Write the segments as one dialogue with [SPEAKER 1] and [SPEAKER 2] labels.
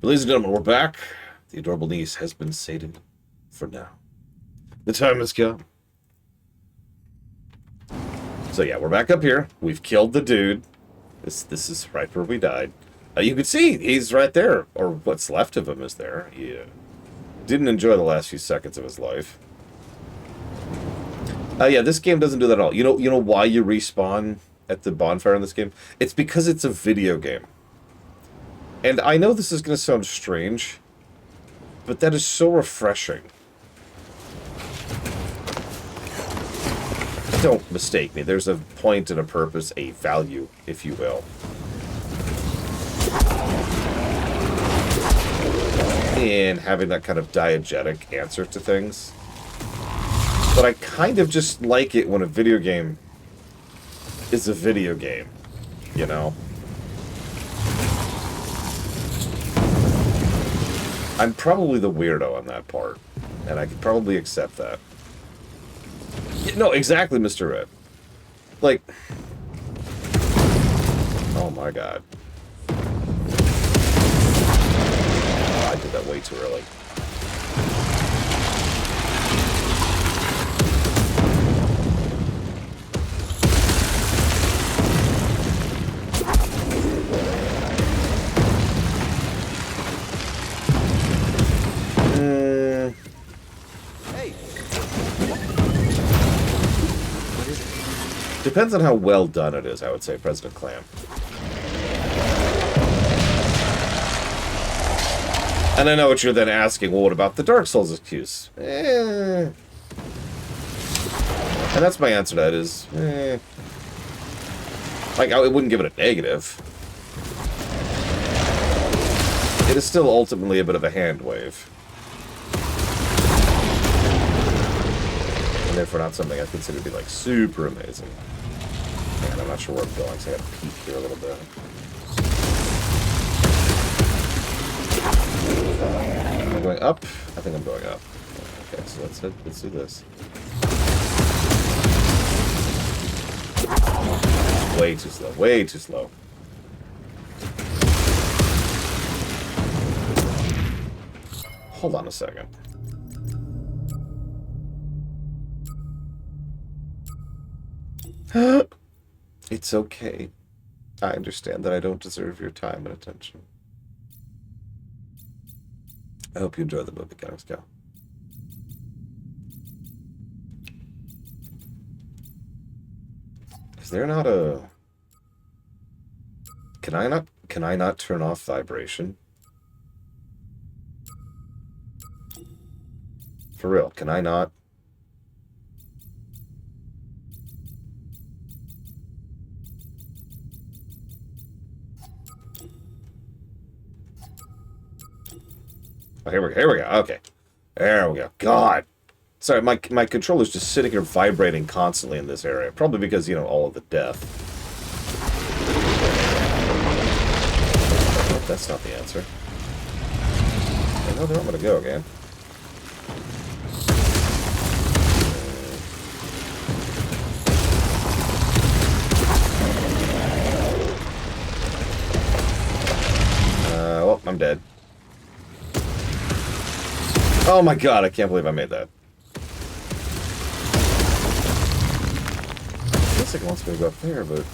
[SPEAKER 1] Ladies and gentlemen, we're back. The adorable niece has been sated for now. The time has come. So yeah, we're back up here. We've killed the dude. This is right where we died. You can see he's right there, or what's left of him is there. He didn't enjoy the last few seconds of his life. Yeah, this game doesn't do that at all. You know why you respawn at the bonfire in this game? It's because it's a video game. And I know this is going to sound strange, but that is so refreshing. Don't mistake me. There's a point and a purpose, a value, if you will. In having that kind of diegetic answer to things. But I kind of just like it when a video game is a video game, you know? I'm probably the weirdo on that part, and I could probably accept that. No, exactly, Mr. Red. Like, oh my god. Oh, I did that way too early. Depends on how well done it is, I would say, President Clam. And I know what you're then asking, well, what about the Dark Souls excuse? And that's my answer to that is, Like, I wouldn't give it a negative. It is still ultimately a bit of a hand wave. And therefore not something I consider to be, like, super amazing. And I'm not sure where I'm going, so I gotta peek here a little bit. Am I going up? I think I'm going up. Okay, so let's do this. Way too slow, way too slow. Hold on a second. It's okay. I understand that I don't deserve your time and attention. I hope you enjoy the movie, Comics Go. Is there not a... Can I not turn off vibration? For real, can I not? Oh, here we go. Okay. There we go. God. Sorry, my controller's just sitting here vibrating constantly in this area. Probably because, you know, all of the death. Oh, that's not the answer. I know where I'm gonna go again. Well, I'm dead. Oh my god, I can't believe I made that. I guess it wants me to go up there, but...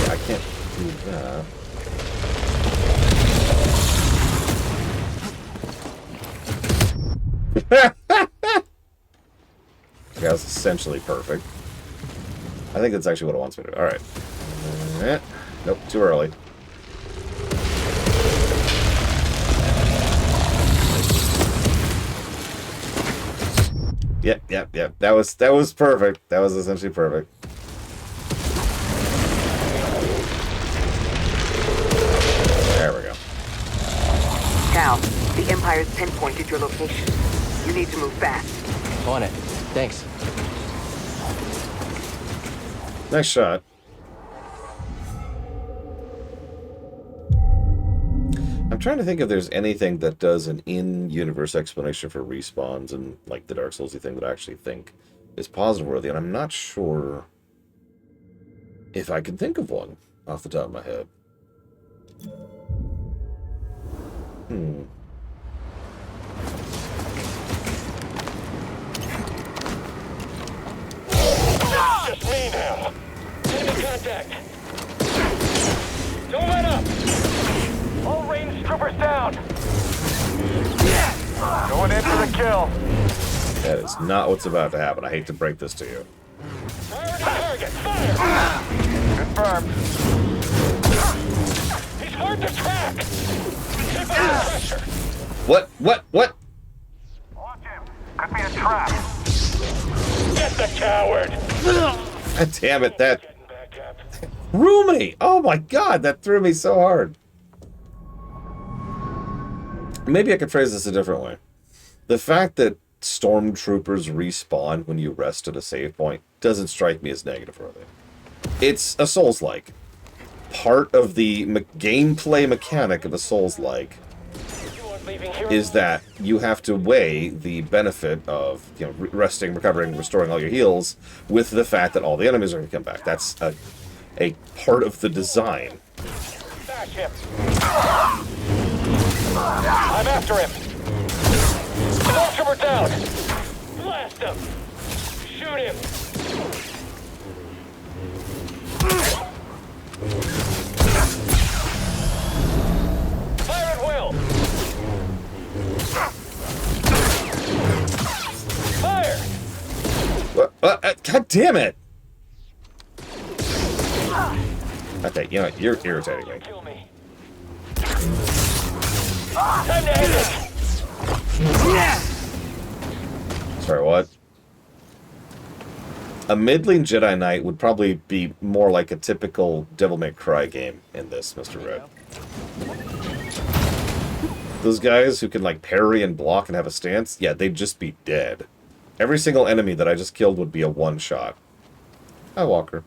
[SPEAKER 1] Yeah, I can't do that. That was essentially perfect. I think that's actually what it wants me to do. Alright. Nope, too early. Yep. That was perfect. That was essentially perfect. There we go.
[SPEAKER 2] Cal, the Empire's pinpointed your location. You need to move fast.
[SPEAKER 3] On it. Thanks.
[SPEAKER 1] Nice shot. I'm trying to think if there's anything that does an in-universe explanation for respawns and like the Dark Souls-y thing that I actually think is positive worthy, and I'm not sure If I can think of one off the top of my head.
[SPEAKER 4] Just me now. Enemy contact. Don't let up. All ranged troopers down. Going in for the kill.
[SPEAKER 1] That is not what's about to happen. I hate to break this to you.
[SPEAKER 4] Priority target. Fire. Confirmed. He's hard to track. Keep under pressure.
[SPEAKER 1] What?
[SPEAKER 4] Watch him. Could be a trap. Get the coward.
[SPEAKER 1] God damn it, that
[SPEAKER 4] Getting back up.
[SPEAKER 1] threw me! Oh my god, that threw me so hard. Maybe I could phrase this a different way. The fact that stormtroopers respawn when you rest at a save point doesn't strike me as negative, really. It's a Souls-like. Part of the gameplay mechanic of a Souls-like
[SPEAKER 4] You aren't leaving here.
[SPEAKER 1] is that you have to weigh the benefit of, you know, resting, recovering, restoring all your heals with the fact that all the enemies are going to come back. That's a part of the design.
[SPEAKER 4] Bash him. I'm after him. Stormtrooper down. Blast him. Shoot him. Fire at will. Fire.
[SPEAKER 1] God damn it! Okay, you know what? You're irritating me.
[SPEAKER 4] Kill me. Time to end it.
[SPEAKER 1] Sorry, what? A middling Jedi Knight would probably be more like a typical Devil May Cry game in this, Mr. Red. Those guys who can, like, parry and block and have a stance, yeah, they'd just be dead. Every single enemy that I just killed would be a one-shot. Hi, Walker.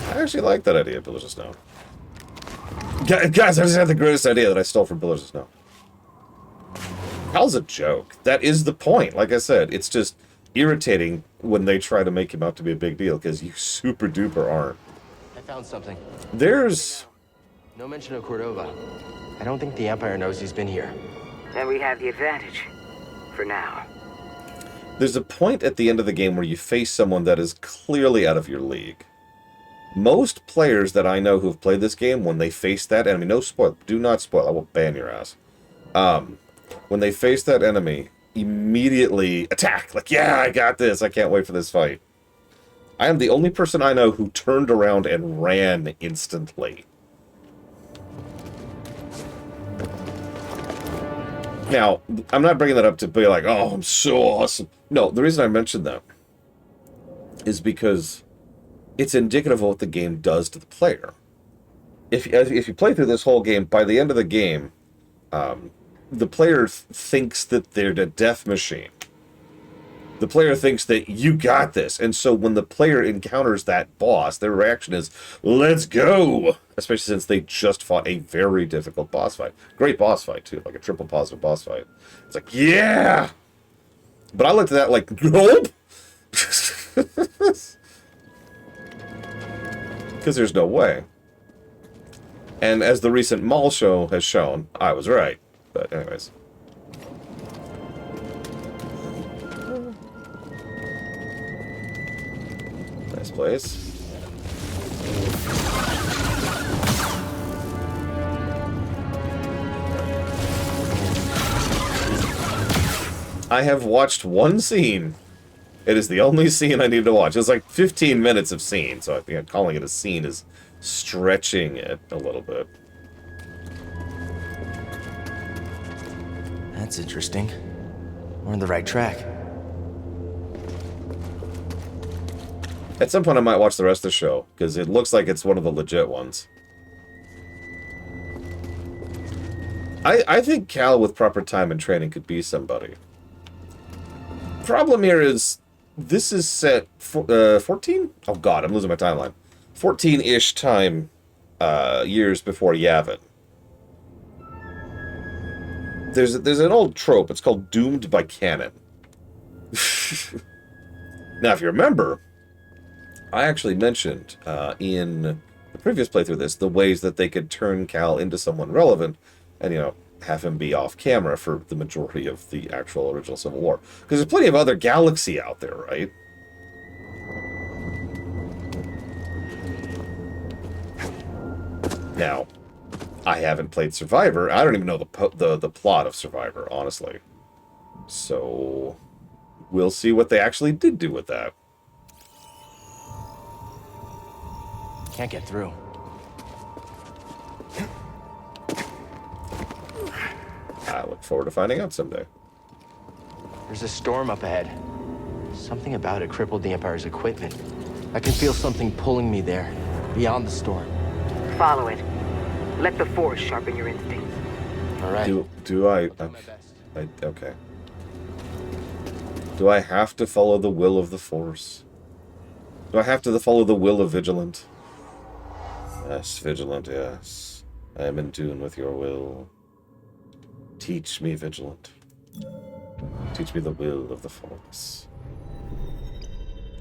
[SPEAKER 1] I actually like that idea, Pillars of Snow. Guys, I just had the greatest idea that I stole from Pillars of Snow. Hal's a joke. That is the point. Like I said, it's just irritating when they try to make him out to be a big deal, because you super duper aren't.
[SPEAKER 3] I found something.
[SPEAKER 1] There's...
[SPEAKER 3] No mention of Cordova. I don't think the Empire knows he's been here.
[SPEAKER 2] Then we have the advantage. For now.
[SPEAKER 1] There's a point at the end of the game where you face someone that is clearly out of your league. Most players that I know who've played this game, when they face that enemy, no spoil, do not spoil, I will ban your ass. When they face that enemy, immediately attack. Like, yeah, I got this, I can't wait for this fight. I am the only person I know who turned around and ran instantly. Now, I'm not bringing that up to be like, oh, I'm so awesome. No, the reason I mentioned that is because it's indicative of what the game does to the player. If you play through this whole game, by the end of the game, the player thinks that they're a death machine. The player thinks that you got this, and so when the player encounters that boss, their reaction is, let's go! Especially since they just fought a very difficult boss fight. Great boss fight, too, like a triple positive boss fight. It's like, yeah! But I looked at that like, nope! Because there's no way. And as the recent mall show has shown, I was right. But anyways. Nice place. I have watched one scene. It is the only scene I need to watch. It's like 15 minutes of scene, so I think calling it a scene is stretching it a little bit.
[SPEAKER 3] That's interesting. We're on the right track.
[SPEAKER 1] At some point I might watch the rest of the show, because it looks like it's one of the legit ones. I think Cal, with proper time and training, could be somebody. Problem here is, this is set 14? Oh god, I'm losing my timeline. 14-ish time years before Yavin. there's an old trope. It's called doomed by canon. Now, if you remember, I actually mentioned in the previous playthrough of this the ways that they could turn Cal into someone relevant and, you know, have him be off camera for the majority of the actual original Civil War. Because there's plenty of other galaxy out there, right? Now, I haven't played Survivor. I don't even know the plot of Survivor, honestly. So, we'll see what they actually did do with that.
[SPEAKER 3] Can't get through.
[SPEAKER 1] I look forward to finding out someday.
[SPEAKER 3] There's a storm up ahead. Something about it crippled the Empire's equipment. I can feel something pulling me there, beyond the storm.
[SPEAKER 2] Follow it. Let the Force sharpen your instincts.
[SPEAKER 3] All right.
[SPEAKER 1] Do I...
[SPEAKER 3] I'll do my best.
[SPEAKER 1] Okay. Do I have to follow the will of the Force? Do I have to follow the will of Vigilant? Yes, Vigilant, yes. I am in tune with your will. Teach me, Vigilant. Teach me the will of the Force.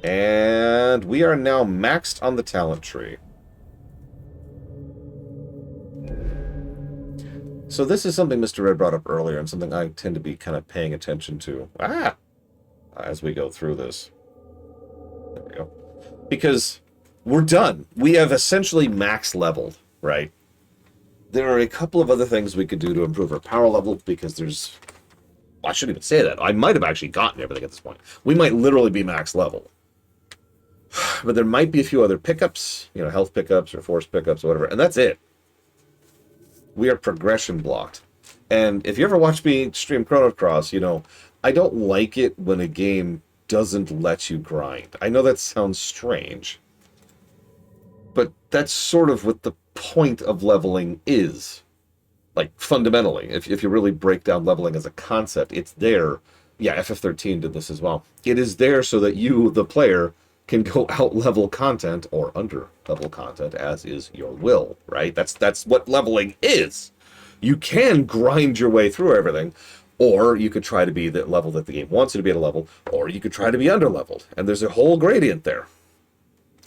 [SPEAKER 1] And we are now maxed on the talent tree. So this is something Mr. Red brought up earlier, and something I tend to be kind of paying attention to as we go through this. There we go. Because we're done. We have essentially max leveled, right? There are a couple of other things we could do to improve our power level, because there's... Well, I shouldn't even say that. I might have actually gotten everything at this point. We might literally be max level. But there might be a few other pickups, you know, health pickups or force pickups or whatever, and that's it. We are progression blocked. And if you ever watch me stream Chrono Cross, you know, I don't like it when a game doesn't let you grind. I know that sounds strange, but that's sort of what the point of leveling is. Like, fundamentally, if you really break down leveling as a concept, it's there. Yeah, FF13 did this as well. It is there so that you, the player, can go out-level content, or under-level content, as is your will, right? That's what leveling is. You can grind your way through everything, or you could try to be the level that the game wants you to be at a level, or you could try to be under-leveled. And there's a whole gradient there.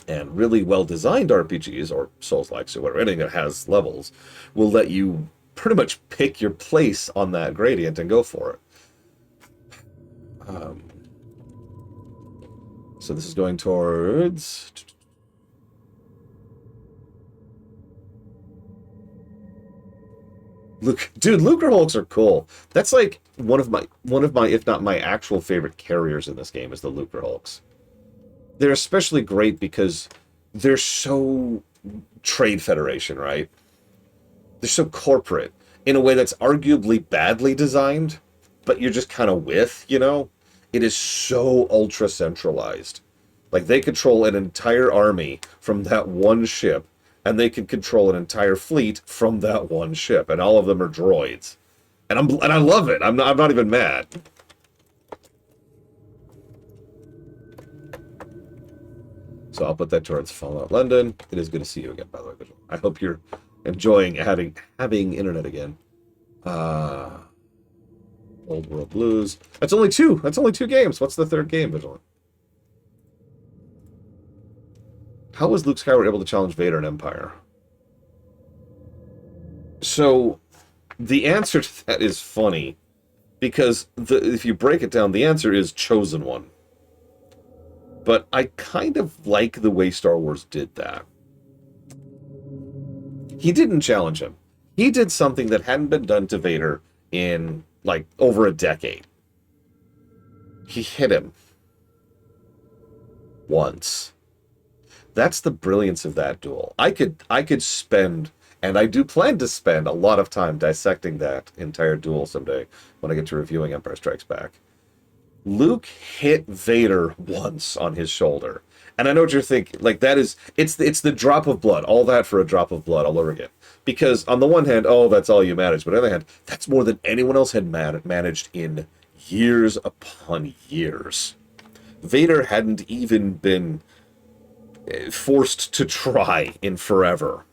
[SPEAKER 1] And really well-designed RPGs, or Souls-likes, or whatever, anything that has levels, will let you pretty much pick your place on that gradient and go for it. So this is going towards... Lucre Hulks are cool. That's like one of my, if not my actual favorite carriers in this game is the Lucre Hulks. They're especially great because they're so Trade Federation, right? They're so corporate in a way that's arguably badly designed, but you're just kind of with, you know? It is so ultra centralized. Like, they control an entire army from that one ship, and they can control an entire fleet from that one ship, and all of them are droids. And I love it. I'm not even mad. So I'll put that towards Fallout London. It is good to see you again, by the way, Vigil. I hope you're enjoying having internet again. Old World Blues. That's only two. That's only 2 games. What's the third game, Vigilant? How was Luke Skywalker able to challenge Vader and Empire? So, the answer to that is funny, because if you break it down, the answer is Chosen One. But I kind of like the way Star Wars did that. He didn't challenge him. He did something that hadn't been done to Vader in, like, over a decade. He hit him. Once. That's the brilliance of that duel. I could spend, and I do plan to spend, a lot of time dissecting that entire duel someday when I get to reviewing Empire Strikes Back. Luke hit Vader once on his shoulder. And I know what you're thinking. Like, that is... It's the drop of blood. All that for a drop of blood all over again. Because, on the one hand, oh, that's all you managed. But on the other hand, that's more than anyone else had managed in years upon years. Vader hadn't even been forced to try in forever.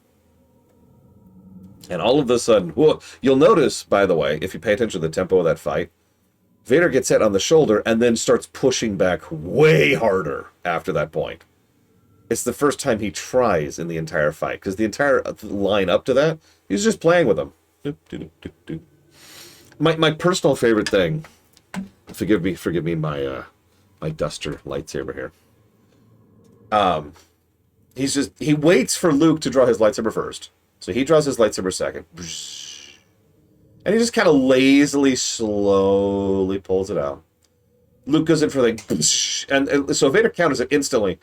[SPEAKER 1] And all of a sudden, whoa, you'll notice, by the way, if you pay attention to the tempo of that fight, Vader gets hit on the shoulder and then starts pushing back way harder after that point. It's the first time he tries in the entire fight, because the entire line up to that, he's just playing with him. My personal favorite thing, forgive me my my duster lightsaber here. He waits for Luke to draw his lightsaber first. So he draws his lightsaber second. And he just kind of lazily, slowly pulls it out. Luke goes in for the... And so Vader counters it instantly.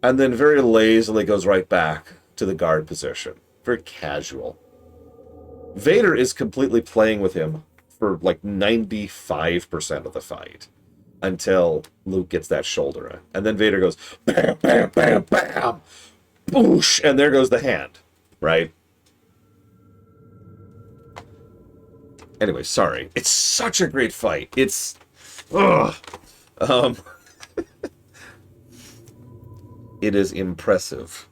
[SPEAKER 1] And then very lazily goes right back to the guard position. Very casual. Vader is completely playing with him for like 95% of the fight. Until Luke gets that shoulder in. And then Vader goes, bam, bam, bam, bam. Boosh! And there goes the hand. Right? Anyway, sorry. It's such a great fight. It's... Ugh. It is impressive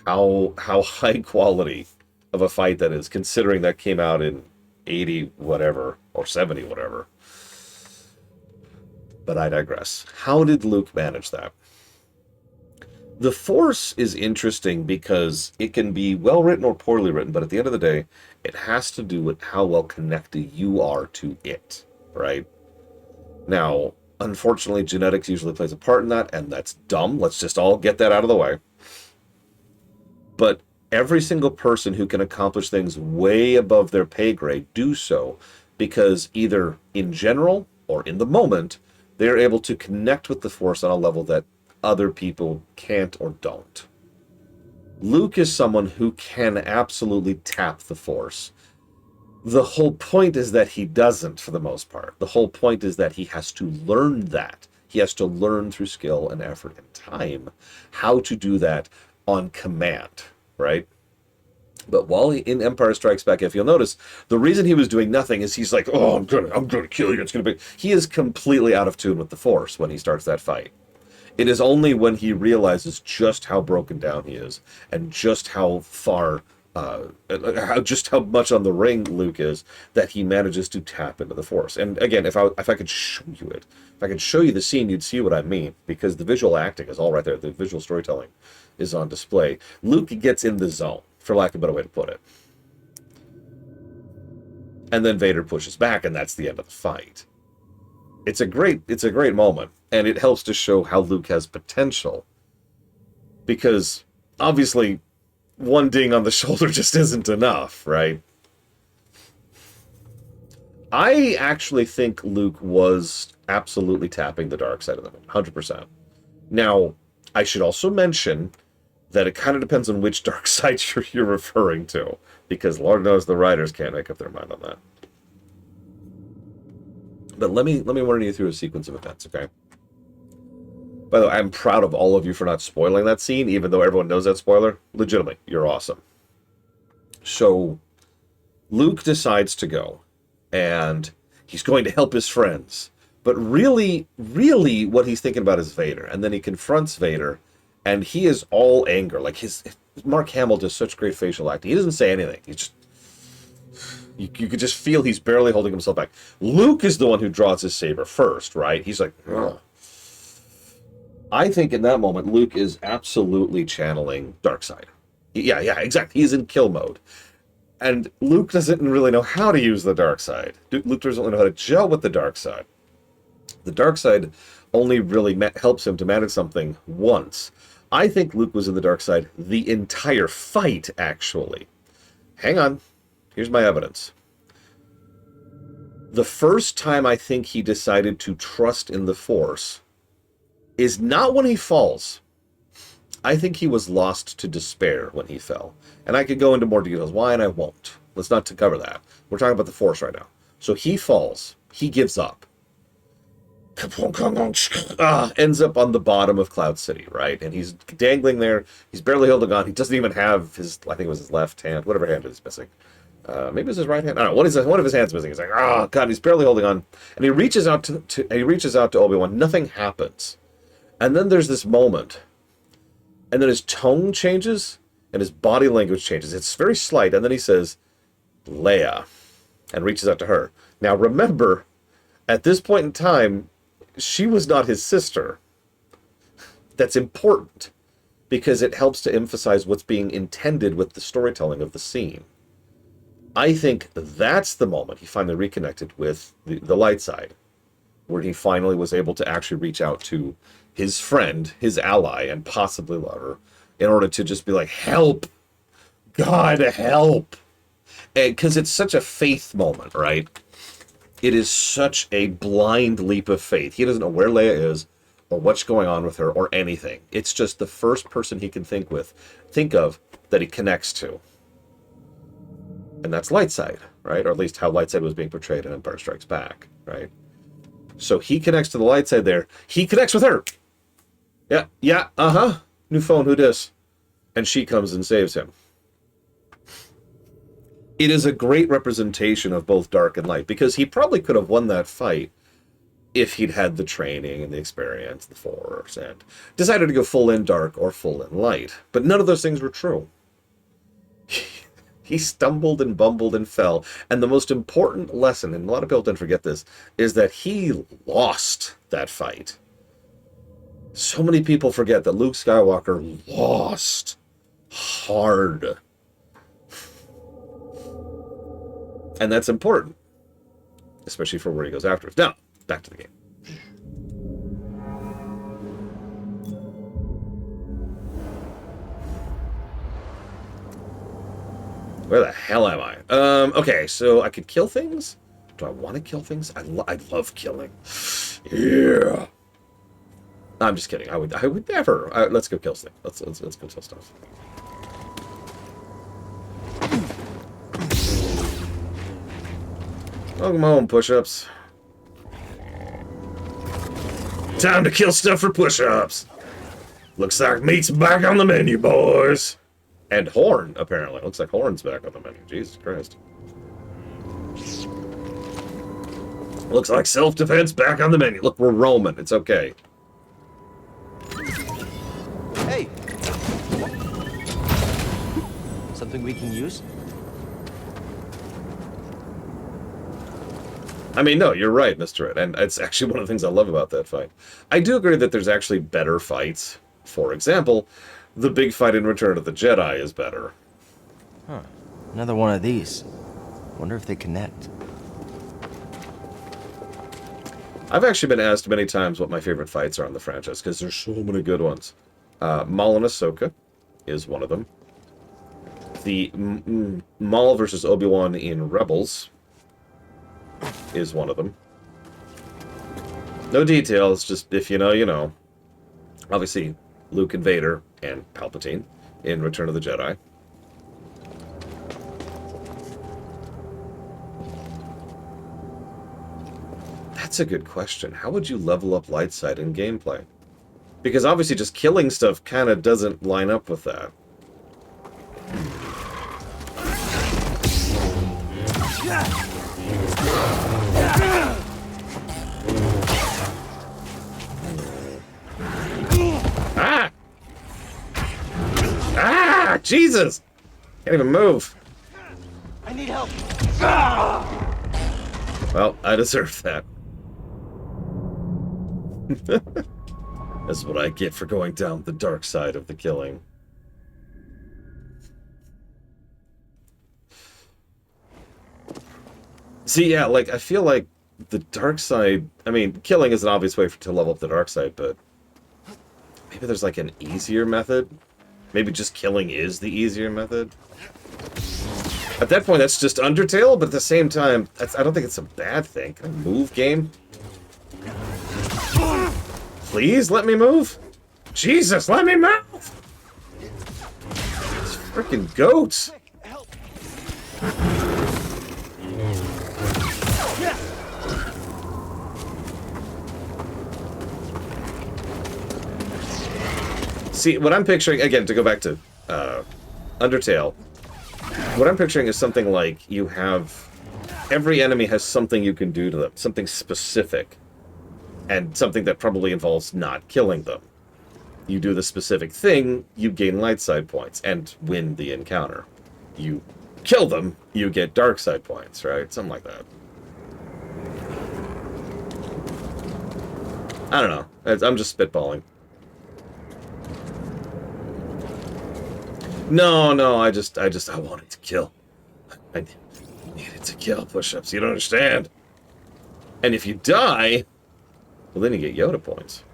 [SPEAKER 1] how high quality of a fight that is, considering that came out in 80 whatever, or 70 whatever. But I digress. How did Luke manage that? The Force is interesting because it can be well written or poorly written, but at the end of the day, it has to do with how well connected you are to it, right? Now, unfortunately, genetics usually plays a part in that, and that's dumb. Let's just all get that out of the way. But every single person who can accomplish things way above their pay grade do so because either in general or in the moment, they're able to connect with the Force on a level that other people can't or don't. Luke is someone who can absolutely tap the Force. The whole point is that he doesn't, for the most part. The whole point is that he has to learn that. He has to learn through skill and effort and time how to do that on command, right? But while in Empire Strikes Back, if you'll notice, the reason he was doing nothing is he's like, oh, I'm gonna kill you. It's gonna be... He is completely out of tune with the Force when he starts that fight. It is only when he realizes just how broken down he is and just how far, just how much on the ring Luke is, that he manages to tap into the Force. And again, if I could show you it, if I could show you the scene, you'd see what I mean, because the visual acting is all right there. The visual storytelling is on display. Luke gets in the zone, for lack of a better way to put it. And then Vader pushes back, and that's the end of the fight. It's a great moment, and it helps to show how Luke has potential. Because, obviously, one ding on the shoulder just isn't enough, right? I actually think Luke was absolutely tapping the dark side of the moon, 100%. Now, I should also mention that it kind of depends on which dark side you're referring to, because Lord knows the writers can't make up their mind on that. But let me run you through a sequence of events, okay? By the way, I'm proud of all of you for not spoiling that scene, even though everyone knows that spoiler. Legitimately, you're awesome. So, Luke decides to go, and he's going to help his friends. But really, really, what he's thinking about is Vader. And then he confronts Vader, and he is all anger. Like, Mark Hamill does such great facial acting. He doesn't say anything. He just... You could just feel he's barely holding himself back. Luke is the one who draws his saber first, right? He's like, ugh. I think in that moment, Luke is absolutely channeling Darkseid. Yeah, exactly. He's in kill mode. And Luke doesn't really know how to use the dark side. Luke doesn't really know how to gel with the dark side. The dark side only really helps him to manage something once. I think Luke was in the dark side the entire fight, actually. Hang on. Here's my evidence. The first time I think he decided to trust in the Force is not when he falls. I think he was lost to despair when he fell. And I could go into more details why, and I won't. Let's not cover that. We're talking about the Force right now. So he falls. He gives up. Ends up on the bottom of Cloud City, right? And he's dangling there. He's barely holding on. He doesn't even have his, I think it was his left hand, whatever hand is missing. Maybe it's his right hand. I don't know. One of his hands missing. He's like, oh god, he's barely holding on. And he reaches out to Obi-Wan. Nothing happens. And then there's this moment. And then his tone changes. and his body language changes. It's very slight, and then he says, Leia, and reaches out to her. Now, remember, at this point in time, she was not his sister. That's important, because it helps to emphasize what's being intended with the storytelling of the scene. I think that's the moment he finally reconnected with the light side, where he finally was able to actually reach out to his friend, his ally, and possibly lover, in order to just be like, help! God, help! Because it's such a faith moment, right? It is such a blind leap of faith. He doesn't know where Leia is, or what's going on with her, or anything. It's just the first person he can think of, that he connects to. And that's Lightside, right? Or at least how Lightside was being portrayed in Empire Strikes Back, right? So he connects to the Lightside there. He connects with her! Yeah, uh-huh. New phone, who dis? And she comes and saves him. It is a great representation of both dark and light, because he probably could have won that fight if he'd had the training and the experience, the Force, and decided to go full in dark or full in light. But none of those things were true. He stumbled and bumbled and fell. And the most important lesson, and a lot of people don't forget this, is that he lost that fight. So many people forget that Luke Skywalker lost hard. And that's important, especially for where he goes afterwards. Now, back to the game. Where the hell am I? Okay, so I could kill things? Do I want to kill things? I love killing. Yeah. I'm just kidding. I would never. Let's go kill stuff. Let's go kill stuff. Welcome home, push-ups. Time to kill stuff for push-ups. Looks like meat's back on the menu, boys. And Horn, apparently. Looks like Horn's back on the menu. Jesus Christ. Looks like self-defense back on the menu. Look, we're Roman. It's okay.
[SPEAKER 3] Hey! Something we can use?
[SPEAKER 1] I mean, no, you're right, Mr. Ed. And it's actually one of the things I love about that fight. I do agree that there's actually better fights. For example, the big fight in Return of the Jedi is better.
[SPEAKER 3] Huh. Another one of these. Wonder if they connect.
[SPEAKER 1] I've actually been asked many times what my favorite fights are in the franchise, because there's so many good ones. Maul and Ahsoka is one of them. The Maul versus Obi-Wan in Rebels is one of them. No details, just if you know, you know. Obviously, Luke and Vader and Palpatine in Return of the Jedi. That's a good question. How would you level up light side in gameplay? Because obviously just killing stuff kind of doesn't line up with that. Ah! Ah! Jesus! Can't even move.
[SPEAKER 3] I need help.
[SPEAKER 1] Well, I deserve that. That's what I get for going down the dark side of the killing. See, yeah, like, I feel like the dark side... I mean, killing is an obvious way to level up the dark side, but... maybe there's, like, an easier method? Maybe just killing is the easier method? At that point, that's just Undertale, but at the same time, I don't think it's a bad thing. Can I move, game? Please, let me move? Jesus, let me move! These freaking goats! See, what I'm picturing, again, to go back to Undertale, what I'm picturing is something like you have... every enemy has something you can do to them, something specific, and something that probably involves not killing them. You do the specific thing, you gain light side points and win the encounter. You kill them, you get dark side points, right? Something like that. I don't know. I'm just spitballing. No, I wanted to kill. I needed to kill push-ups. You don't understand. And if you die, well, then you get Yoda points.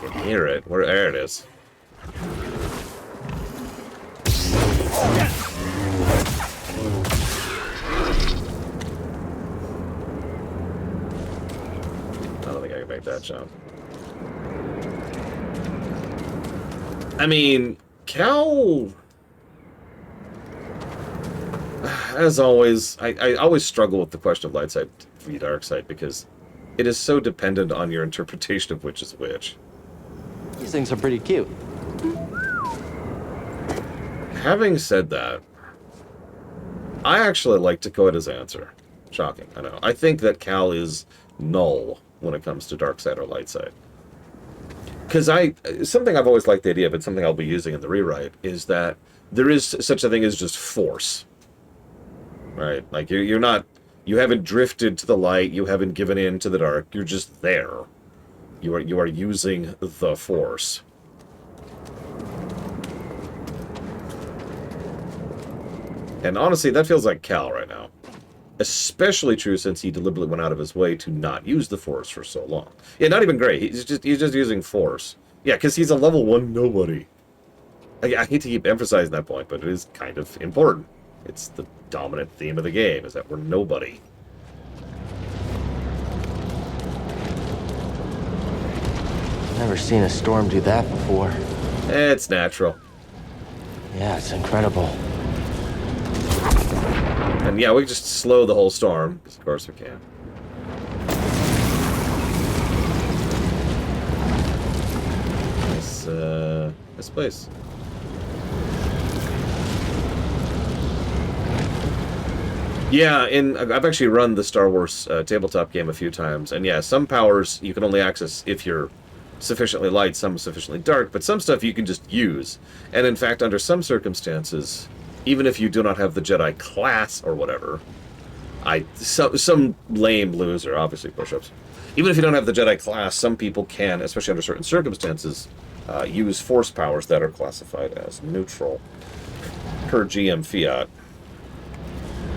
[SPEAKER 1] You can hear it. There it is. I don't think I can make that jump. I mean, Cal... As always, I always struggle with the question of light side v dark side because it is so dependent on your interpretation of which is which.
[SPEAKER 3] These things are pretty cute.
[SPEAKER 1] Having said that, I actually like Dakota's answer. Shocking, I know. I think that Cal is null when it comes to dark side or light side. Because something I've always liked the idea of, but something I'll be using in the rewrite, is that there is such a thing as just force. Right? Like, you're not... You haven't drifted to the light, you haven't given in to the dark, you're just there. You are using the force. And honestly, that feels like Cal right now. Especially true since he deliberately went out of his way to not use the force for so long. Yeah, not even great. He's just using force. Yeah, because he's a level 1 nobody. I hate to keep emphasizing that point, but it is kind of important. It's the dominant theme of the game, is that we're nobody.
[SPEAKER 3] Never seen a storm do that before.
[SPEAKER 1] It's natural.
[SPEAKER 3] Yeah, it's incredible.
[SPEAKER 1] And yeah, we can just slow the whole storm, because of course we can. This place. Yeah, I've actually run the Star Wars tabletop game a few times, and yeah, some powers you can only access if you're sufficiently light, some sufficiently dark, but some stuff you can just use. And in fact, under some circumstances, even if you do not have the Jedi class or whatever, some lame loser, obviously push-ups. Even if you don't have the Jedi class, some people can, especially under certain circumstances, use force powers that are classified as neutral per GM fiat.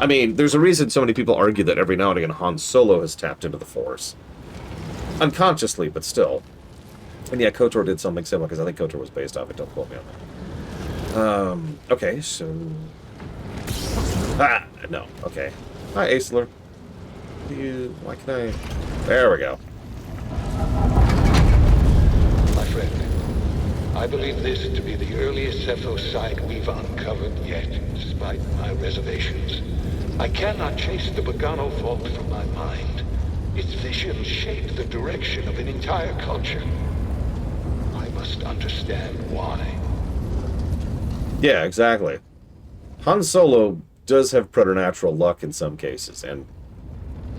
[SPEAKER 1] I mean, there's a reason so many people argue that every now and again Han Solo has tapped into the Force. Unconsciously, but still. And yeah, KOTOR did something similar, because I think KOTOR was based off it. Don't quote me on that. Okay, so... Ah! No, okay. Hi, Aisler. Why can I... There we go.
[SPEAKER 5] My friend, I believe this to be the earliest Cepho site we've uncovered yet, despite my reservations. I cannot chase the Bogano vault from my mind. Its vision shaped the direction of an entire culture. I must understand why.
[SPEAKER 1] Yeah, exactly. Han Solo does have preternatural luck in some cases, and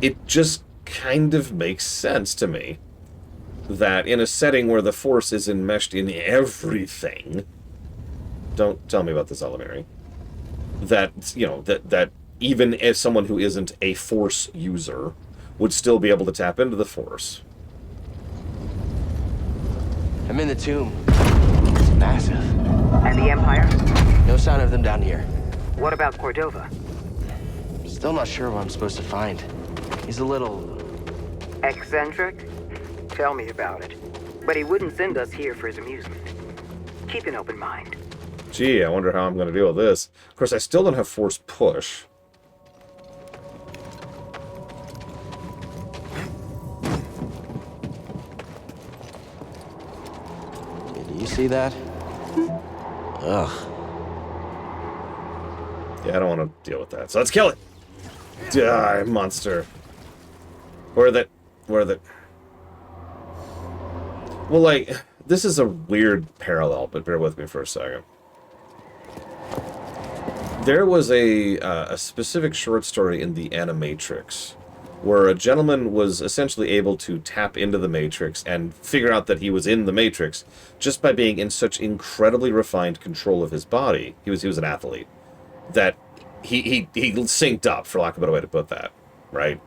[SPEAKER 1] it just kind of makes sense to me that in a setting where the Force is enmeshed in everything... Don't tell me about this, Alamiri. That, you know, that even as someone who isn't a Force user would still be able to tap into the Force.
[SPEAKER 3] I'm in the tomb. It's massive.
[SPEAKER 2] And the Empire?
[SPEAKER 3] No sign of them down here.
[SPEAKER 2] What about Cordova?
[SPEAKER 3] Still not sure what I'm supposed to find. He's a little...
[SPEAKER 2] Eccentric? Tell me about it. But he wouldn't send us here for his amusement. Keep an open mind.
[SPEAKER 1] Gee, I wonder how I'm going to deal with this. Of course, I still don't have Force Push.
[SPEAKER 3] Do you see that? Ugh.
[SPEAKER 1] Yeah, I don't want to deal with that. So let's kill it! Die, monster. Where are the... Well, like, this is a weird parallel, but bear with me for a second. There was a specific short story in the Animatrix where a gentleman was essentially able to tap into the Matrix and figure out that he was in the Matrix just by being in such incredibly refined control of his body. He was an athlete that he synced up, for lack of a better way to put that, right?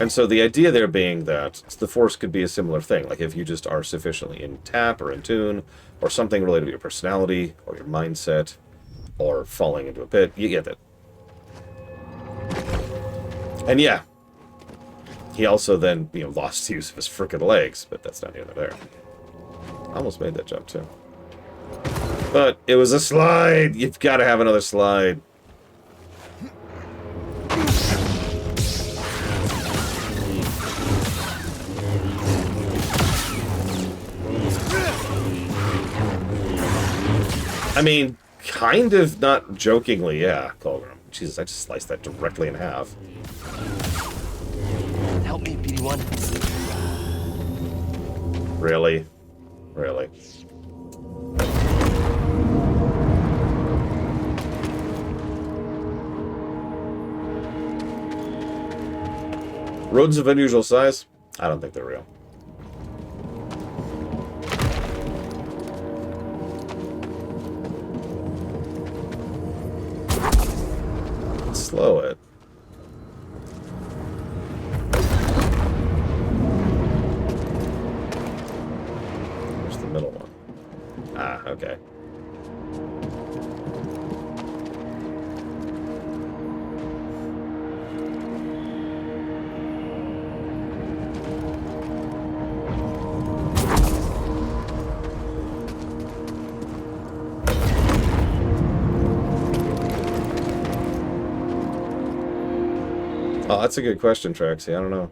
[SPEAKER 1] And so the idea there being that the Force could be a similar thing. Like if you just are sufficiently in tap or in tune, or something related to your personality, or your mindset, or falling into a pit, you get it. And yeah, he also then, lost use of his frickin' legs, but that's not here nor there. I almost made that jump too. But it was a slide! You've got to have another slide. I mean, kind of not jokingly, yeah, Colgrim. Jesus, I just sliced that directly in half.
[SPEAKER 3] Help me, BD1.
[SPEAKER 1] Really? Really? Rodents of unusual size? I don't think they're real. Slow it. Where's the middle one? Ah, okay. Oh, that's a good question, Traxy. I don't know.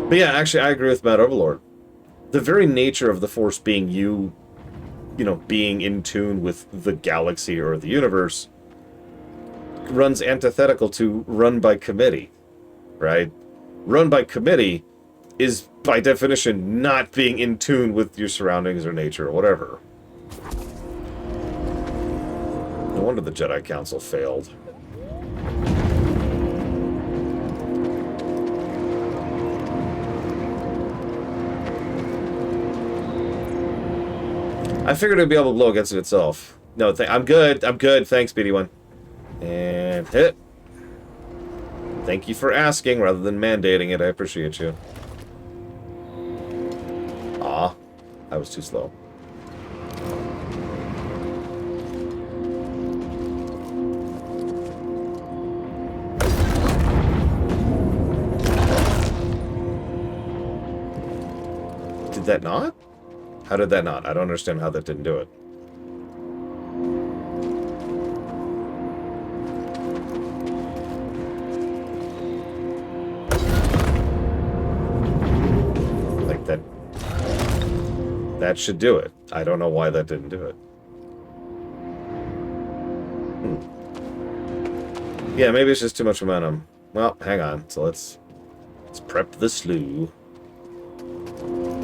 [SPEAKER 1] But yeah, actually, I agree with Matt Overlord. The very nature of the Force being being in tune with the galaxy or the universe runs antithetical to run by committee, right? Run by committee is, by definition, not being in tune with your surroundings or nature or whatever. No wonder the Jedi Council failed. I figured it'd be able to blow against it itself. No, I'm good. I'm good. Thanks, BD1. And hit. Thank you for asking rather than mandating it. I appreciate you. Aw, I was too slow. Did that not? How did that not? I don't understand how that didn't do it. Like that. That should do it. I don't know why that didn't do it. Yeah, maybe it's just too much momentum. Well, hang on. So let's prep the slew.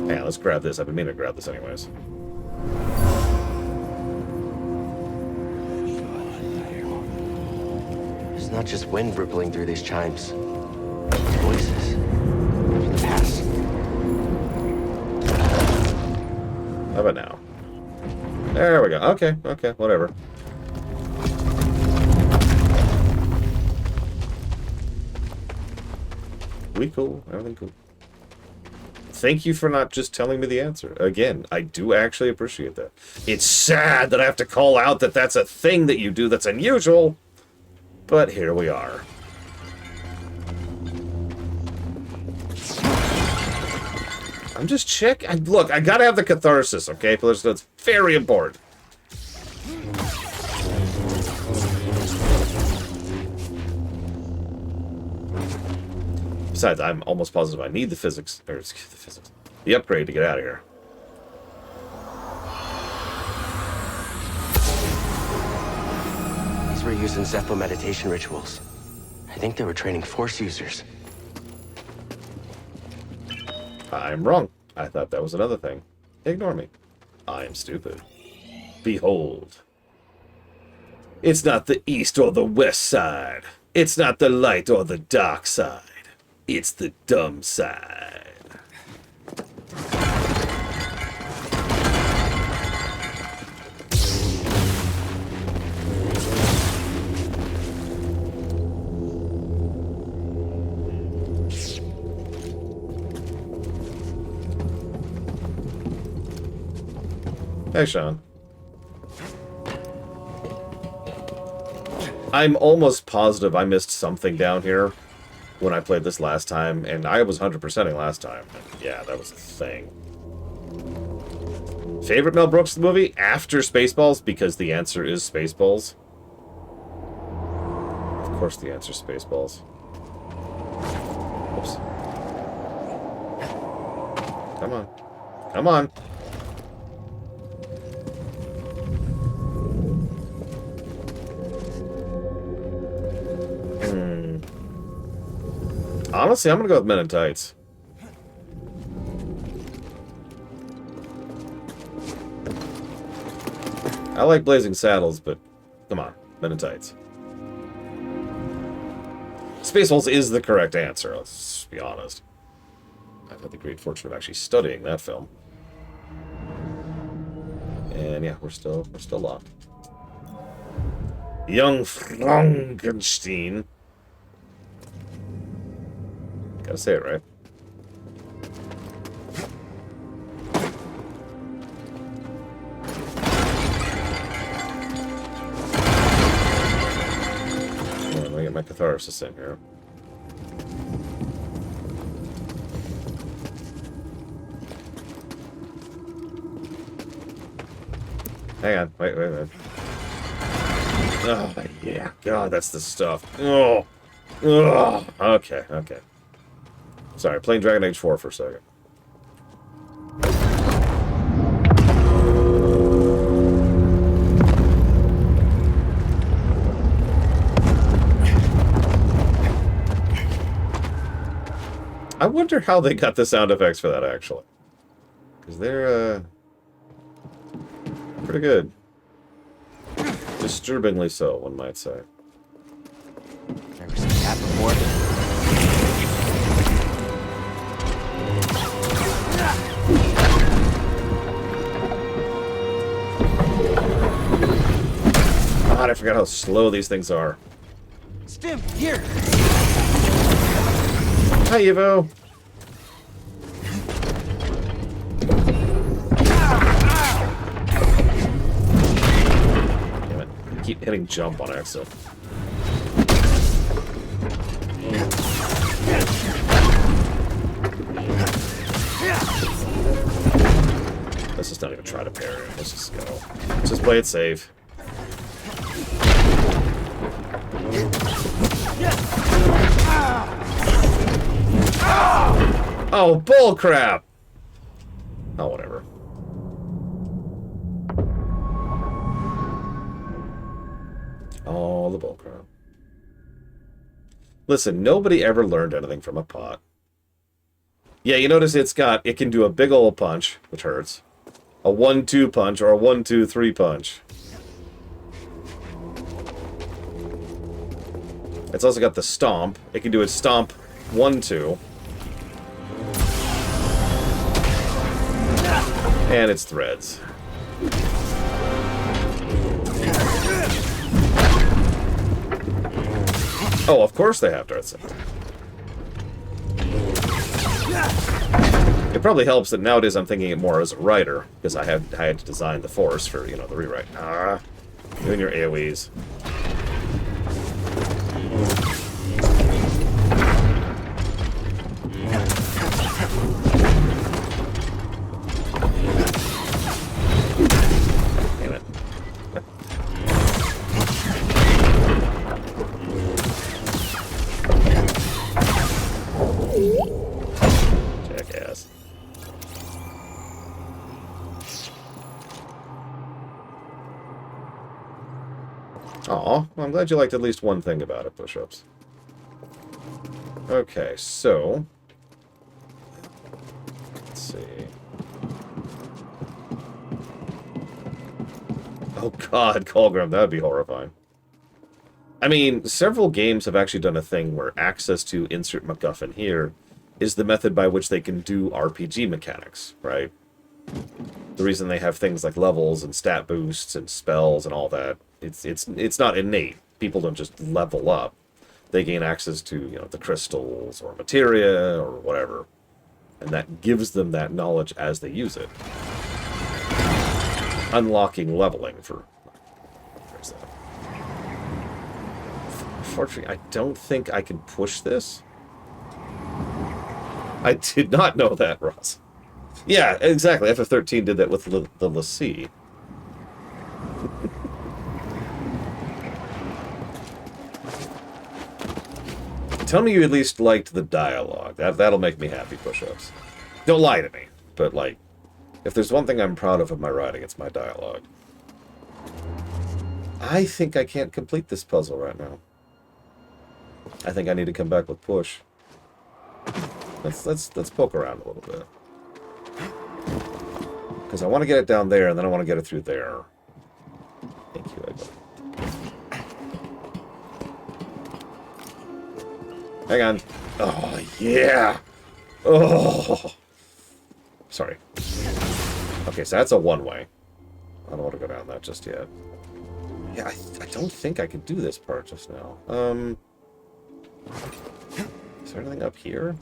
[SPEAKER 1] Yeah, let's grab this. I've been meaning to grab this anyways.
[SPEAKER 3] There's not just wind rippling through these chimes. Voices from the past.
[SPEAKER 1] How about now? There we go. Okay, whatever. We cool. Everything cool. Thank you for not just telling me the answer. Again, I do actually appreciate that. It's sad that I have to call out that that's a thing that you do that's unusual, but here we are. I'm just checking. Look, I gotta have the catharsis, okay? That's very important. Besides, I'm almost positive I need the the upgrade to get out of here.
[SPEAKER 3] These were used in Zepho meditation rituals. I think they were training Force users.
[SPEAKER 1] I'm wrong. I thought that was another thing. Ignore me. I am stupid. Behold. It's not the east or the west side. It's not the light or the dark side. It's the dumb side. Hey, Sean. I'm almost positive I missed something down here when I played this last time, and I was 100%ing last time. Yeah, that was a thing. Favorite Mel Brooks movie after Spaceballs? Because the answer is Spaceballs. Of course the answer is Spaceballs. Oops. Come on. Come on. Honestly, I'm gonna go with Men in Tights. I like Blazing Saddles, but come on, Men in Tights. Spaceballs is the correct answer, let's be honest. I've had the great fortune of actually studying that film. And yeah, we're still locked. Young Frankenstein. Gotta say it right. Let me get my catharsis in here. Hang on, wait. Oh, yeah. God, that's the stuff. Oh. Okay. Sorry, playing Dragon Age 4 for a second. I wonder how they got the sound effects for that, actually. Because they're, pretty good. Disturbingly so, one might say.
[SPEAKER 3] Never seen that before.
[SPEAKER 1] God, I forgot how slow these things are.
[SPEAKER 3] Stim, here!
[SPEAKER 1] Hi, Evo. Damn it. I keep hitting jump on accident. Let's just not even try to parry it. Let's just go. Let's just play it safe. Oh, bullcrap! Oh, whatever. Oh, the bullcrap. Listen, nobody ever learned anything from a pot. Yeah, you notice it can do a big ol' punch, which hurts. A 1-2 punch or a 1-2-3 punch. It's also got the stomp. It can do a stomp 1-2. And it's threads. Oh, of course they have darts. It probably helps that nowadays I'm thinking it more as a writer, because I had to design the force for, the rewrite. Doing your AoEs. Damn it. Jackass. Aw, well, I'm glad you liked at least one thing about it, push-ups. Okay, so... let's see. Oh god, Colgrim, that would be horrifying. I mean, several games have actually done a thing where access to insert MacGuffin here is the method by which they can do RPG mechanics, right? The reason they have things like levels and stat boosts and spells and all that, it's not innate. People don't just level up. They gain access to, you know, the crystals or materia or whatever. And that gives them that knowledge as they use it. Unlocking leveling for... Where's that? Unfortunately, I don't think I can push this. I did not know that, Ross. Yeah, exactly. FF13 did that with the Lassie. Tell me you at least liked the dialogue. That'll make me happy, push-ups. Don't lie to me, but, like, if there's one thing I'm proud of my writing, it's my dialogue. I think I can't complete this puzzle right now. I think I need to come back with push. Let's poke around a little bit. Because I want to get it down there, and then I want to get it through there. Thank you, Eggo. Hang on. Oh, yeah! Oh! Sorry. Okay, so that's a one-way. I don't want to go down that just yet. Yeah, I don't think I could do this part just now. Is there anything up here?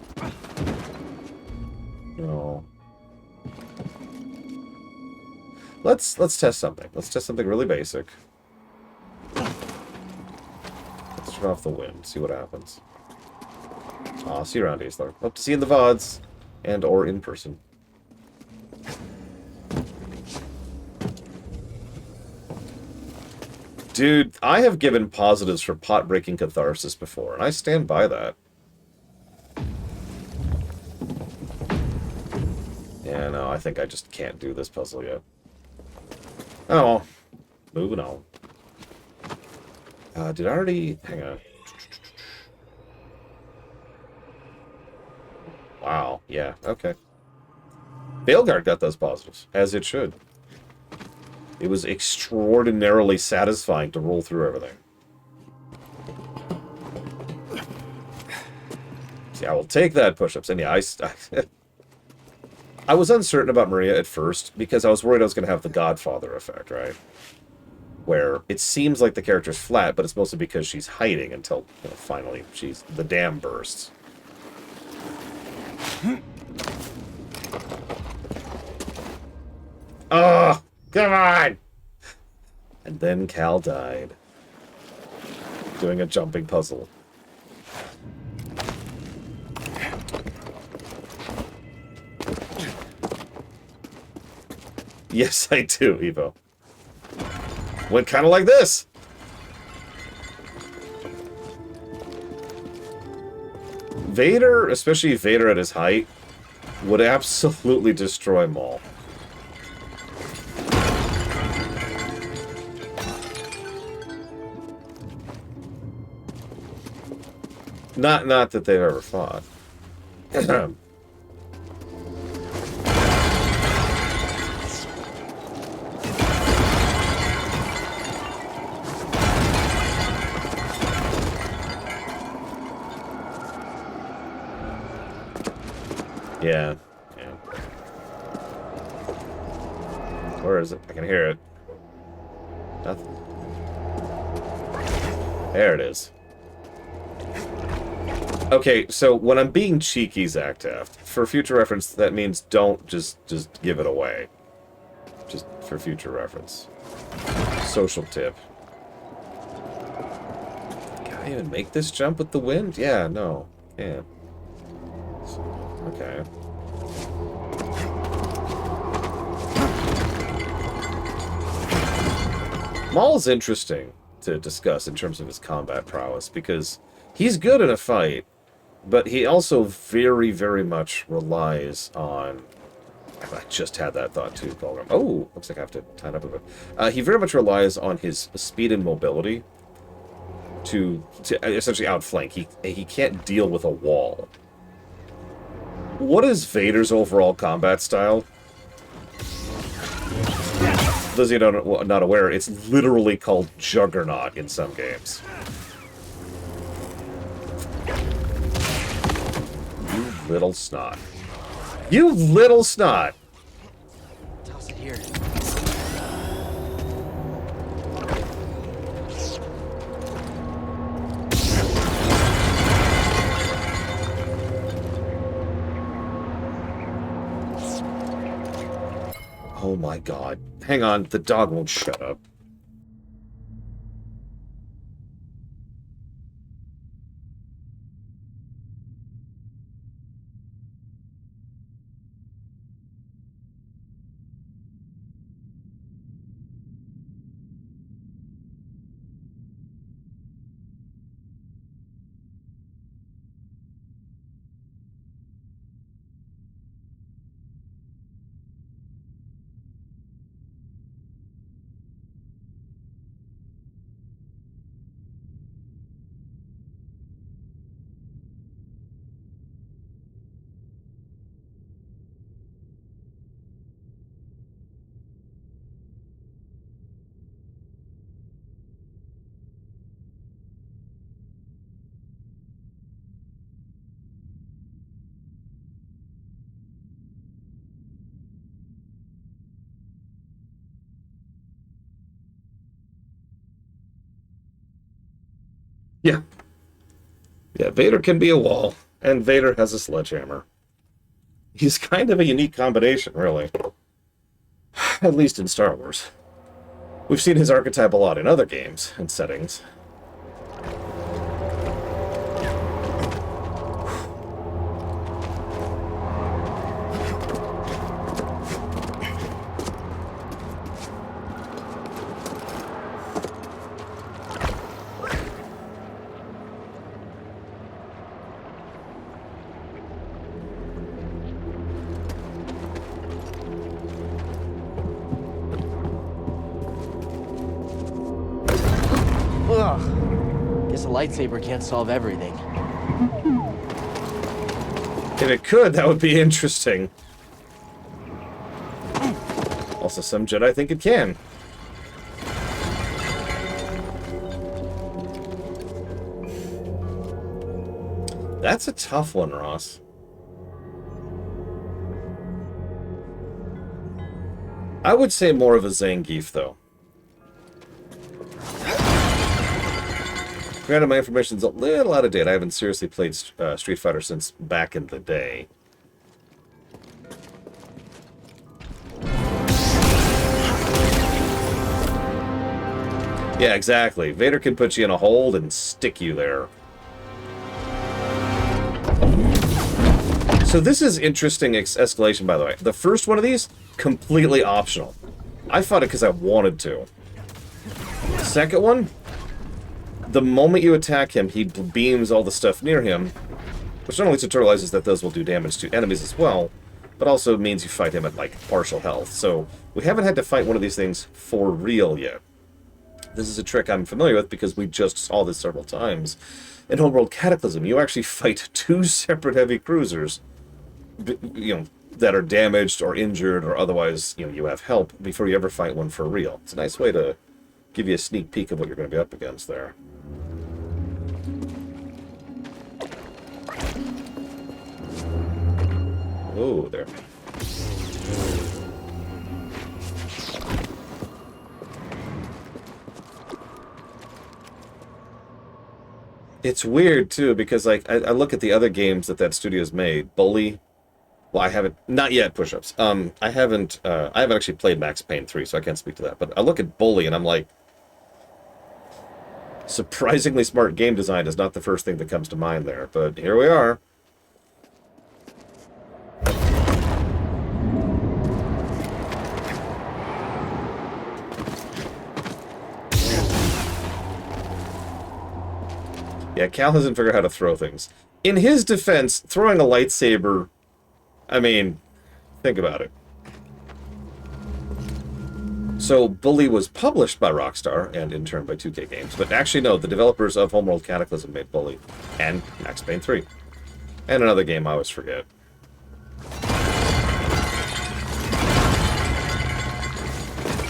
[SPEAKER 1] No. Let's test something. Let's test something really basic. Let's turn off the wind, see what happens. Aw, see you around, Aeslar. Hope to see you in the VODs. And or in person. Dude, I have given positives for pot-breaking catharsis before, and I stand by that. Yeah, no, I think I just can't do this puzzle yet. Oh, well. Moving on. Did I already... Hang on. Wow, yeah, okay. Veilguard got those positives, as it should. It was extraordinarily satisfying to roll through everything. See, I will take that push-ups. And yeah, I was uncertain about Maria at first, because I was worried I was going to have the Godfather effect, right? Where it seems like the character's flat, but it's mostly because she's hiding until, you know, finally the dam bursts. Oh, come on! And then Cal died. Doing a jumping puzzle. Yes, I do, Evo. Went kind of like this. Vader, especially Vader at his height, would absolutely destroy Maul. Not that they've ever fought. Yeah. Where is it? I can hear it. Nothing. There it is. Okay, so when I'm being cheeky, Zactaft, for future reference, that means don't just give it away. Just for future reference. Social tip. Can I even make this jump with the wind? Yeah, no. Yeah. Okay. Maul's interesting to discuss in terms of his combat prowess, because he's good in a fight, but he also very, very much relies on... I just had that thought too, Colgrim. Oh, looks like I have to tie it up a bit. He very much relies on his speed and mobility to essentially outflank. He can't deal with a wall. What is Vader's overall combat style? Those of you not aware, it's literally called Juggernaut in some games. You little snot. You little snot!
[SPEAKER 3] Toss it here.
[SPEAKER 1] Oh my god. Hang on, the dog won't shut up. Yeah. Yeah, Vader can be a wall, and Vader has a sledgehammer. He's kind of a unique combination, really. At least in Star Wars. We've seen his archetype a lot in other games and settings.
[SPEAKER 3] Ugh. Guess a lightsaber can't solve everything.
[SPEAKER 1] If it could, that would be interesting. Also, some Jedi think it can. That's a tough one, Ross. I would say more of a Zangief, though. Granted, my information's a little out of date. I haven't seriously played Street Fighter since back in the day. Yeah, exactly. Vader can put you in a hold and stick you there. So this is interesting escalation, by the way. The first one of these, completely optional. I fought it because I wanted to. Second one, the moment you attack him, he beams all the stuff near him, which not only tutorializes that those will do damage to enemies as well, but also means you fight him at, like, partial health. So we haven't had to fight one of these things for real yet. This is a trick I'm familiar with because we just saw this several times. In Homeworld Cataclysm, you actually fight two separate heavy cruisers, you know, that are damaged or injured or otherwise, you know, you have help before you ever fight one for real. It's a nice way to give you a sneak peek of what you're going to be up against there. Oh, there. It's weird, too, because, like, I look at the other games that studio's made. Bully. Well, I haven't... Not yet, push-ups. I haven't actually played Max Payne 3, so I can't speak to that. But I look at Bully, and I'm like... Surprisingly smart game design is not the first thing that comes to mind there. But here we are. Yeah, Cal hasn't figured out how to throw things. In his defense, throwing a lightsaber... I mean, think about it. So, Bully was published by Rockstar, and in turn by 2K Games. But actually, no, the developers of Homeworld Cataclysm made Bully. And Max Payne 3. And another game I always forget.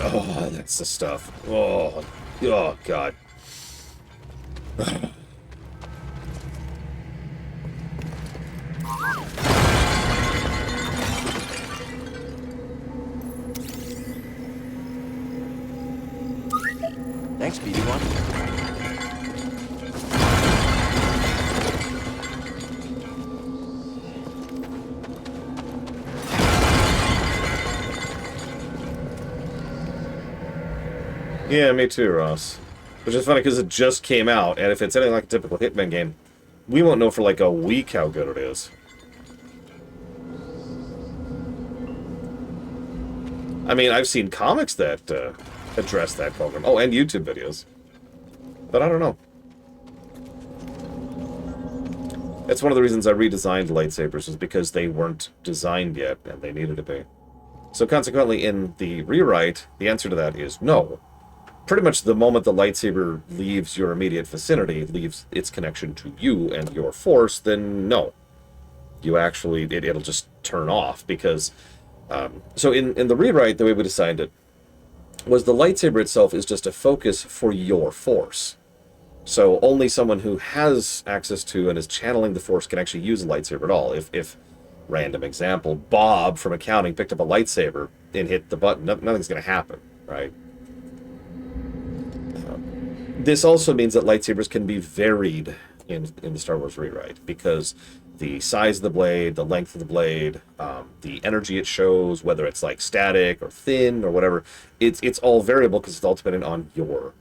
[SPEAKER 1] Oh, that's the stuff. Oh, oh God.
[SPEAKER 3] Thanks, BD1.
[SPEAKER 1] Yeah, me too, Ross. Which is funny because it just came out, and if it's anything like a typical Hitman game, we won't know for like a week how good it is. I mean, I've seen comics that address that program. Oh, and YouTube videos. But I don't know. That's one of the reasons I redesigned lightsabers, is because they weren't designed yet, and they needed to be. So consequently, in the rewrite, the answer to that is no. Pretty much the moment the lightsaber leaves your immediate vicinity, leaves its connection to you and your force, then no. You actually, it'll just turn off, because... so in the rewrite, the way we designed it was the lightsaber itself is just a focus for your force. So only someone who has access to and is channeling the force can actually use a lightsaber at all. If random example, Bob from accounting picked up a lightsaber and hit the button, nothing's going to happen, right? This also means that lightsabers can be varied in the Star Wars rewrite, because the size of the blade, the length of the blade, the energy it shows, whether it's like static or thin or whatever, it's all variable because it's all dependent on your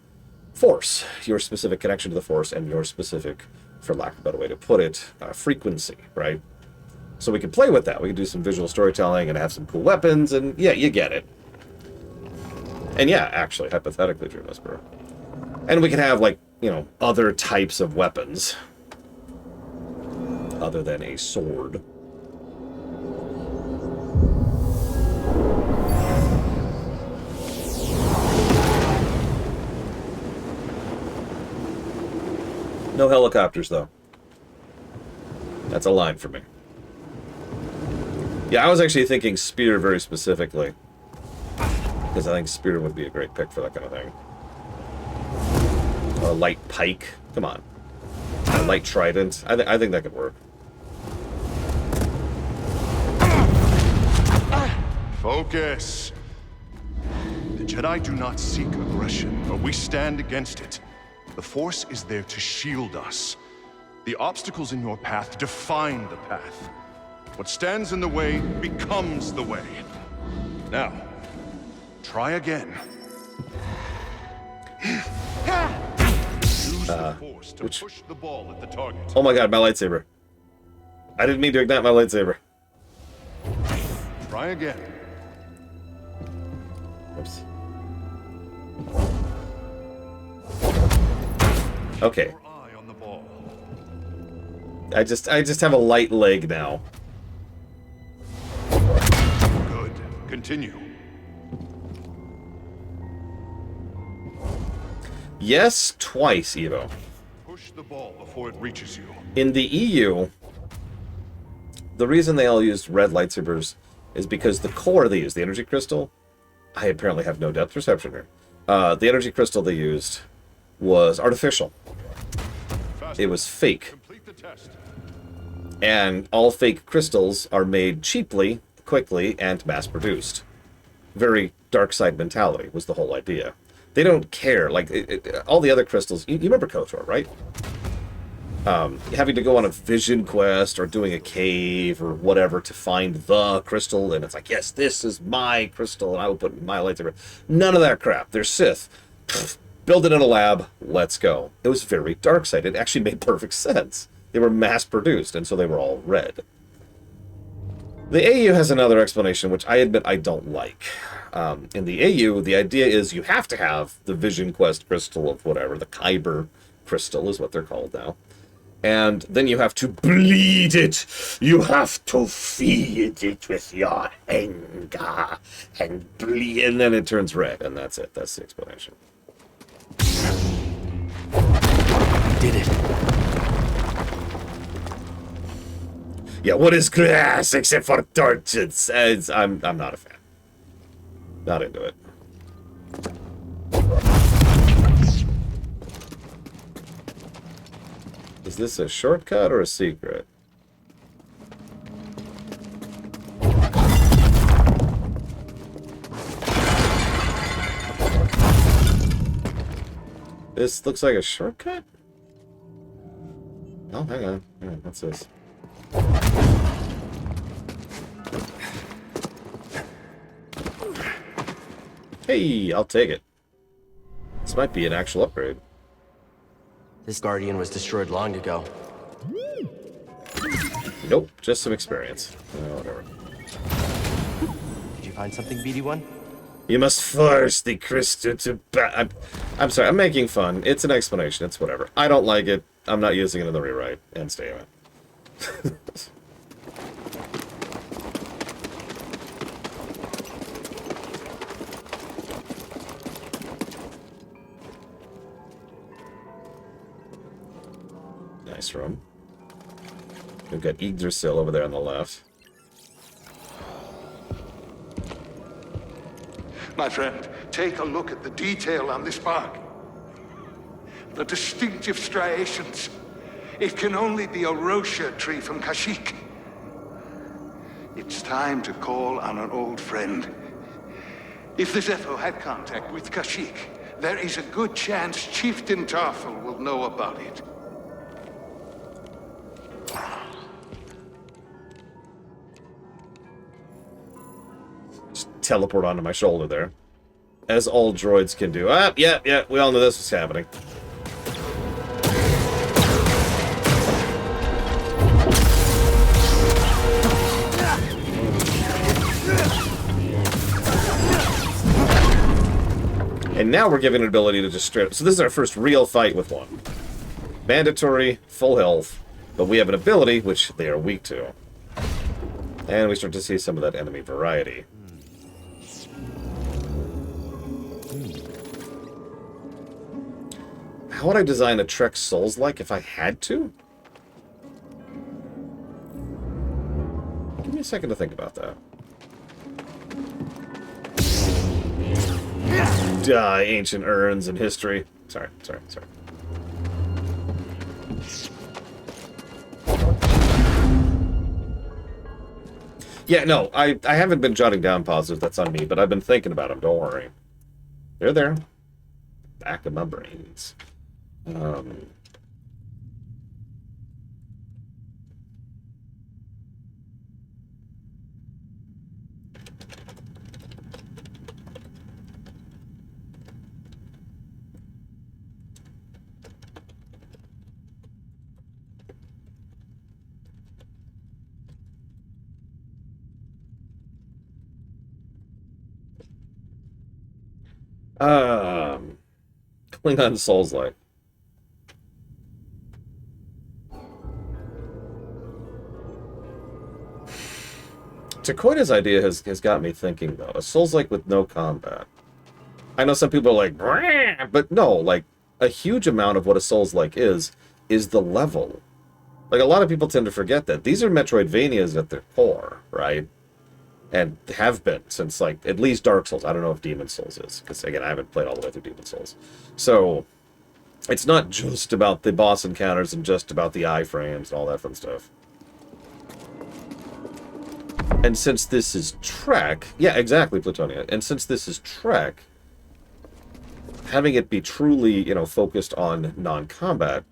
[SPEAKER 1] force, your specific connection to the force, and your specific, for lack of a better way to put it, frequency, right? So we can play with that. We can do some visual storytelling and have some cool weapons, and yeah, you get it. And yeah, actually, hypothetically, Dream Whisperer. And we can have, like, you know, other types of weapons other than a sword. No helicopters, though. That's a line for me. Yeah, I was actually thinking spear very specifically, because I think spear would be a great pick for that kind of thing. Or a light pike. Come on. A light trident. I think that could work.
[SPEAKER 6] Focus. The Jedi do not seek aggression, but we stand against it. The Force is there to shield us. The obstacles in your path define the path. What stands in the way becomes the way. Now, try again. Use the Force to push the ball at the target.
[SPEAKER 1] Oh my god, my lightsaber. I didn't mean to ignite my lightsaber.
[SPEAKER 6] Try again.
[SPEAKER 1] Oops. Okay.
[SPEAKER 6] Your eye on the ball.
[SPEAKER 1] I just have a light leg now.
[SPEAKER 6] Good. Continue.
[SPEAKER 1] Yes, twice, Evo.
[SPEAKER 6] Push the ball before it reaches you.
[SPEAKER 1] In the EU, the reason they all used red lightsabers is because the core they used, the energy crystal, I apparently have no depth perception here. The energy crystal they used was artificial. It was fake.
[SPEAKER 6] Complete the test.
[SPEAKER 1] And all fake crystals are made cheaply, quickly, and mass-produced. Very dark side mentality was the whole idea. They don't care. Like, all the other crystals... You remember KOTOR, right? Having to go on a vision quest or doing a cave or whatever to find the crystal, and it's like, yes, this is my crystal, and I will put my lightsaber. None of that crap. They're Sith. Pfft, build it in a lab. Let's go. It was very dark side. It actually made perfect sense. They were mass-produced, and so they were all red. The AU has another explanation, which I admit I don't like. In the AU, the idea is you have to have the Vision Quest crystal of whatever, the Kyber crystal is what they're called now. And then you have to bleed it. You have to feed it with your anger and bleed, and then it turns red, and that's it. That's the explanation.
[SPEAKER 3] Did it.
[SPEAKER 1] Yeah, what is glass except for torches? I'm not a fan. Not into it. Is this a shortcut or a secret? This looks like a shortcut? Oh, hang on. What's this? Hey, I'll take it. This might be an actual upgrade.
[SPEAKER 3] This Guardian was destroyed long ago.
[SPEAKER 1] Nope, just some experience. Whatever.
[SPEAKER 3] Did you find something, BD1?
[SPEAKER 1] You must force the crystal to I'm sorry, I'm making fun. It's an explanation. It's whatever. I don't like it. I'm not using it in the rewrite. End statement. Nice room. We've got Yggdrasil over there on the left.
[SPEAKER 5] My friend, take a look at the detail on this bark. The distinctive striations. It can only be a Rosia tree from Kashyyyk. It's time to call on an old friend. If the Zepho had contact with Kashyyyk, there is a good chance Chieftain Tarful will know about it.
[SPEAKER 1] Just teleport onto my shoulder there. As all droids can do. Ah, yeah, we all knew this was happening. And now we're given an ability to just straight up... So this is our first real fight with one. Mandatory, full health, but we have an ability which they are weak to. And we start to see some of that enemy variety. How would I design a Trek Souls-like if I had to? Give me a second to think about that. Die, ancient urns and history. Sorry. Yeah, no, I haven't been jotting down positives. That's on me, but I've been thinking about them. Don't worry. They're there. Back of my brains. Klingon Souls-like. Takoida's idea has got me thinking, though. A Souls-like with no combat. I know some people are like, "Brah," but no, like, a huge amount of what a Souls-like is the level. Like, a lot of people tend to forget that. These are Metroidvanias at their core, right? And have been since, like, at least Dark Souls. I don't know if Demon Souls is, because, again, I haven't played all the way through Demon Souls. So, it's not just about the boss encounters and just about the iframes and all that fun stuff. And since this is Trek... Yeah, exactly, Plutonia. And since this is Trek, having it be truly, you know, focused on non-combat...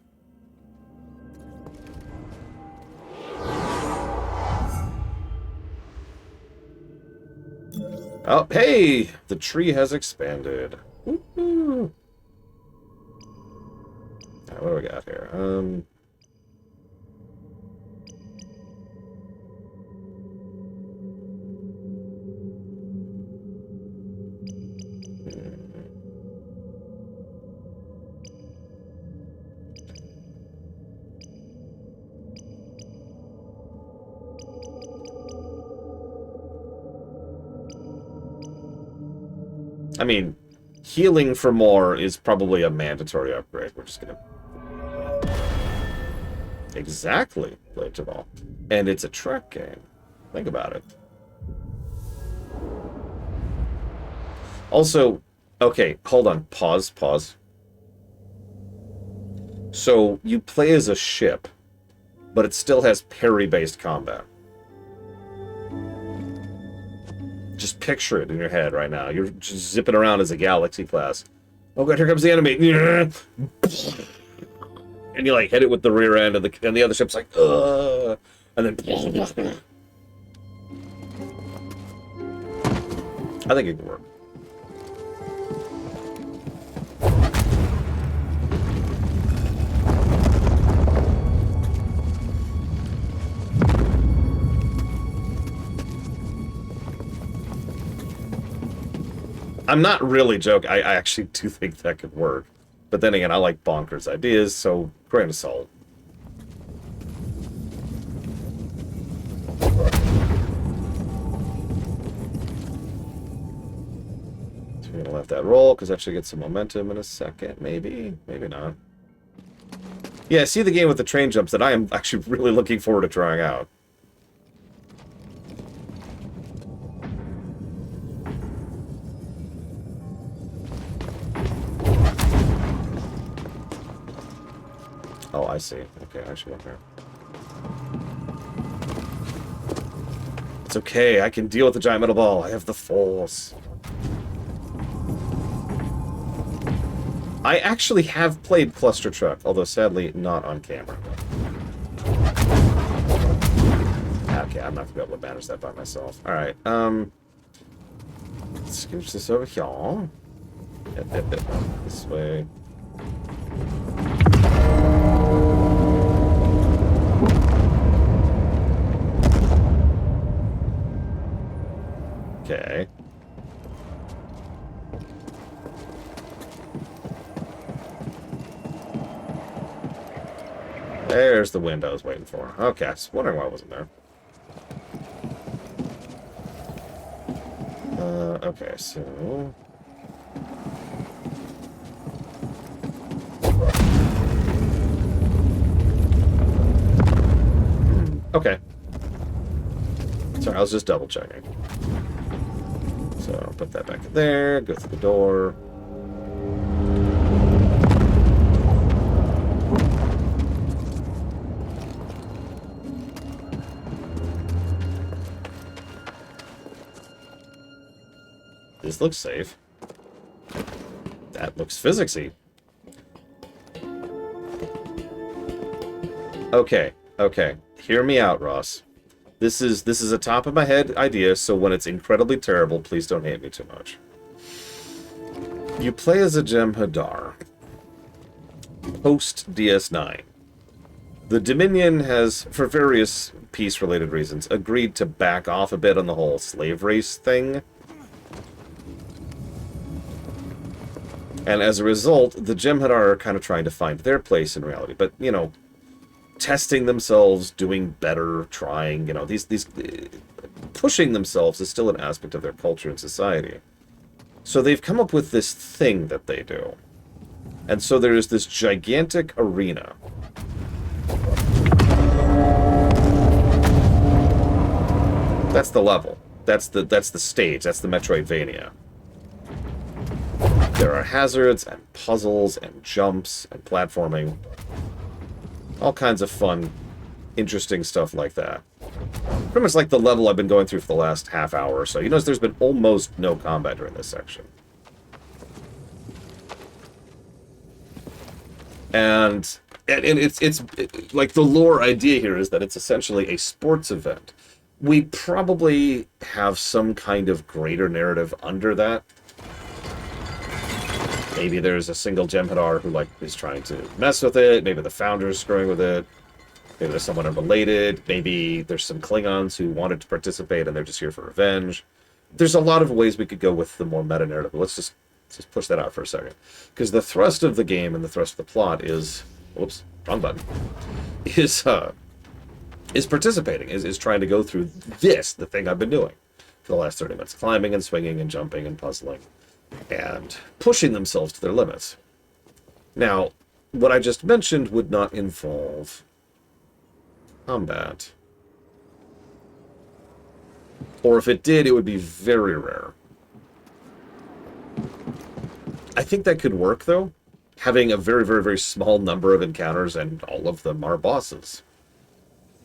[SPEAKER 1] Oh, hey! The tree has expanded. Woo-hoo. What do we got here? I mean, healing for more is probably a mandatory upgrade. We're just gonna... Exactly, Blade Jamal. And it's a Trek game. Think about it. Also, okay, hold on. Pause. So you play as a ship, but it still has parry-based combat. Just picture it in your head right now. You're just zipping around as a Galaxy class. Oh god, here comes the enemy. And you like hit it with the rear end, and the other ship's like, ugh. And then I think it can work. I'm not really joking. I actually do think that could work. But then again, I like bonkers ideas, so grain of salt. So we're going to let that roll, because that should get some momentum in a second, maybe? Maybe not. Yeah, see the game with the train jumps that I am actually really looking forward to trying out. Oh, I see. Okay, I should go there. It's okay, I can deal with the giant metal ball. I have the Force. I actually have played Cluster Truck, although sadly not on camera. Okay, I'm not gonna be able to manage that by myself. Alright, let's scooch this over here. This way. Okay. There's the window I was waiting for. Okay, I was wondering why I wasn't there. Okay, so... Okay. Sorry, I was just double checking. So, put that back in there, go through the door. This looks safe. That looks physicsy. Okay, okay. Hear me out, Ross. This is a top of my head idea, so when it's incredibly terrible, please don't hate me too much. You play as a Jem'Hadar. Post DS9. The Dominion has, for various peace-related reasons, agreed to back off a bit on the whole slave race thing. And as a result, the Jem'Hadar are kind of trying to find their place in reality. But, you know, testing themselves, doing better, trying, you know, these pushing themselves is still an aspect of their culture and society. So they've come up with this thing that they do. And so there is this gigantic arena. That's the level. That's the stage. That's the Metroidvania. There are hazards and puzzles and jumps and platforming. All kinds of fun, interesting stuff like that. Pretty much like the level I've been going through for the last half hour or so. You notice there's been almost no combat during this section. And it's like the lore idea here is that it's essentially a sports event. We probably have some kind of greater narrative under that. Maybe there's a single Jem'Hadar who like is trying to mess with it. Maybe the founder's screwing with it. Maybe there's someone unrelated. Maybe there's some Klingons who wanted to participate and they're just here for revenge. There's a lot of ways we could go with the more meta narrative. But let's just push that out for a second, because the thrust of the game and the thrust of the plot is, whoops, wrong button, is participating, is trying to go through this, the thing I've been doing for the last 30 minutes, climbing and swinging and jumping and puzzling and pushing themselves to their limits. Now, what I just mentioned would not involve combat. Or if it did, it would be very rare. I think that could work, though. having a very, very, very small number of encounters and all of them are bosses.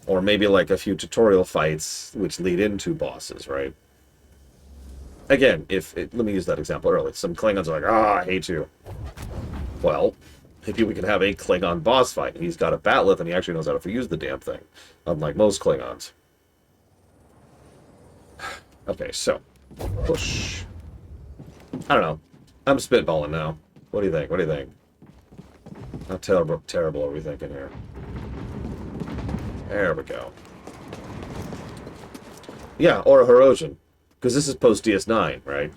[SPEAKER 1] Or maybe like a few tutorial fights which lead into bosses, right? Again, let me use that example earlier. Some Klingons are like, I hate you. Well, maybe we can have a Klingon boss fight. He's got a bat'leth and he actually knows how to use the damn thing. Unlike most Klingons. Okay, so. Push. I don't know. I'm spitballing now. What do you think? What do you think? How terrible are we thinking here? There we go. Yeah, or a Hirogen. Because this is post DS9, right?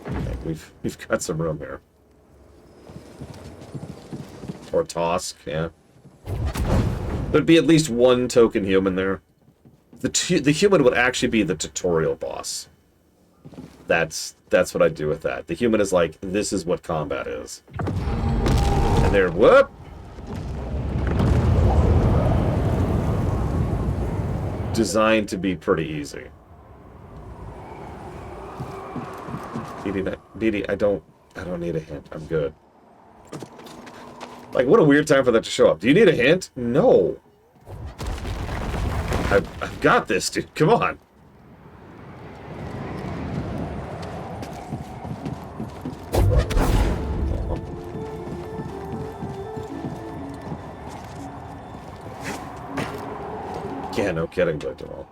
[SPEAKER 1] Okay, we've got some room here. Or Tosk, yeah. There'd be at least one token human there. The human would actually be the tutorial boss. That's what I do with that. The human is like, this is what combat is. And they're, whoop! Designed to be pretty easy. BD, I don't need a hint. I'm good. Like, what a weird time for that to show up. Do you need a hint? No. I've got this, dude. Come on. Yeah, no kidding, but all.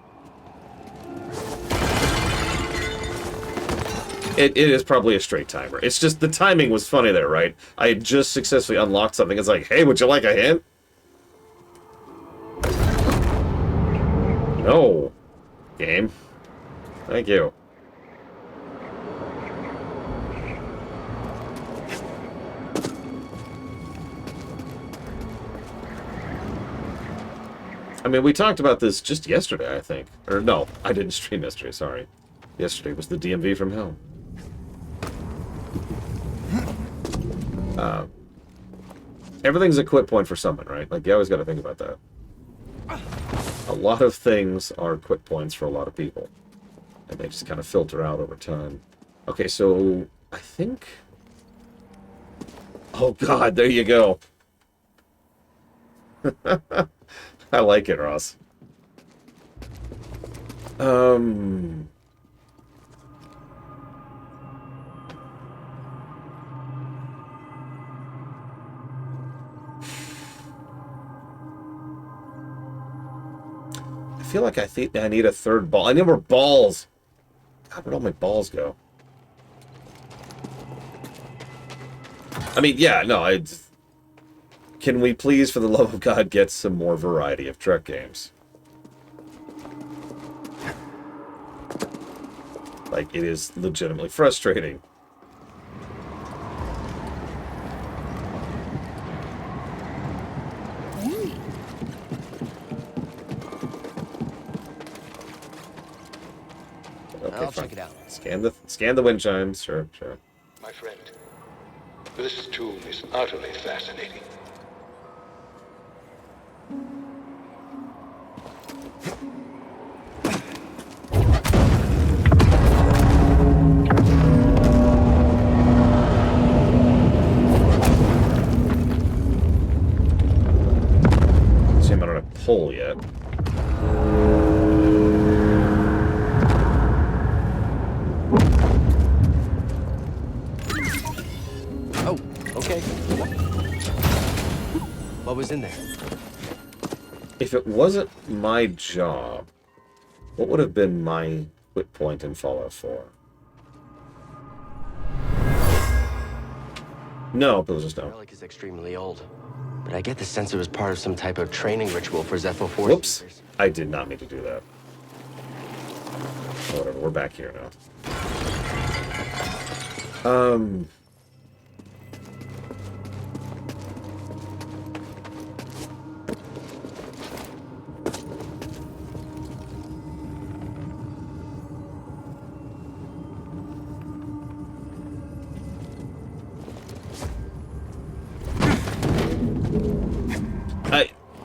[SPEAKER 1] It is probably a straight timer. It's just the timing was funny there, right? I had just successfully unlocked something. It's like, hey, would you like a hint? No. Game. Thank you. I mean, we talked about this just yesterday, I think. Or no, I didn't stream yesterday, sorry. Yesterday was the DMV from hell. Everything's a quit point for someone, right? Like, you always got to think about that. A lot of things are quit points for a lot of people. And they just kind of filter out over time. Okay, so I think... Oh, God, there you go. I like it, Ross. I feel like I need a third ball. I need more balls. God, where'd all my balls go? I mean, yeah, no, can we please, for the love of God, get some more variety of Trek games? Like, it is legitimately frustrating.
[SPEAKER 3] I'll check it out.
[SPEAKER 1] Scan the wind chimes. Sure.
[SPEAKER 5] My friend, this tomb is utterly fascinating.
[SPEAKER 1] See, I'm not on a pull yet.
[SPEAKER 3] Okay. What was in there?
[SPEAKER 1] If it wasn't my job, what would have been my quit point in Fallout 4? No, but it was just
[SPEAKER 3] The
[SPEAKER 1] no.
[SPEAKER 3] relic is extremely old, but I get the sense it was part of some type of training ritual for Zepho Force
[SPEAKER 1] Whoops.
[SPEAKER 3] users.
[SPEAKER 1] I did not mean to do that. Whatever, we're back here now.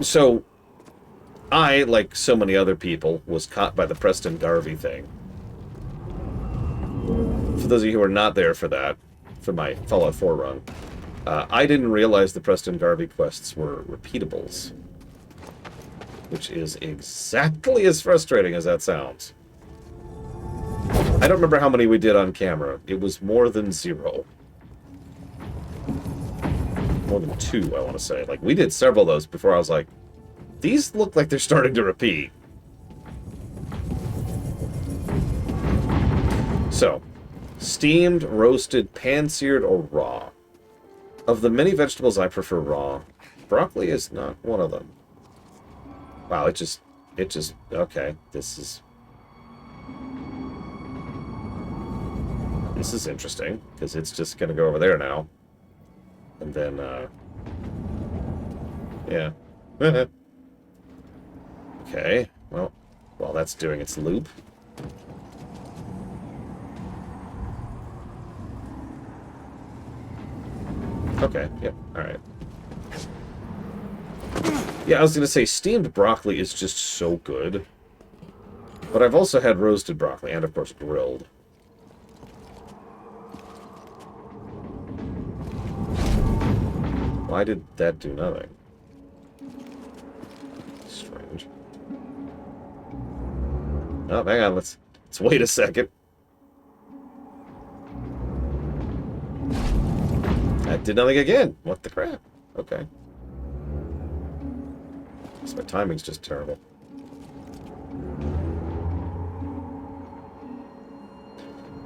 [SPEAKER 1] So, I, like so many other people, was caught by the Preston Garvey thing. For those of you who are not there for that, for my Fallout 4 run. I didn't realize the Preston Garvey quests were repeatables. Which is exactly as frustrating as that sounds. I don't remember how many we did on camera. It was more than 0. More than 2, I want to say. Like, we did several of those before I was like, these look like they're starting to repeat. So, steamed, roasted, pan-seared, or raw. Of the many vegetables I prefer raw, broccoli is not one of them. Wow, it just, okay, this is interesting, because it's just going to go over there now. And then, yeah. Okay, well, while that's doing its loop. Okay, yep, alright. Yeah, I was going to say, steamed broccoli is just so good. But I've also had roasted broccoli, and of course grilled. Why did that do nothing? Strange. Oh, hang on, let's wait a second. That did nothing again. What the crap? Okay. My timing's just terrible.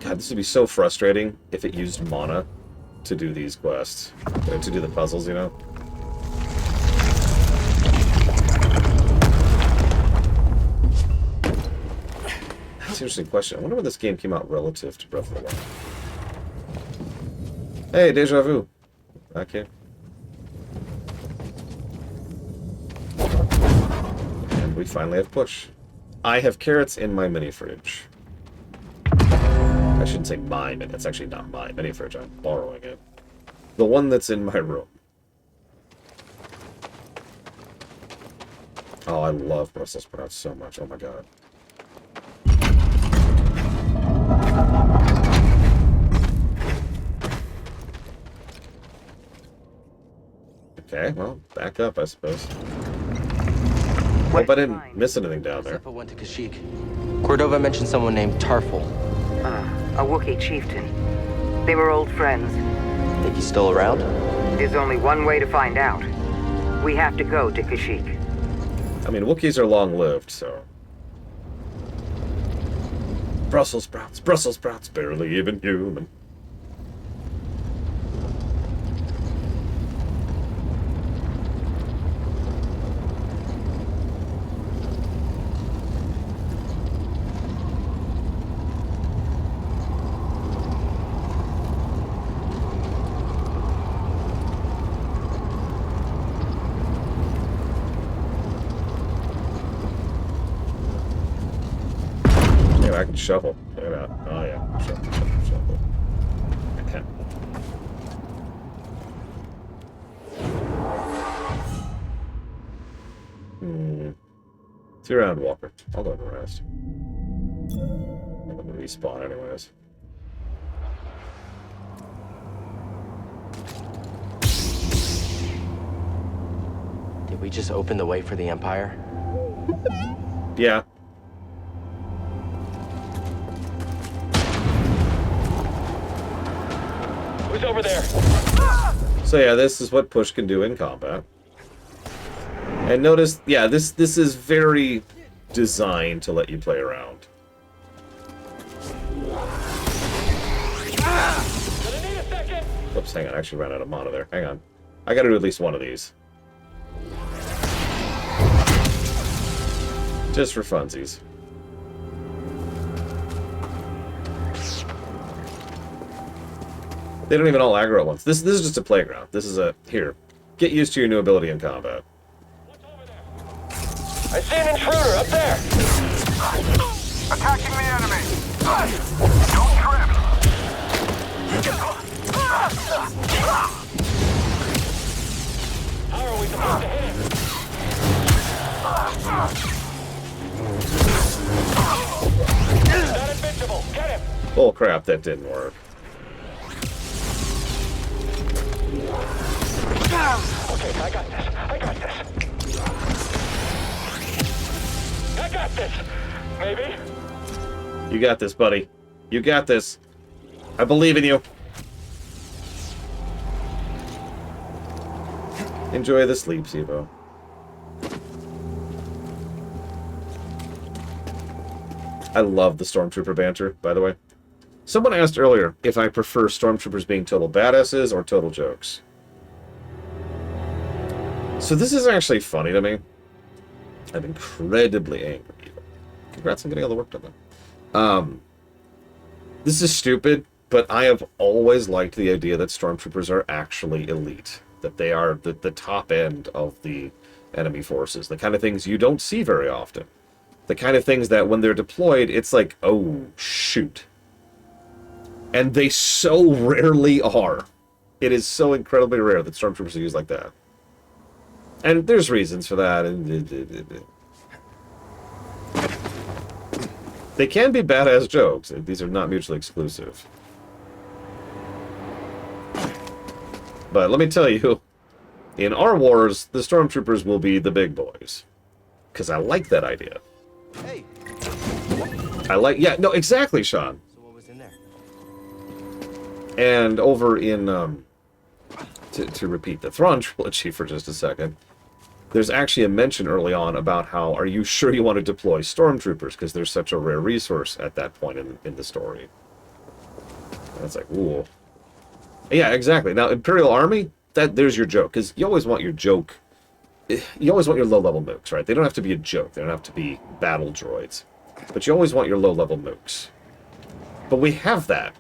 [SPEAKER 1] God, this would be so frustrating if it used mana to do these quests. To do the puzzles, you know? That's an interesting question. I wonder when this game came out relative to Breath of the Wild. Hey, Deja Vu. Okay. We finally have push. I have carrots in my mini fridge. I shouldn't say my mini. It's actually not my mini fridge. I'm borrowing it. The one that's in my room. Oh, I love Brussels sprouts so much. Oh my god. Okay, well, back up, I suppose. Hope I didn't miss anything down there.
[SPEAKER 3] Zephyr went to Kashyyyk. Cordova mentioned someone named Tarful.
[SPEAKER 2] A Wookiee chieftain. They were old friends.
[SPEAKER 3] Think he's still around?
[SPEAKER 2] There's only one way to find out. We have to go to Kashyyyk.
[SPEAKER 1] I mean, Wookiees are long-lived, so... Brussels sprouts, barely even human. I can shuffle. Look at that. Oh yeah. Shuffle. See you around, Walker. I'll go to the rest. I'm gonna respawn anyways.
[SPEAKER 3] Did we just open the way for the Empire?
[SPEAKER 1] Yeah.
[SPEAKER 3] Who's over there?
[SPEAKER 1] So yeah, this is what push can do in combat. And notice, yeah, this is very designed to let you play around. Oops, hang on, I actually ran out of mana there. Hang on. I gotta do at least one of these. Just for funsies. They don't even all aggro at once. This is just a playground. This is a... Here. Get used to your new ability in combat.
[SPEAKER 4] I see an intruder up there! Attacking the enemy! Don't trip! How are we supposed to hit him? Not invincible! Get him!
[SPEAKER 1] Oh crap, that didn't work.
[SPEAKER 4] Okay, I got this. I got this. I got this! Maybe?
[SPEAKER 1] You got this, buddy. You got this. I believe in you. Enjoy the sleep, Sivo. I love the Stormtrooper banter, by the way. Someone asked earlier if I prefer Stormtroopers being total badasses or total jokes. So this is actually funny to me. I'm incredibly angry. Congrats on getting all the work done, though. This is stupid, but I have always liked the idea that Stormtroopers are actually elite. That they are the top end of the enemy forces. The kind of things you don't see very often. The kind of things that when they're deployed, it's like, oh, shoot. And they so rarely are. It is so incredibly rare that Stormtroopers are used like that. And there's reasons for that. They can be badass jokes. These are not mutually exclusive. But let me tell you, in our wars, the Stormtroopers will be the big boys. Because I like that idea.
[SPEAKER 3] Hey.
[SPEAKER 1] Yeah, no, exactly, Sean.
[SPEAKER 3] So what was in there?
[SPEAKER 1] And over in, to repeat the Thrawn trilogy for just a second, there's actually a mention early on about how, are you sure you want to deploy Stormtroopers? Because they're such a rare resource at that point in the story. And it's like, ooh. Yeah, exactly. Now, Imperial Army, there's your joke. Because you always want your joke. You always want your low-level mooks, right? They don't have to be a joke. They don't have to be battle droids. But you always want your low-level mooks. But we have that.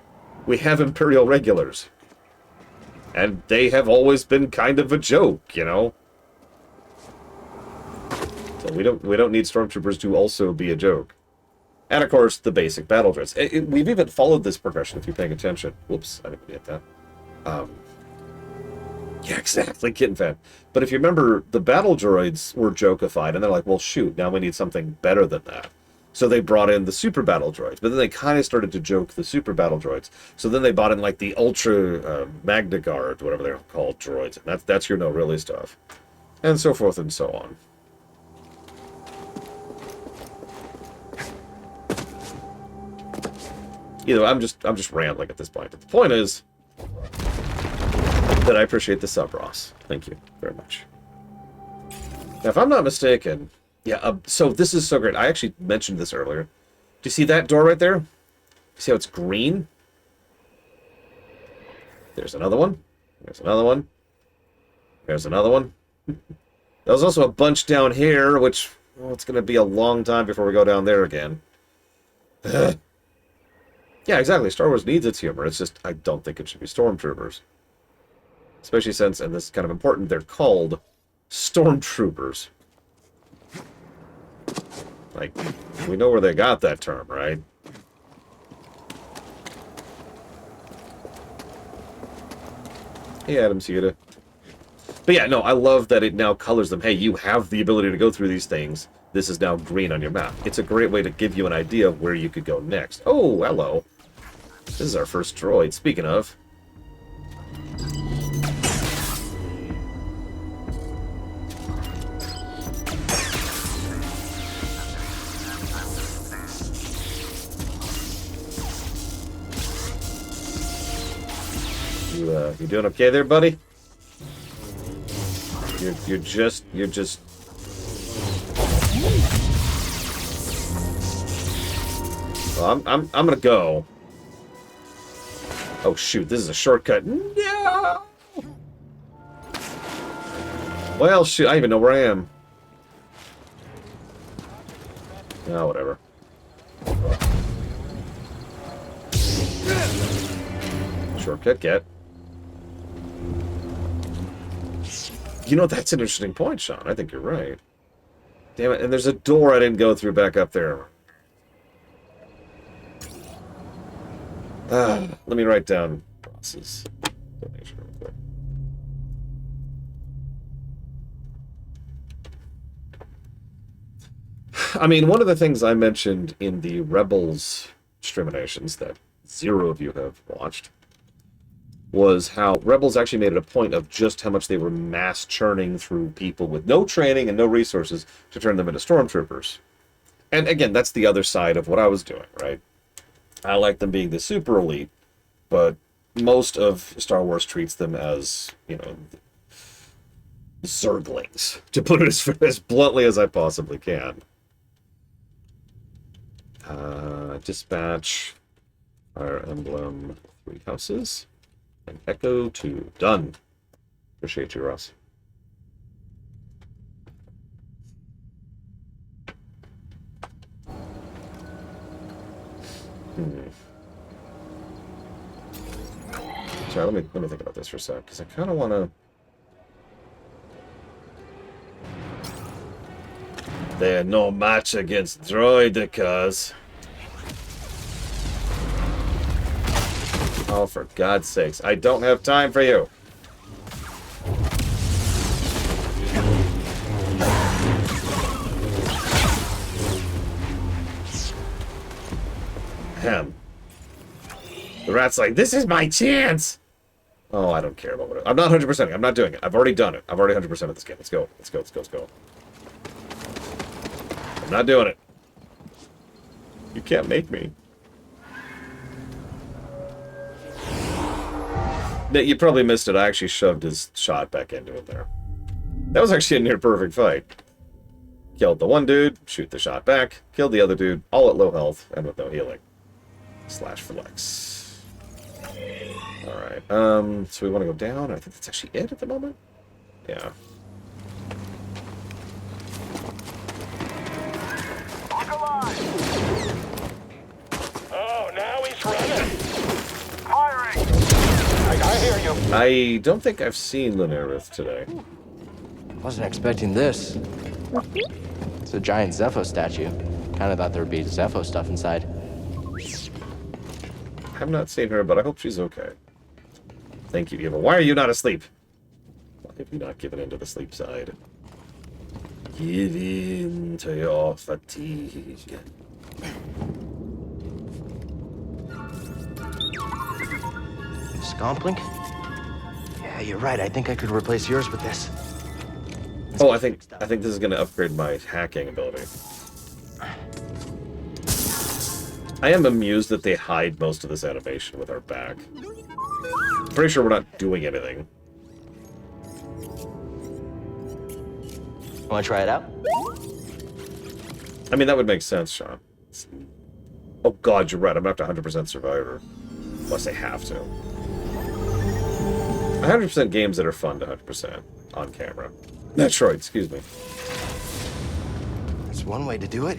[SPEAKER 1] We have Imperial regulars. And they have always been kind of a joke, you know? So we don't need Stormtroopers to also be a joke. And of course, the basic battle droids. We've even followed this progression if you're paying attention. Whoops, I didn't get that. Yeah, exactly, kitten fan. But if you remember, the battle droids were jokeified, and they're like, well, shoot, now we need something better than that. So they brought in the super battle droids, but then they kind of started to joke the super battle droids. So then they brought in, like, the Ultra Magna Guard, whatever they're called, droids. And that's your no-really stuff. And so forth and so on. Either I'm just rambling at this point. But the point is that I appreciate the sub, Ross. Thank you very much. Now, if I'm not mistaken, yeah. So this is so great. I actually mentioned this earlier. Do you see that door right there? See how it's green? There's another one. There's another one. There's another one. There's also a bunch down here, which, well, it's going to be a long time before we go down there again. Yeah, exactly. Star Wars needs its humor. It's just, I don't think it should be Stormtroopers. Especially since, and this is kind of important, they're called Stormtroopers. Like, we know where they got that term, right? Hey, Adam Ciuta. But yeah, no, I love that it now colors them. Hey, you have the ability to go through these things. This is now green on your map. It's a great way to give you an idea of where you could go next. Oh, hello. This is our first droid, speaking of. You doing okay there, buddy? You're just. Well, I'm gonna go. Oh shoot, this is a shortcut. No. Well, shoot, I don't even know where I am. Oh, whatever. Shortcut get. You know, that's an interesting point, Sean. I think you're right. Damn it, and there's a door I didn't go through back up there. Let me write down Ross's donation real quick. I mean, one of the things I mentioned in the Rebels streamations that 0 of you have watched was how Rebels actually made it a point of just how much they were mass churning through people with no training and no resources to turn them into stormtroopers. And again, that's the other side of what I was doing, right? I like them being the super elite, but most of Star Wars treats them as, you know, zerglings, to put it as bluntly as I possibly can. Dispatch, Fire Emblem, 3 houses, and Echo 2. Done. Appreciate you, Ross. Sorry, let me think about this for a sec, because I kind of want to... They're no match against droidicas. Oh, for God's sakes. I don't have time for you. Ahem. The rat's like, this is my chance! Oh, I don't care about what I'm not 100%ing. I'm not doing it. I've already done it. I've already 100%ed this game. Let's go. Let's go. Let's go. Let's go. I'm not doing it. You can't make me. You probably missed it. I actually shoved his shot back into him there. That was actually a near perfect fight. Killed the one dude, shoot the shot back, killed the other dude, all at low health and with no healing. Slash flex. Alright, so we want to go down. I think that's actually it at the moment. Yeah.
[SPEAKER 4] Look alive! Oh, now he's running! Firing! I hear you.
[SPEAKER 1] I don't think I've seen Lunarith today.
[SPEAKER 3] Wasn't expecting this. It's a giant Zepho statue. Kind of thought there would be Zepho stuff inside.
[SPEAKER 1] I've not seen her, but I hope she's okay. Thank you, Eva. Why are you not asleep? Why have you not given in to the sleep side? Give in to your fatigue.
[SPEAKER 3] Scomplink? Yeah, you're right. I think I could replace yours with this.
[SPEAKER 1] Oh, I think this is going to upgrade my hacking ability. I am amused that they hide most of this animation with our back. Pretty sure we're not doing anything.
[SPEAKER 3] Want to try it out?
[SPEAKER 1] I mean, that would make sense, Sean. Oh god, you're right. I'm going to have to 100% Survivor. Unless I have to. 100% games that are fun to 100% on camera. Metroid, excuse me.
[SPEAKER 3] That's one way to do it.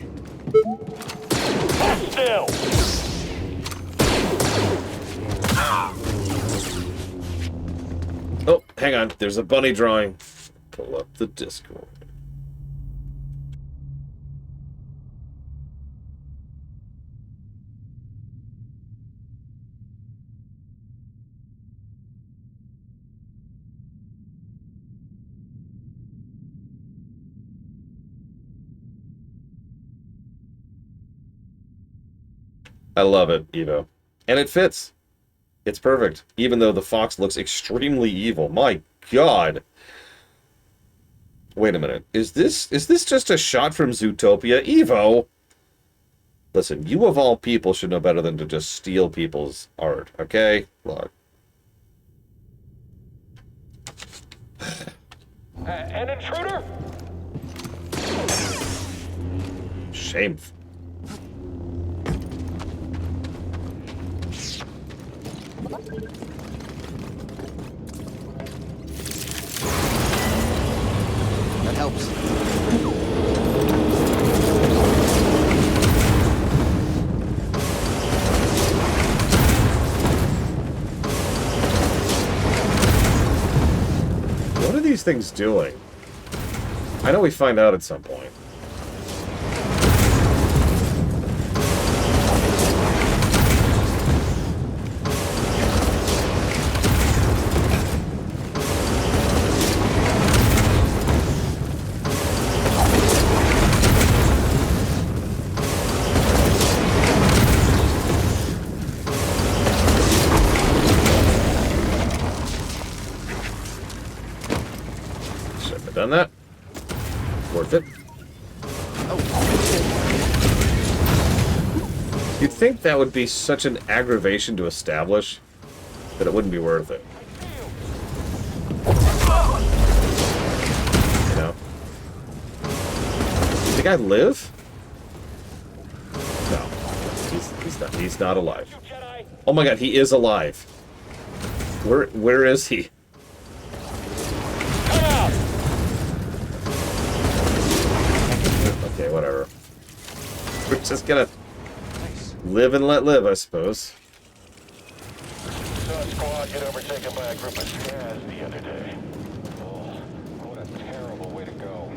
[SPEAKER 4] Still!
[SPEAKER 1] Oh, hang on. There's a bunny drawing. Pull up the Discord. I love it, Evo. And it fits. It's perfect. Even though the fox looks extremely evil. My god. Wait a minute. Is this just a shot from Zootopia? Evo! Listen, you of all people should know better than to just steal people's art, okay? Look.
[SPEAKER 4] An intruder?
[SPEAKER 1] Shameful.
[SPEAKER 3] That helps.
[SPEAKER 1] What are these things doing? I know we find out at some point. You'd think that would be such an aggravation to establish that it wouldn't be worth it. You know? Did the guy live? No. He's not alive. Oh my god, he is alive. Where is he? Okay, whatever. We're just gonna live and let live, I suppose.
[SPEAKER 4] Saw a squad get overtaken by a group of scads the other day. Oh, what a terrible way to go.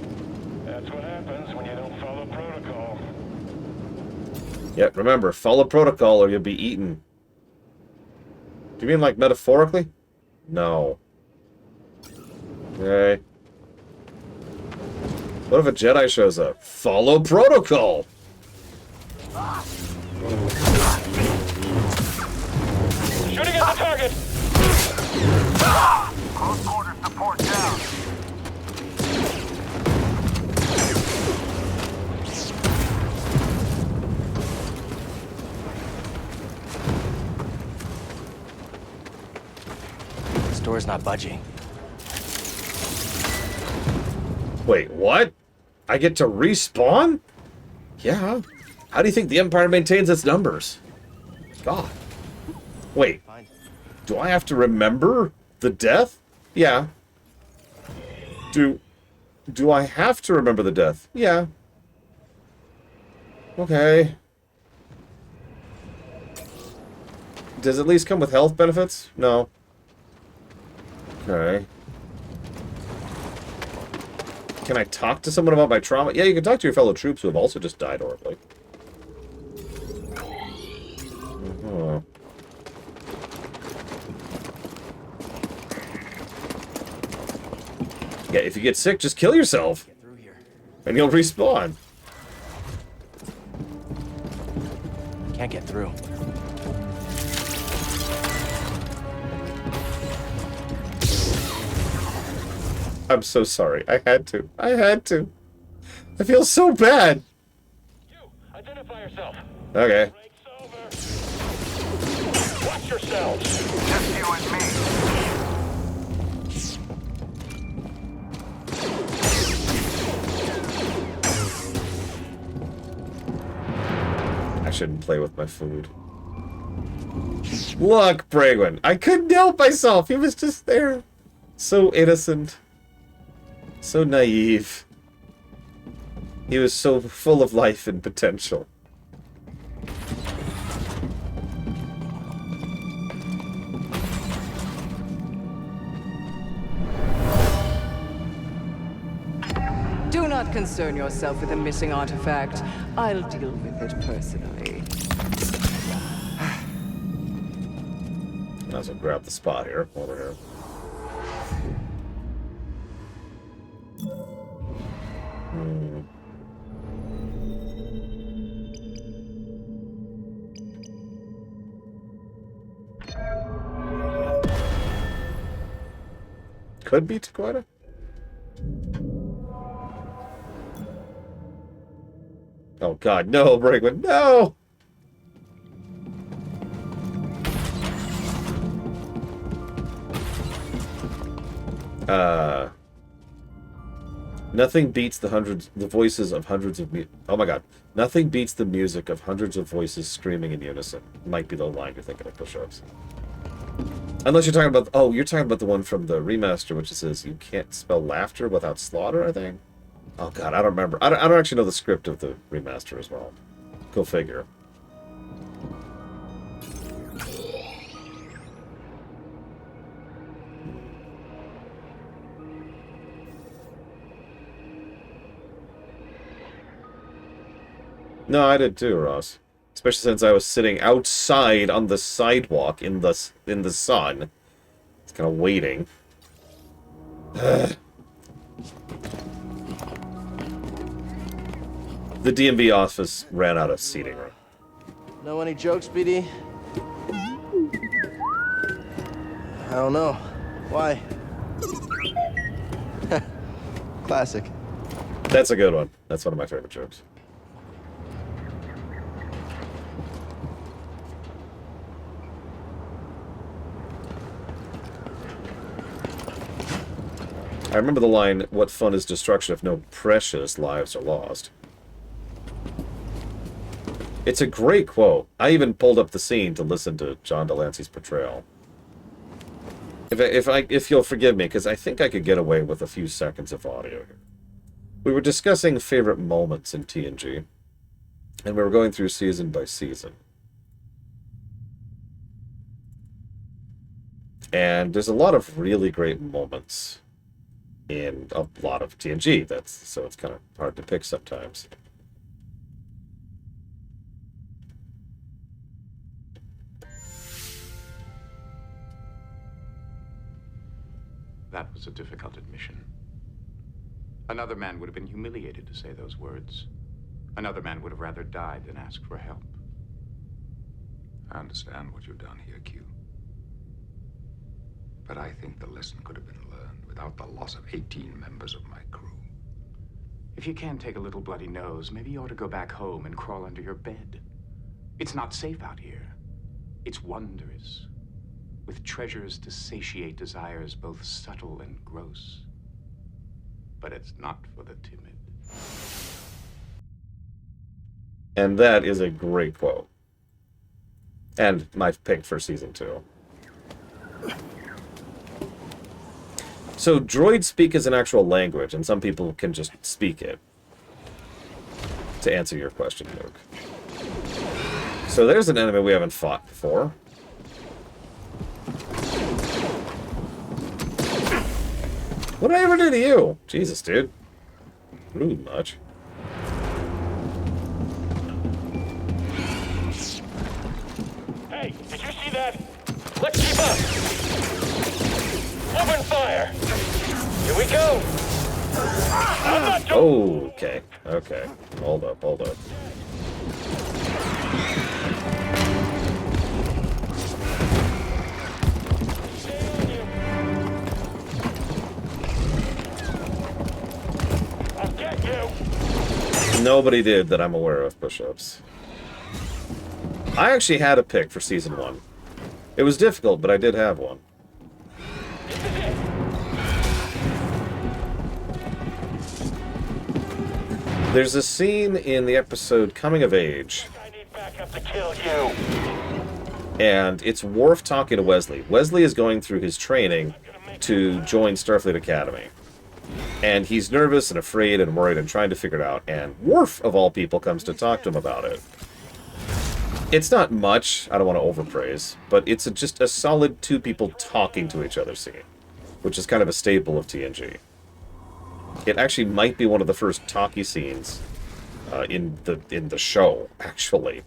[SPEAKER 4] That's what happens when you don't follow protocol.
[SPEAKER 1] Yeah, remember, follow protocol or you'll be eaten. Do you mean like metaphorically? No. Okay. What if a Jedi shows up? Follow protocol!
[SPEAKER 4] Shooting at the target! Close quarter support down.
[SPEAKER 3] This door's not budging.
[SPEAKER 1] Wait, what? I get to respawn? Yeah. How do you think the Empire maintains its numbers? God. Wait. Do I have to remember the death? Yeah. Do I have to remember the death? Yeah. Okay. Does it at least come with health benefits? No. Okay. Can I talk to someone about my trauma? Yeah, you can talk to your fellow troops who have also just died horribly. Oh. Yeah, if you get sick, just kill yourself. And you'll respawn.
[SPEAKER 3] Can't get through.
[SPEAKER 1] I'm so sorry. I had to. I had to. I feel so bad.
[SPEAKER 4] You, identify yourself.
[SPEAKER 1] Okay.
[SPEAKER 4] Break's over. Watch yourselves. Just you and me.
[SPEAKER 1] I shouldn't play with my food. Look, Bragwin. I couldn't help myself. He was just there. So innocent. So naive. He was so full of life and potential.
[SPEAKER 7] Do not concern yourself with a missing artifact. I'll deal with it personally.
[SPEAKER 1] Might as well grab the spot here. Over here. Could be Taquata. Oh god, no, Brigman, no! Nothing beats the voices of hundreds of oh my god. Nothing beats the music of hundreds of voices screaming in unison. Might be the line you're thinking of, push-ups. Unless you're talking about, oh, you're talking about the one from the remaster, which says you can't spell laughter without slaughter, I think? Oh god, I don't remember. I don't actually know the script of the remaster as well. Go figure. No, I did too, Ross. Especially since I was sitting outside on the sidewalk in the sun. It's kind of waiting. The DMV office ran out of seating room.
[SPEAKER 3] Know any jokes, BD? I don't know. Why? Classic.
[SPEAKER 1] That's a good one. That's one of my favorite jokes. I remember the line, "What fun is destruction if no precious lives are lost?" It's a great quote. I even pulled up the scene to listen to John Delancey's portrayal. If you'll forgive me, because I think I could get away with a few seconds of audio here. We were discussing favorite moments in TNG, and we were going through season by season. And there's a lot of really great moments in a lot of TNG. So it's kind of hard to pick sometimes.
[SPEAKER 8] That was a difficult admission. Another man would have been humiliated to say those words. Another man would have rather died than asked for help.
[SPEAKER 9] I understand what you've done here, Q. But I think the lesson could have been learned without the loss of 18 members of my crew.
[SPEAKER 8] If you can take a little bloody nose, maybe you ought to go back home and crawl under your bed. It's not safe out here. It's wondrous, with treasures to satiate desires both subtle and gross. But it's not for the timid.
[SPEAKER 1] And that is a great quote. And my pick for season 2. So droids speak as an actual language, and some people can just speak it. To answer your question, Luke. So there's an enemy we haven't fought before. What did I ever do to you? Jesus, dude. Rude much.
[SPEAKER 4] Hey, did you see that? Let's keep up. Open fire. Here we go. I'm not doing...
[SPEAKER 1] Oh, okay. Okay. Hold up, hold up.
[SPEAKER 4] I'll get you.
[SPEAKER 1] Nobody did that I'm aware of push-ups. I actually had a pick for season 1. It was difficult, but I did have one. There's a scene in the episode Coming of Age,
[SPEAKER 4] I need backup to kill you.
[SPEAKER 1] and it's Worf talking to Wesley. Wesley is going through his training to join Starfleet Academy. And he's nervous and afraid and worried and trying to figure it out. And Worf, of all people, comes to talk to him about it. It's not much, I don't want to overpraise, but it's just a solid two people talking to each other scene, which is kind of a staple of TNG. It actually might be one of the first talkie scenes in the show, actually.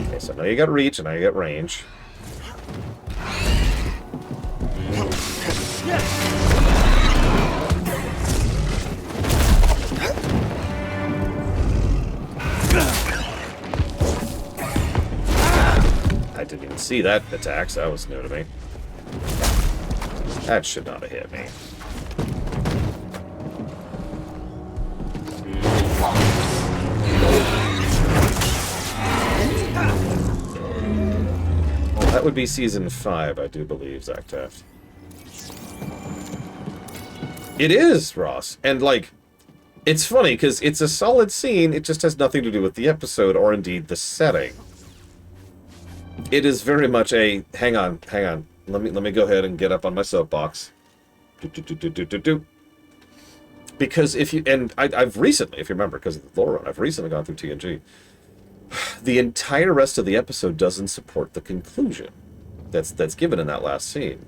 [SPEAKER 1] Okay, so now you got reach and now you got range. I didn't even see that attack, so that was new to me. That should not have hit me. Well, that would be season 5, I do believe, Zach Taft. It is, Ross. And, like, it's funny, because it's a solid scene, it just has nothing to do with the episode, or indeed the setting. It is very much a hang on. Let me go ahead and get up on my soapbox. Because if you I've recently, if you remember, because of the lore run, I've recently gone through TNG. The entire rest of the episode doesn't support the conclusion that's given in that last scene.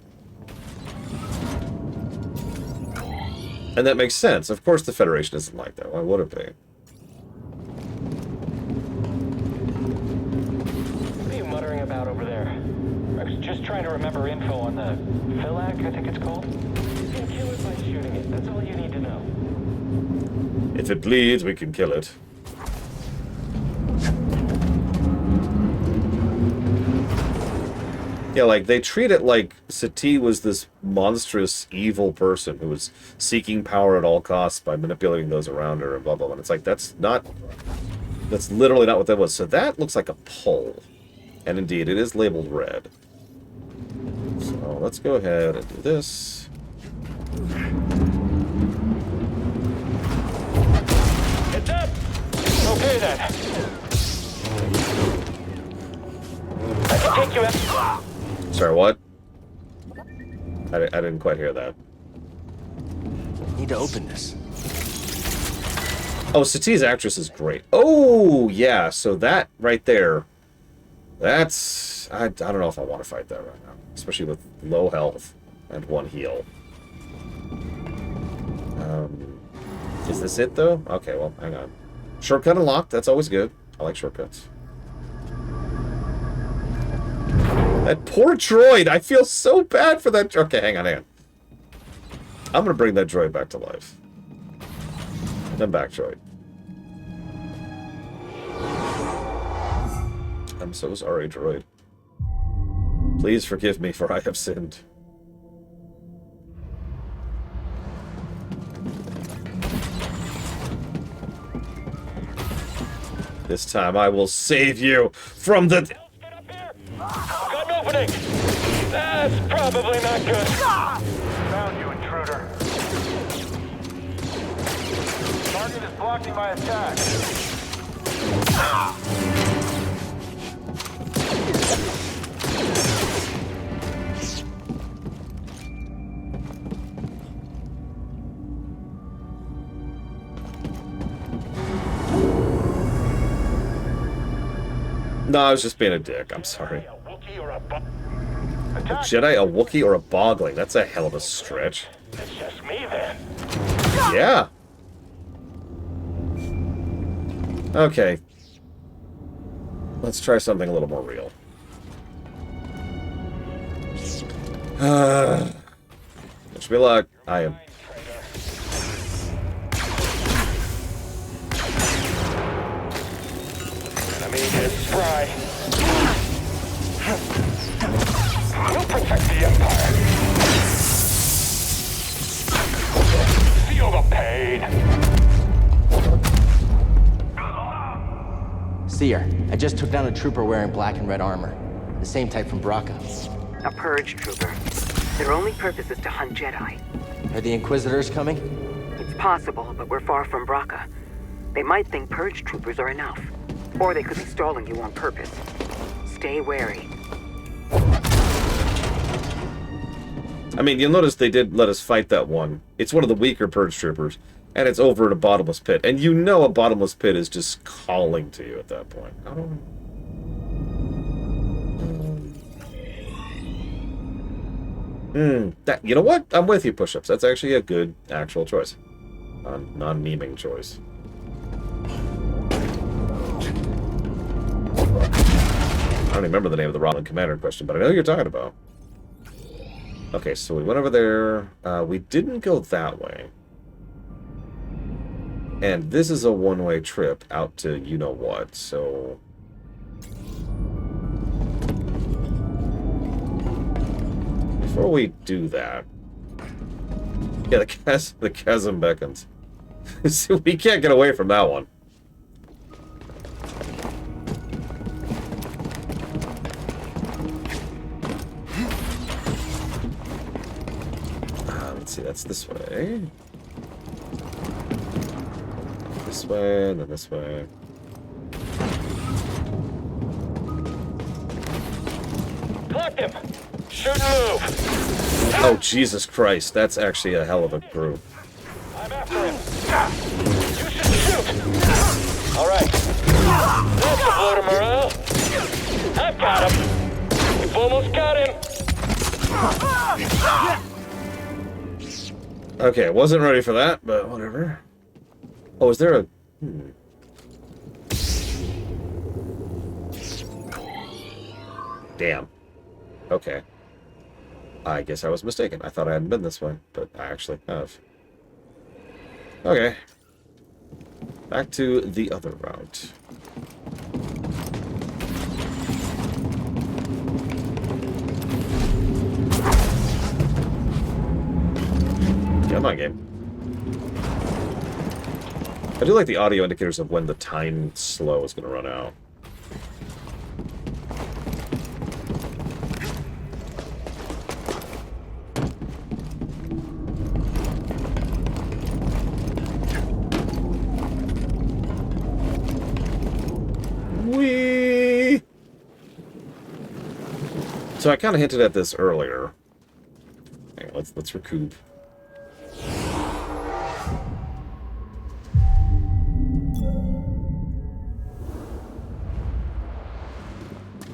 [SPEAKER 1] And that makes sense. Of course the Federation isn't like that. Why would it be?
[SPEAKER 4] Muttering about over there. I was just trying to remember info on the Philac, I think it's called. You can kill it by shooting it. That's all you need to know.
[SPEAKER 1] If it bleeds, we can kill it. Yeah, like, they treat it like Sati was this monstrous, evil person who was seeking power at all costs by manipulating those around her and blah, blah, blah. And it's like, that's literally not what that was. So that looks like a pole. And indeed, it is labeled red. So let's go ahead and do this.
[SPEAKER 4] It's up! Okay then. I can take you out.
[SPEAKER 1] Sorry, what? I didn't quite hear that.
[SPEAKER 3] Need to open this.
[SPEAKER 1] Oh, Sati's actress is great. Oh, yeah, so that right there, that's... I don't know if I want to fight that right now. Especially with low health and 1 heal. Is this it, though? Okay, well, hang on. Shortcut unlocked, that's always good. I like shortcuts. That poor droid! I feel so bad for that... Okay, hang on. I'm gonna bring that droid back to life. Come back, droid. I'm so sorry, droid. Please forgive me, for I have sinned. This time I will save you from the...
[SPEAKER 4] Get up here! Got an opening! That's probably not good. Found you, intruder. Target is blocking my attack.
[SPEAKER 1] No, I was just being a dick. I'm sorry.
[SPEAKER 4] A Wookiee or a
[SPEAKER 1] A Jedi, a Wookiee, or a Bogling? That's a hell of a stretch.
[SPEAKER 4] It's just me then.
[SPEAKER 1] Yeah. Okay. Let's try something a little more real. Wish me luck. I am.
[SPEAKER 4] Enemy is spry. We'll protect the Empire. Feel the pain.
[SPEAKER 3] Seer, I just took down a trooper wearing black and red armor. The same type from Braca.
[SPEAKER 2] A purge trooper. Their only purpose is to hunt Jedi.
[SPEAKER 3] Are the Inquisitors coming?
[SPEAKER 2] It's possible, but we're far from Braca. They might think purge troopers are enough. Or they could be stalling you on purpose. Stay wary.
[SPEAKER 1] I mean, you'll notice they did let us fight that one. It's one of the weaker purge troopers, and it's over at a bottomless pit. And you know a bottomless pit is just calling to you at that point. I don't know. You know what? I'm with you, Push-Ups. That's actually a good actual choice. Non-memeing choice. I don't remember the name of the Romulan commander in question, but I know who you're talking about. Okay, so we went over there. We didn't go that way. And this is a one-way trip out to you-know-what, so... Before we do that... Yeah, the chasm beckons. So we can't get away from that one. Let's see, that's this way. This way, and then this way.
[SPEAKER 4] Clocked him! Shoot and move!
[SPEAKER 1] Oh, Jesus Christ, that's actually a hell of a group.
[SPEAKER 4] I'm after him. You should shoot! Alright. That's a blow to morale. I've got him! We've almost got him!
[SPEAKER 1] Okay, wasn't ready for that, but whatever. Oh, is there a... Damn. Okay. I guess I was mistaken. I thought I hadn't been this way, but I actually have. Okay. Back to the other route. Come on, game. I do like the audio indicators of when the time slow is going to run out. So I kind of hinted at this earlier. Hang on, let's recoup.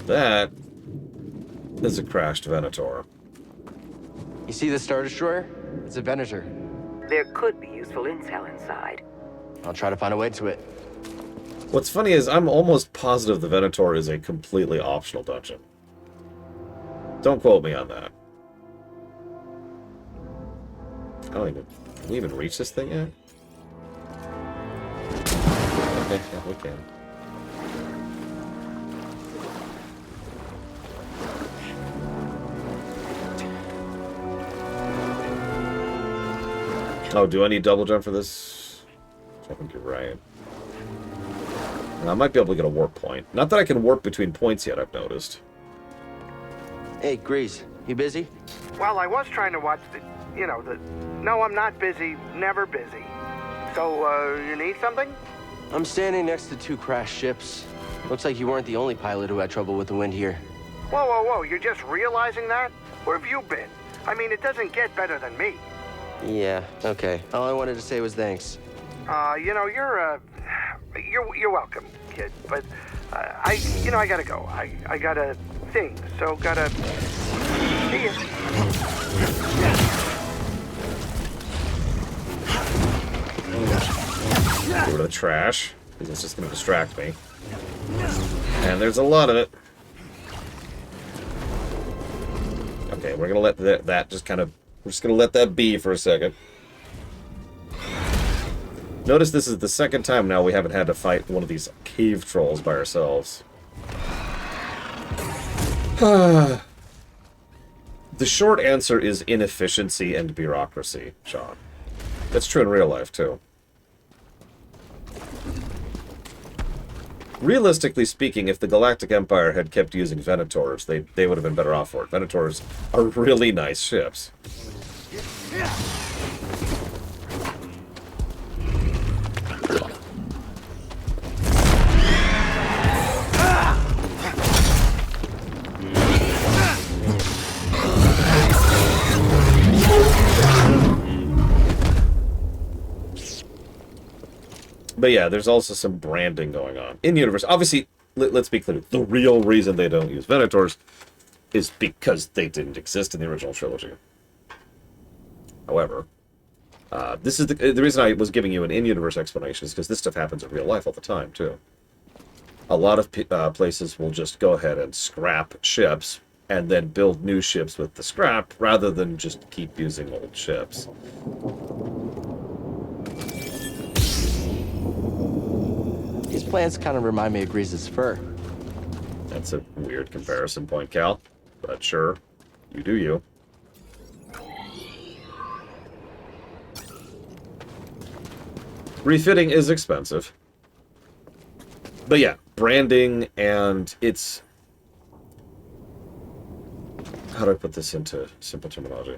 [SPEAKER 1] That is a crashed Venator.
[SPEAKER 3] You see the Star Destroyer? It's a Venator.
[SPEAKER 2] There could be useful intel inside.
[SPEAKER 3] I'll try to find a way to it.
[SPEAKER 1] What's funny is I'm almost positive the Venator is a completely optional dungeon. Don't quote me on that. I don't even... Can we even reach this thing yet? Okay, yeah, we can. Oh, do I need double jump for this? I think you're right. I might be able to get a warp point. Not that I can warp between points yet, I've noticed.
[SPEAKER 3] Hey, Grease, you busy?
[SPEAKER 10] Well, I was trying to watch the... No, I'm not busy. Never busy. So, you need something?
[SPEAKER 3] I'm standing next to 2 crashed ships. Looks like you weren't the only pilot who had trouble with the wind here.
[SPEAKER 10] Whoa, whoa, whoa. You're just realizing that? Where have you been? I mean, it doesn't get better than me.
[SPEAKER 3] Yeah, okay. All I wanted to say was thanks.
[SPEAKER 10] You're welcome, kid. But, I gotta go. I got a thing, so gotta... See ya.
[SPEAKER 1] Get rid of the trash, because it's just going to distract me. And there's a lot of it. Okay, we're going to let that just kind of... We're just going to let that be for a second. Notice this is the second time now we haven't had to fight one of these cave trolls by ourselves. The short answer is inefficiency and bureaucracy, Sean. That's true in real life, too. Realistically speaking, if the Galactic Empire had kept using Venators, they would have been better off for it. Venators are really nice ships. But yeah, there's also some branding going on in-universe. Obviously, let's be clear. The real reason they don't use Venators is because they didn't exist in the original trilogy. However, this is the reason I was giving you an in-universe explanation is because this stuff happens in real life all the time, too. A lot of places will just go ahead and scrap ships and then build new ships with the scrap rather than just keep using old ships.
[SPEAKER 3] These plants kind of remind me of Grease's fur.
[SPEAKER 1] That's a weird comparison point, Cal. But sure, you do you. Refitting is expensive. But yeah, branding and it's... How do I put this into simple terminology?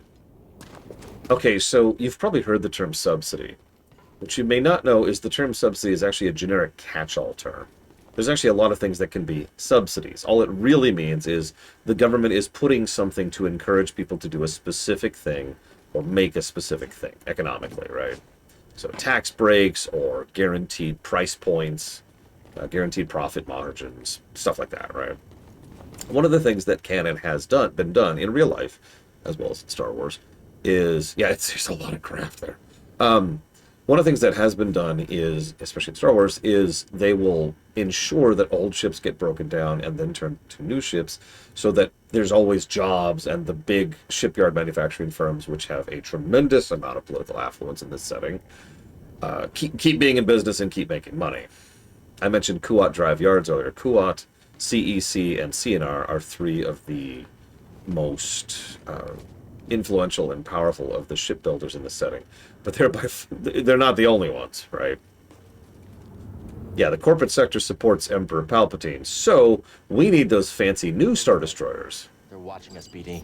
[SPEAKER 1] Okay, so you've probably heard the term subsidy. What you may not know is the term subsidy is actually a generic catch-all term. There's actually a lot of things that can be subsidies. All it really means is the government is putting something to encourage people to do a specific thing or make a specific thing economically, right? So tax breaks or guaranteed price points, guaranteed profit margins, stuff like that, right? One of the things that can and has been done in real life, as well as in Star Wars, is... Yeah, there's a lot of crap there. One of the things that has been done is, especially in Star Wars, is they will ensure that old ships get broken down and then turned to new ships so that there's always jobs, and the big shipyard manufacturing firms, which have a tremendous amount of political affluence in this setting, keep being in business and keep making money. I mentioned Kuat Drive Yards earlier. Kuat, CEC, and CNR are 3 of the most influential and powerful of the shipbuilders in this setting. But they're not the only ones, right? Yeah, the corporate sector supports Emperor Palpatine, so we need those fancy new Star Destroyers.
[SPEAKER 3] They're watching us, BD.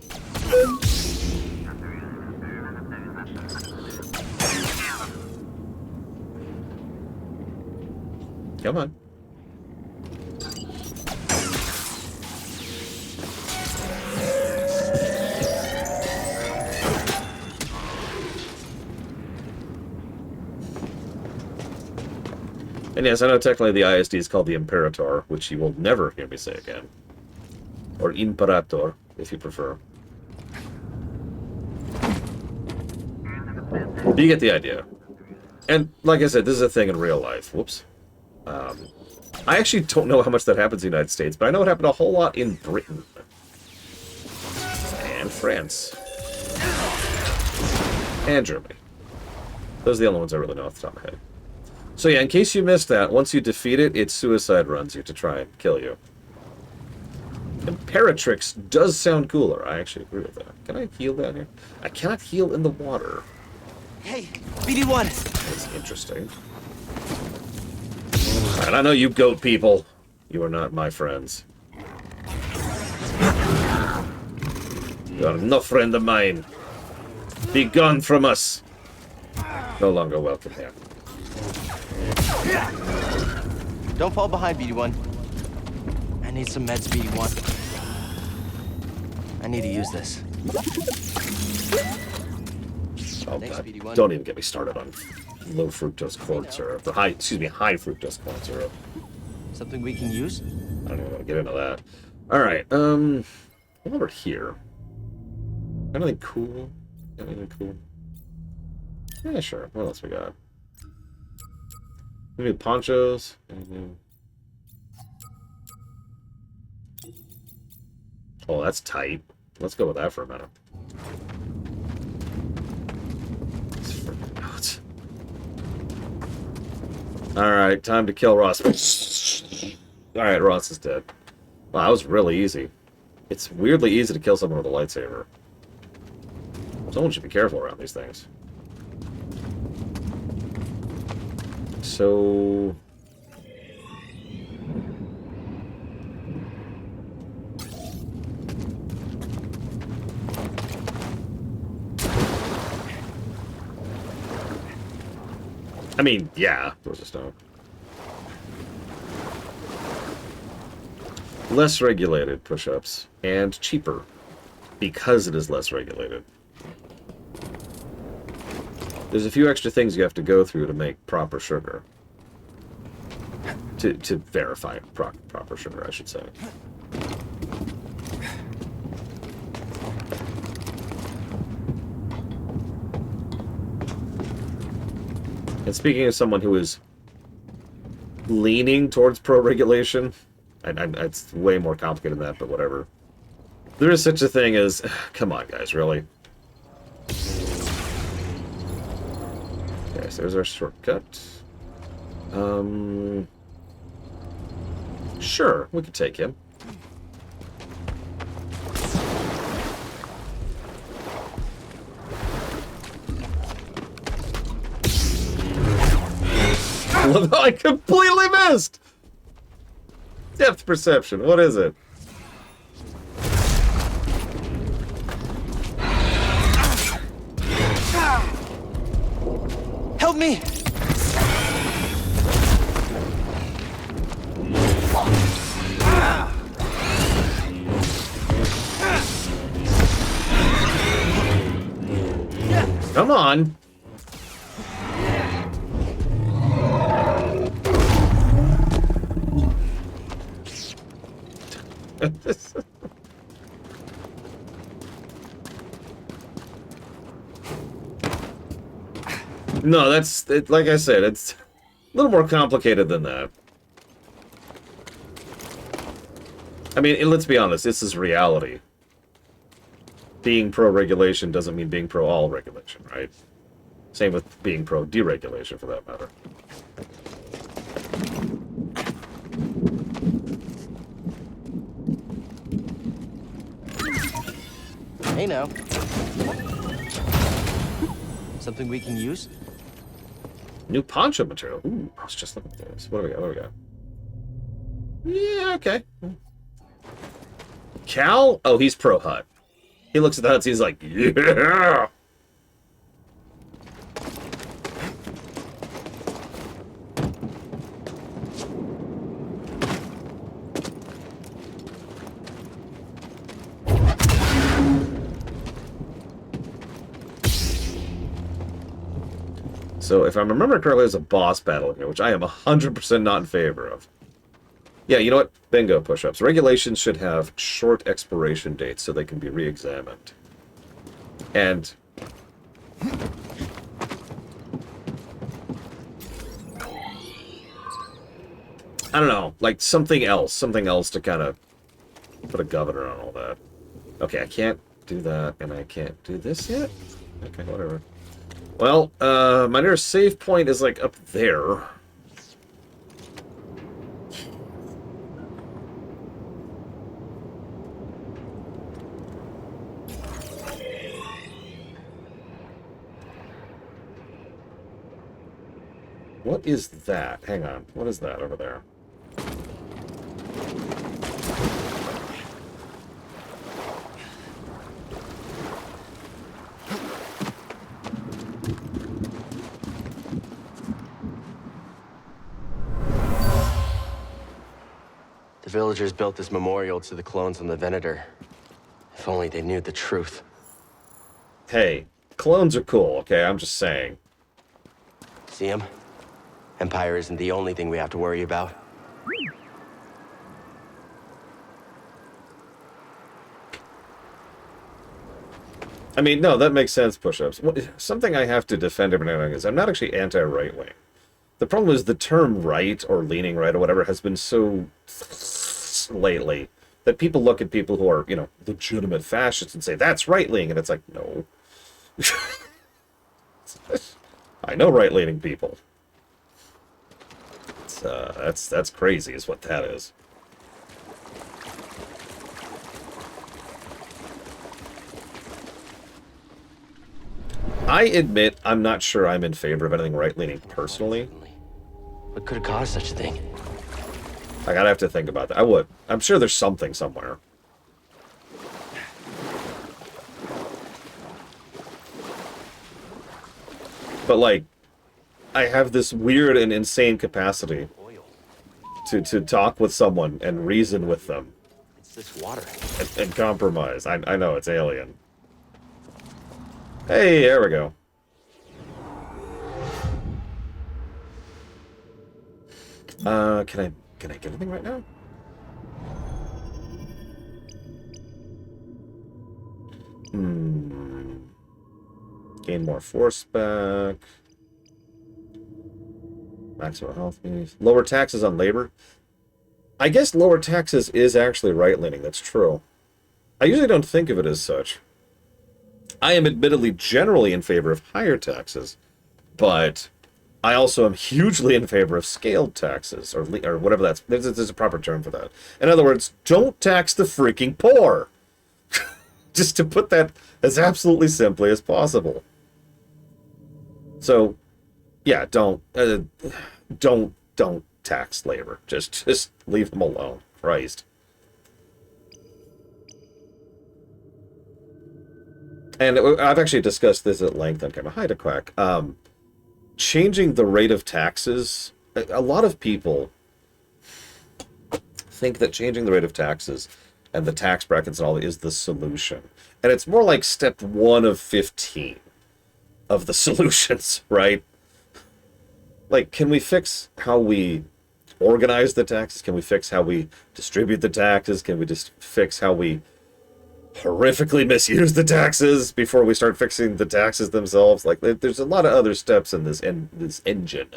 [SPEAKER 1] Come on. And yes, I know technically the ISD is called the Imperator, which you will never hear me say again. Or Imperator, if you prefer. But you get the idea. And, like I said, this is a thing in real life. Whoops. I actually don't know how much that happens in the United States, but I know it happened a whole lot in Britain. And France. And Germany. Those are the only ones I really know off the top of my head. So yeah, in case you missed that, once you defeat it, it suicide runs you to try and kill you. Imperatrix does sound cooler. I actually agree with that. Can I heal down here? I cannot heal in the water.
[SPEAKER 3] Hey, BD1!
[SPEAKER 1] That's interesting. And I know you goat people. You are not my friends. You are no friend of mine. Be gone from us. No longer welcome here.
[SPEAKER 3] Don't fall behind, BD1. I need some meds, BD1. I need to use this.
[SPEAKER 1] Oh,
[SPEAKER 3] Thanks,
[SPEAKER 1] God.
[SPEAKER 3] BD1.
[SPEAKER 1] Don't even get me started on low fructose corn syrup. Or high fructose corn syrup.
[SPEAKER 3] Something we can use?
[SPEAKER 1] I don't even want to get into that. Alright, while we're here. Anything cool? Anything cool? Yeah, sure. What else we got? Maybe ponchos. Oh, that's tight. Let's go with that for a minute. It's freaking nuts. Alright, time to kill Ross. Alright, Ross is dead. Wow, that was really easy. It's weirdly easy to kill someone with a lightsaber. Someone should be careful around these things. So... I mean, yeah, there's a stone. Less regulated push-ups, and cheaper, because it is less regulated. There's a few extra things you have to go through to make proper sugar. To verify proper sugar, I should say. And speaking of someone who is leaning towards pro-regulation, it's way more complicated than that, but whatever. There is such a thing as... Come on, guys, really? Okay, so there's our shortcut. Sure, we could take him. I completely missed! Depth perception, what is it?
[SPEAKER 3] Help me!
[SPEAKER 1] Come on! No, that's... like I said, it's a little more complicated than that. I mean, let's be honest, this is reality. Being pro-regulation doesn't mean being pro-all regulation, right? Same with being pro-deregulation, for that matter.
[SPEAKER 3] Hey now. Something we can use?
[SPEAKER 1] New poncho material. Ooh, I was just looking at this. What do we got? What do we got? Yeah, okay. Cal? Oh, he's pro-hut. He looks at the huts, he's like, yeah! So if I remember correctly, there's a boss battle here, which I am 100% not in favor of. Yeah, you know what? Bingo, push-ups. Regulations should have short expiration dates so they can be re-examined. And... I don't know, like something else to kind of put a governor on all that. Okay, I can't do that, and I can't do this yet? Okay, whatever. Well, my nearest save point is, like, up there. What is that? Hang on. What is that over there?
[SPEAKER 3] The villagers built this memorial to the clones on the Venator. If only they knew the truth.
[SPEAKER 1] Hey, clones are cool, okay? I'm just saying.
[SPEAKER 3] See him? Empire isn't the only thing we have to worry about.
[SPEAKER 1] I mean, no, that makes sense, push-ups. Something I have to defend every now and then is I'm not actually anti-right-wing. The problem is the term right or leaning right or whatever has been so lately that people look at people who are, you know, legitimate fascists and say, that's right-leaning, and it's like, no. I know right-leaning people. That's crazy is what that is. I admit I'm not sure I'm in favor of anything right-leaning personally.
[SPEAKER 3] What could have caused such a thing?
[SPEAKER 1] I gotta have to think about that. I would. I'm sure there's something somewhere. But, like, I have this weird and insane capacity to talk with someone and reason with them.
[SPEAKER 3] It's this water.
[SPEAKER 1] And compromise. I know, it's alien. Hey, there we go. Can I get anything right now? Gain more force back. Maximum health needs. Lower taxes on labor. I guess lower taxes is actually right-leaning. That's true. I usually don't think of it as such. I am admittedly generally in favor of higher taxes, but I also am hugely in favor of scaled taxes, or whatever that's... There's a proper term for that. In other words, don't tax the freaking poor. Just to put that as absolutely simply as possible. So, yeah, don't tax labor. Just leave them alone. Christ. And I've actually discussed this at length on Camera. Hi to Quack. Changing the rate of taxes. A lot of people think that changing the rate of taxes and the tax brackets and all is the solution. And it's more like step 1 of 15 of the solutions, right? Like, can we fix how we organize the taxes? Can we fix how we distribute the taxes? Can we just fix how we horrifically misuse the taxes before we start fixing the taxes themselves? Like, there's a lot of other steps in this engine.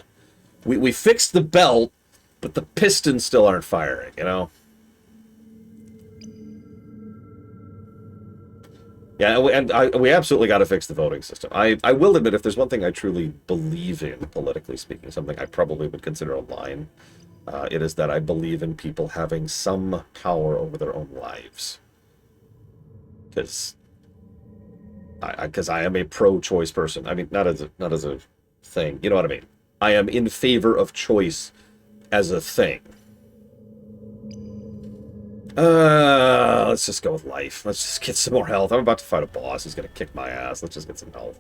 [SPEAKER 1] We fixed the belt, but the pistons still aren't firing, you know? Yeah, and we absolutely got to fix the voting system. I will admit, if there's one thing I truly believe in, politically speaking, something I probably would consider a line, it is that I believe in people having some power over their own lives. Because I am a pro-choice person. I mean, not as a thing. You know what I mean? I am in favor of choice as a thing. Let's just go with life. Let's just get some more health. I'm about to fight a boss who's gonna kick my ass. Let's just get some health.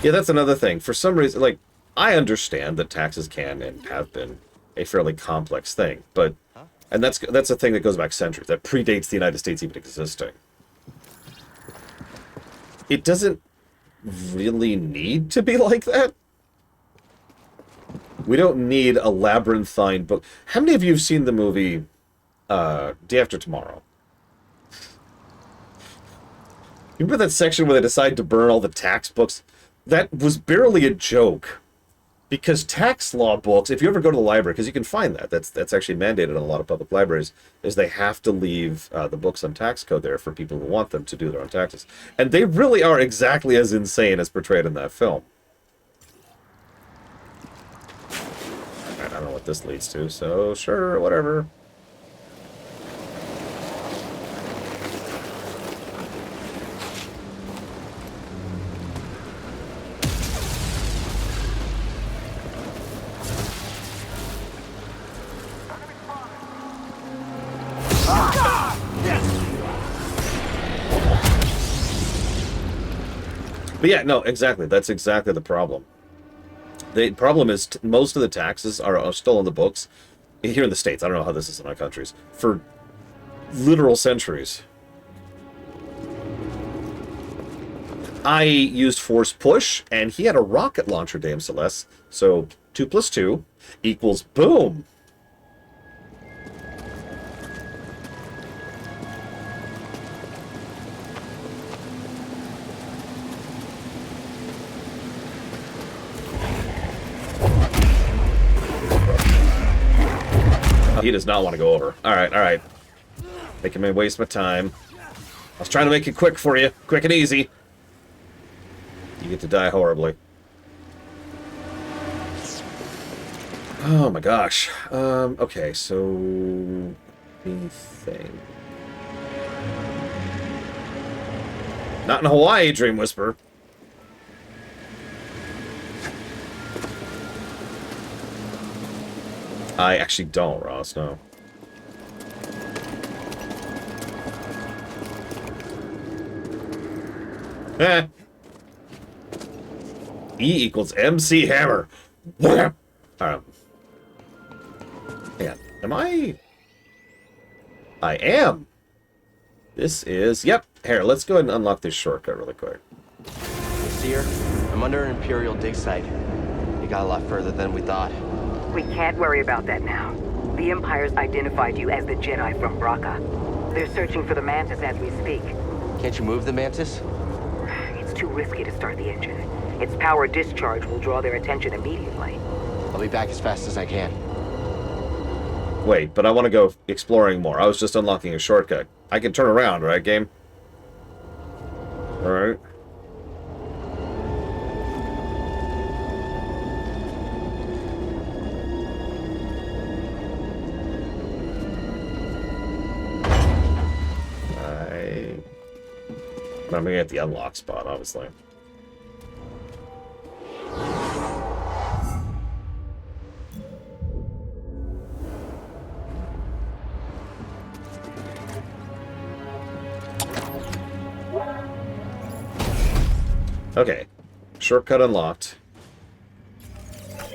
[SPEAKER 1] Yeah, that's another thing. For some reason, like, I understand that taxes can and have been a fairly complex thing, but And that's a thing that goes back centuries, that predates the United States even existing. It doesn't really need to be like that. We don't need a labyrinthine book. How many of you have seen the movie Day After Tomorrow? You remember that section where they decide to burn all the tax books? That was barely a joke. Because tax law books, if you ever go to the library, because you can find that, that's actually mandated in a lot of public libraries, is they have to leave the books on tax code there for people who want them to do their own taxes. And they really are exactly as insane as portrayed in that film. I don't know what this leads to, so sure, whatever. But yeah, no, exactly. That's exactly the problem. The problem is most of the taxes are still in the books here in the States. I don't know how this is in other countries. For literal centuries. I used Force Push, and he had a rocket launcher, Dame Celeste. So 2 + 2 equals boom. He does not want to go over. Alright, alright. Making me waste my time. I was trying to make it quick for you. Quick and easy. You get to die horribly. Oh my gosh. Okay, so... anything. Not in Hawaii, Dream Whisperer. I actually don't, Ross, no. Eh. E equals MC Hammer. Wham! Yeah. Am I? I am. This is... Yep. Here, let's go ahead and unlock this shortcut really quick.
[SPEAKER 3] See her? I'm under an Imperial dig site. You got a lot further than we thought.
[SPEAKER 2] We can't worry about that now. The Empire's identified you as the Jedi from Braca. They're searching for the Mantis as we speak.
[SPEAKER 3] Can't you move the Mantis?
[SPEAKER 2] It's too risky to start the engine. Its power discharge will draw their attention immediately.
[SPEAKER 3] I'll be back as fast as I can.
[SPEAKER 1] Wait, but I want to go exploring more. I was just unlocking a shortcut. I can turn around, right, game? Alright. I'm gonna get the unlock spot, obviously. Okay. Shortcut unlocked.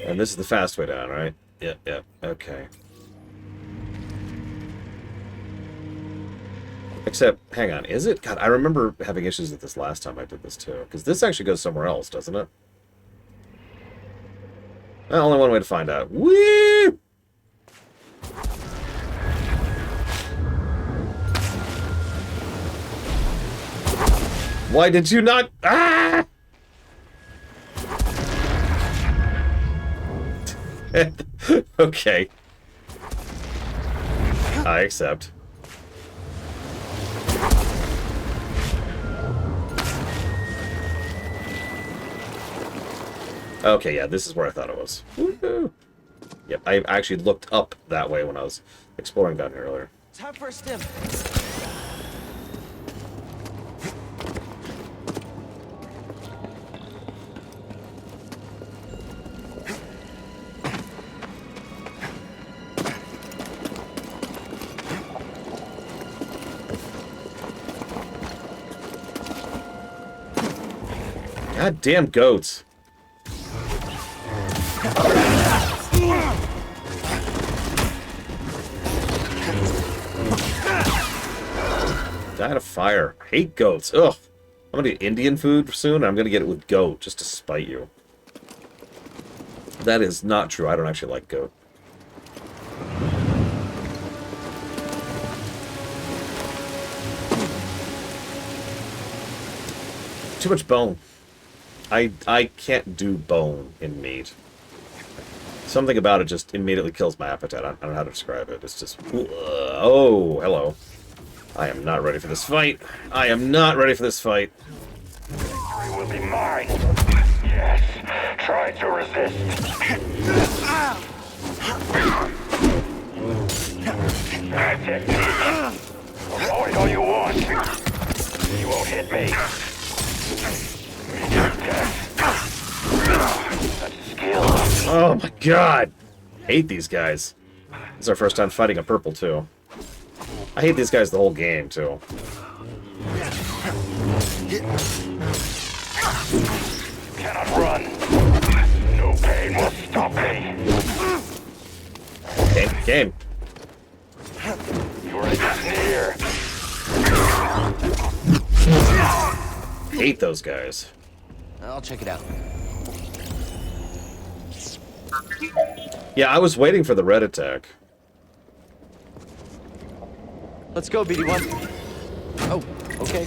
[SPEAKER 1] And this is the fast way down, right? Yep, yep. Okay. Except, hang on, is it? God, I remember having issues with this last time I did this too. Because this actually goes somewhere else, doesn't it? Well, only one way to find out. Woo! Why did you not? Ah! Okay. I accept. Okay, yeah, this is where I thought it was. Woohoo! Yep, I actually looked up that way when I was exploring down here earlier.
[SPEAKER 3] Time for a stim.
[SPEAKER 1] Goddamn goats. Die out of fire. Hate goats. Ugh. I'm gonna get Indian food soon, and I'm gonna get it with goat, just to spite you. That is not true. I don't actually like goat. Too much bone. I can't do bone in meat. Something about it just immediately kills my appetite. I don't know how to describe it. It's just... Oh, hello. I am not ready for this fight. I am not ready for this fight.
[SPEAKER 4] Victory will be mine. Yes. Try to resist. That technique. Avoid all you want. You won't hit me. That's skill.
[SPEAKER 1] Oh my god! Hate these guys. This is our first time fighting a purple, too. I hate these guys the whole game, too.
[SPEAKER 4] Cannot run. No pain will stop me.
[SPEAKER 1] Game.
[SPEAKER 4] You're near.
[SPEAKER 1] Hate those guys.
[SPEAKER 3] I'll check it out.
[SPEAKER 1] Yeah, I was waiting for the red attack.
[SPEAKER 3] Let's go, BD1. Oh, okay.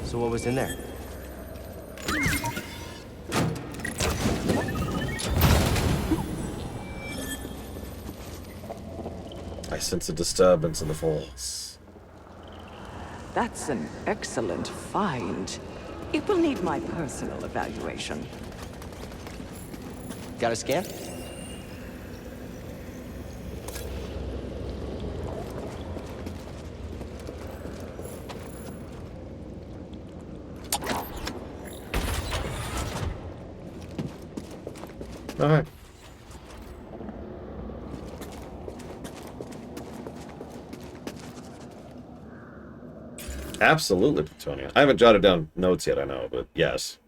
[SPEAKER 3] So what was in there?
[SPEAKER 1] I sense a disturbance in the force.
[SPEAKER 7] That's an excellent find. It will need my personal evaluation.
[SPEAKER 3] Got a scan?
[SPEAKER 1] Alright. Absolutely, Plutonium. I haven't jotted down notes yet, I know, but yes.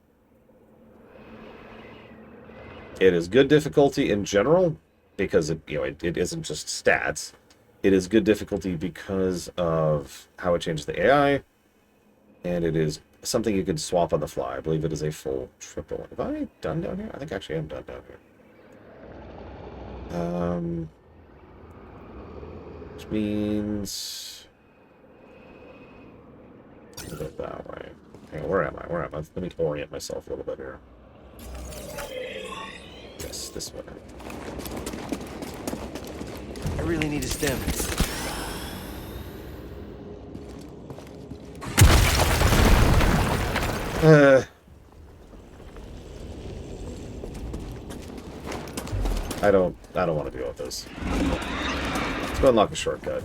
[SPEAKER 1] It is good difficulty in general, because it isn't just stats. It is good difficulty because of how it changes the AI, and it is something you can swap on the fly. I believe it is a full triple. Have I done down here? I think actually I am done down here. Which means... a bit that way. Hang on, where am I? Let me orient myself a little bit here. Yes, this way.
[SPEAKER 3] I really need a stim.
[SPEAKER 1] I don't want to deal with this. Let's go unlock a shortcut.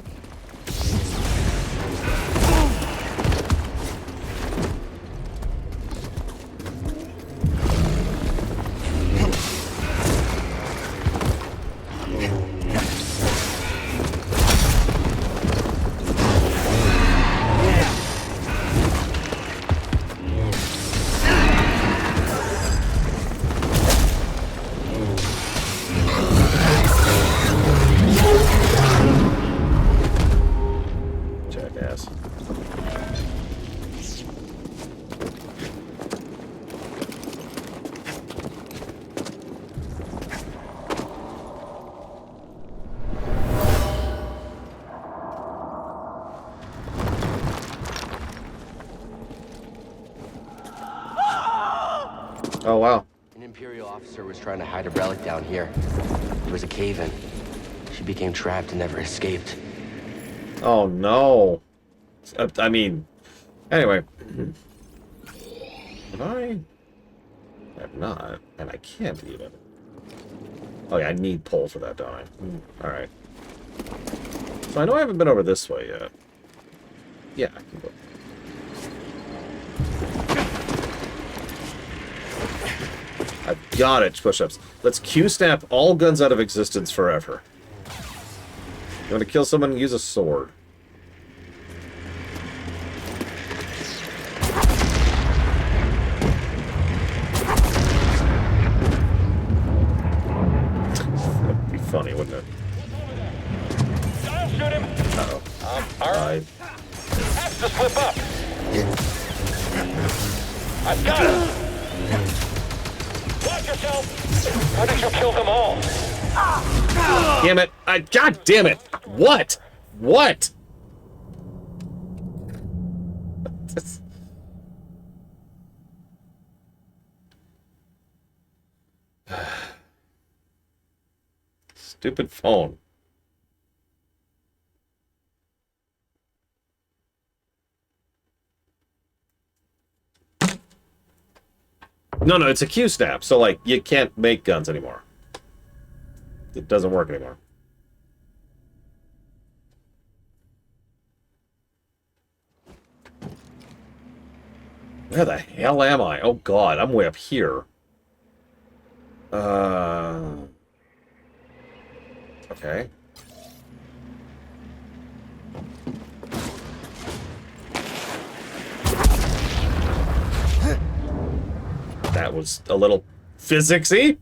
[SPEAKER 1] Jackass. Oh, wow.
[SPEAKER 3] An Imperial officer was trying to hide a relic down here. There was a cave-in. She became trapped and never escaped.
[SPEAKER 1] Oh, no. I mean, anyway. Have I? I have not, and I can't even. Oh, yeah, I need pull for that, don't I? Alright. So I know I haven't been over this way yet. Yeah, I can go. I've got it, push-ups. Let's Q-snap all guns out of existence forever. You want to kill someone? Use a sword. That'd be funny, wouldn't it?
[SPEAKER 4] I'll shoot him.
[SPEAKER 1] Uh-oh. Alright.
[SPEAKER 4] Has to slip up. I've got him. Watch yourself. How did you kill them all?
[SPEAKER 1] Damn it! God damn it! What? What? Stupid phone. No, it's a Q snap, so like you can't make guns anymore. It doesn't work anymore. Where the hell am I? Oh god, I'm way up here. Okay. That was a little physicsy.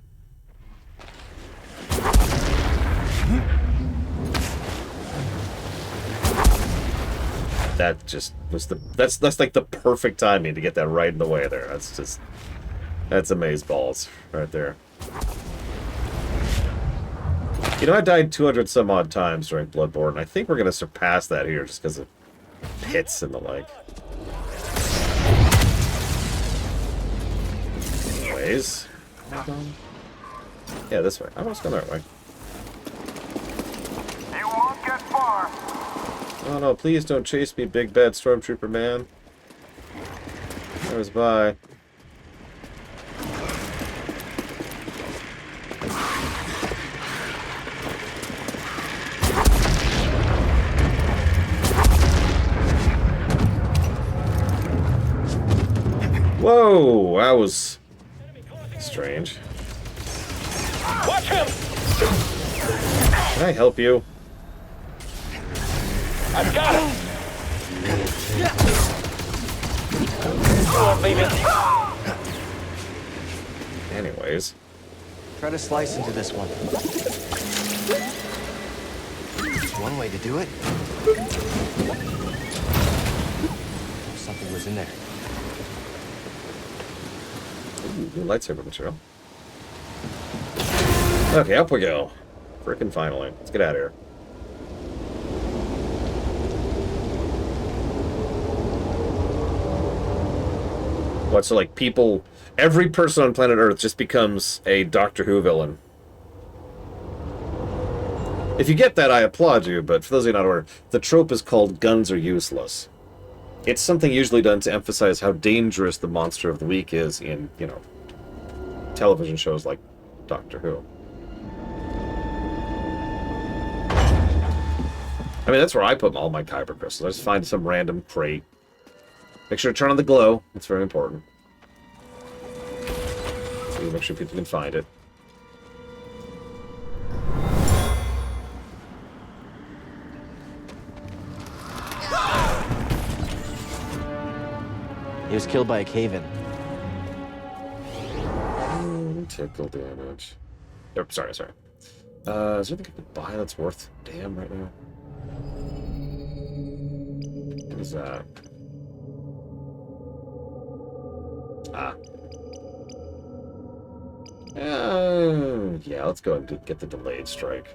[SPEAKER 1] That just was that's like the perfect timing to get that right in the way there. That's amazeballs right there. You know, I died 200 some odd times during Bloodborne. I think we're gonna surpass that here just because of pits and the like. Anyways, yeah, this way. I was going that way.
[SPEAKER 10] You won't get far.
[SPEAKER 1] Oh no, please don't chase me, big bad stormtrooper man. There's bye. Whoa, that was strange.
[SPEAKER 4] Watch him!
[SPEAKER 1] Can I help you?
[SPEAKER 4] I've got him! You won't leave it.
[SPEAKER 1] Anyways.
[SPEAKER 3] Try to slice into this one. One way to do it. Something was in there.
[SPEAKER 1] Ooh, new lightsaber material. Okay, up we go. Frickin' finally. Let's get out of here. What, so like people... Every person on planet Earth just becomes a Doctor Who villain. If you get that, I applaud you, but for those of you not aware, the trope is called guns are useless. It's something usually done to emphasize how dangerous the monster of the week is in, you know, television shows like Doctor Who. I mean, that's where I put all my Kyber crystals. I just find some random crate. Make sure to turn on the glow. That's very important. So you make sure people can find it.
[SPEAKER 3] He was killed by a cave-in.
[SPEAKER 1] Tickle damage. Oh, sorry. Is there anything I could buy that's worth damn right now? What is that? Ah. Yeah, let's go ahead and get the delayed strike.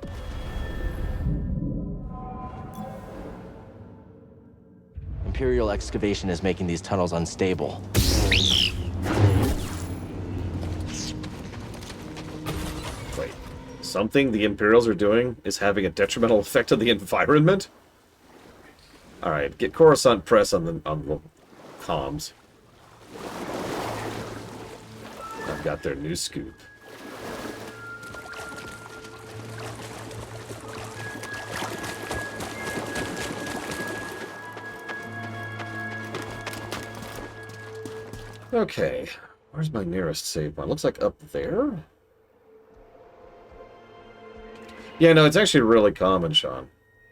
[SPEAKER 3] Imperial excavation is making these tunnels unstable.
[SPEAKER 1] Wait, something the Imperials are doing is having a detrimental effect on the environment? Alright, get Coruscant Press on the comms. I've got their new scoop. Okay, where's my nearest save point? Looks like up there? Yeah, no, it's actually really common, Sean,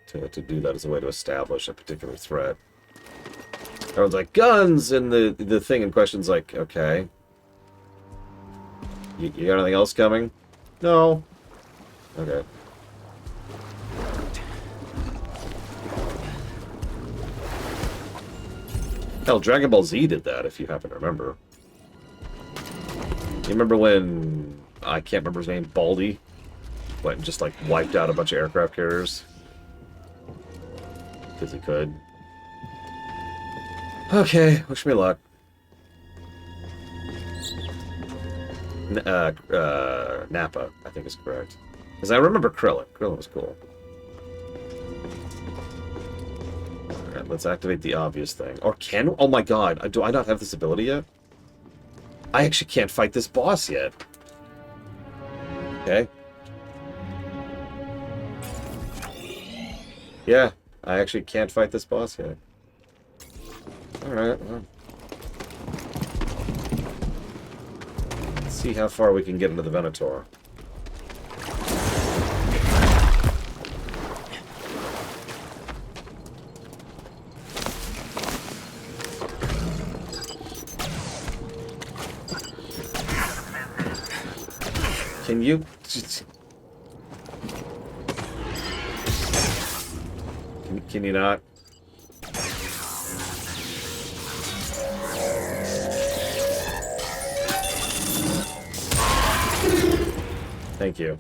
[SPEAKER 1] to do that as a way to establish a particular threat. Everyone's like, guns! And the thing in question's like, okay. You got anything else coming? No. Okay. Hell, Dragon Ball Z did that, if you happen to remember. You remember when, I can't remember his name, Baldy, went and just, like, wiped out a bunch of aircraft carriers? Because he could. Okay, wish me luck. Nappa, I think is correct. Because I remember Krillin. Krillin was cool. Alright, let's activate the obvious thing. Or can... Oh my god, do I not have this ability yet? I actually can't fight this boss yet. Okay. Yeah, I actually can't fight this boss yet. Alright, well. Let's see how far we can get into the Venator. Can you... Can you not? Thank you.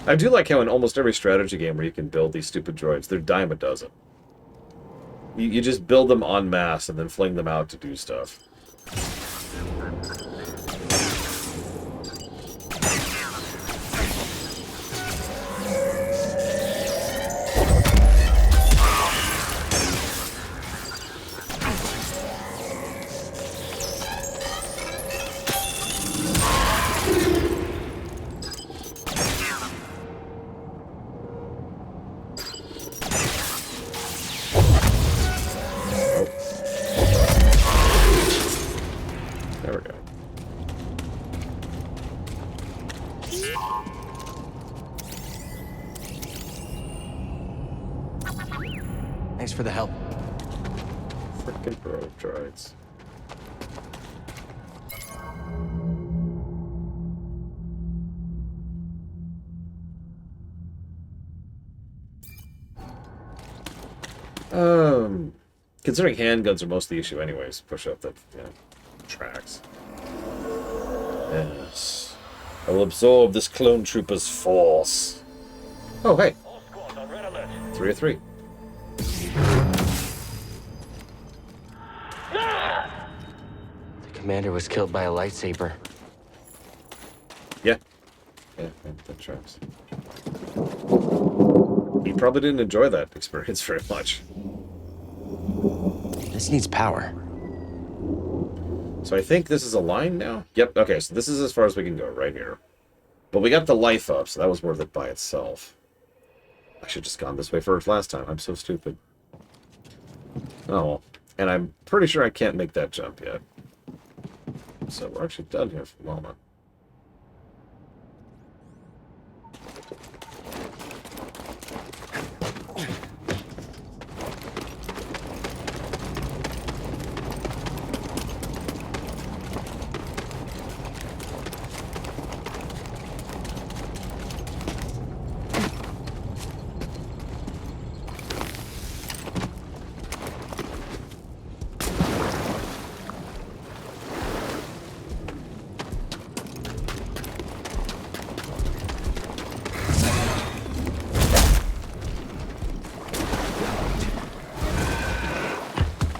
[SPEAKER 1] I do like how in almost every strategy game where you can build these stupid droids, they're dime a dozen. You just build them en masse and then fling them out to do stuff.
[SPEAKER 3] Thanks for the help.
[SPEAKER 1] Frickin' bro droids. Considering handguns are most of the issue anyways, push up the tracks. Yes. I will absorb this clone trooper's force. Oh, hey. 3 of 3.
[SPEAKER 3] The commander was killed by a lightsaber.
[SPEAKER 1] Yeah. Yeah, that tracks. He probably didn't enjoy that experience very much.
[SPEAKER 3] This needs power.
[SPEAKER 1] So I think this is a line now? Yep, okay, so this is as far as we can go, right here. But we got the life up, so that was worth it by itself. I should have just gone this way first last time. I'm so stupid. Oh, and I'm pretty sure I can't make that jump yet. So we're actually done here for the moment.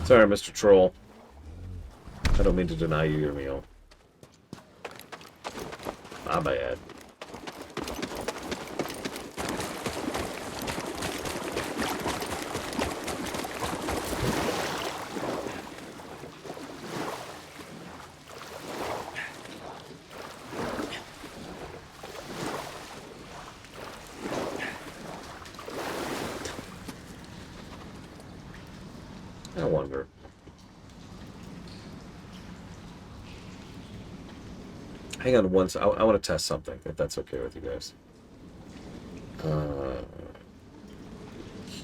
[SPEAKER 1] Sorry, Mr. Troll. I don't mean to deny you your meal. My bad. I wonder. Hang on one second. I want to test something, if that's okay with you guys.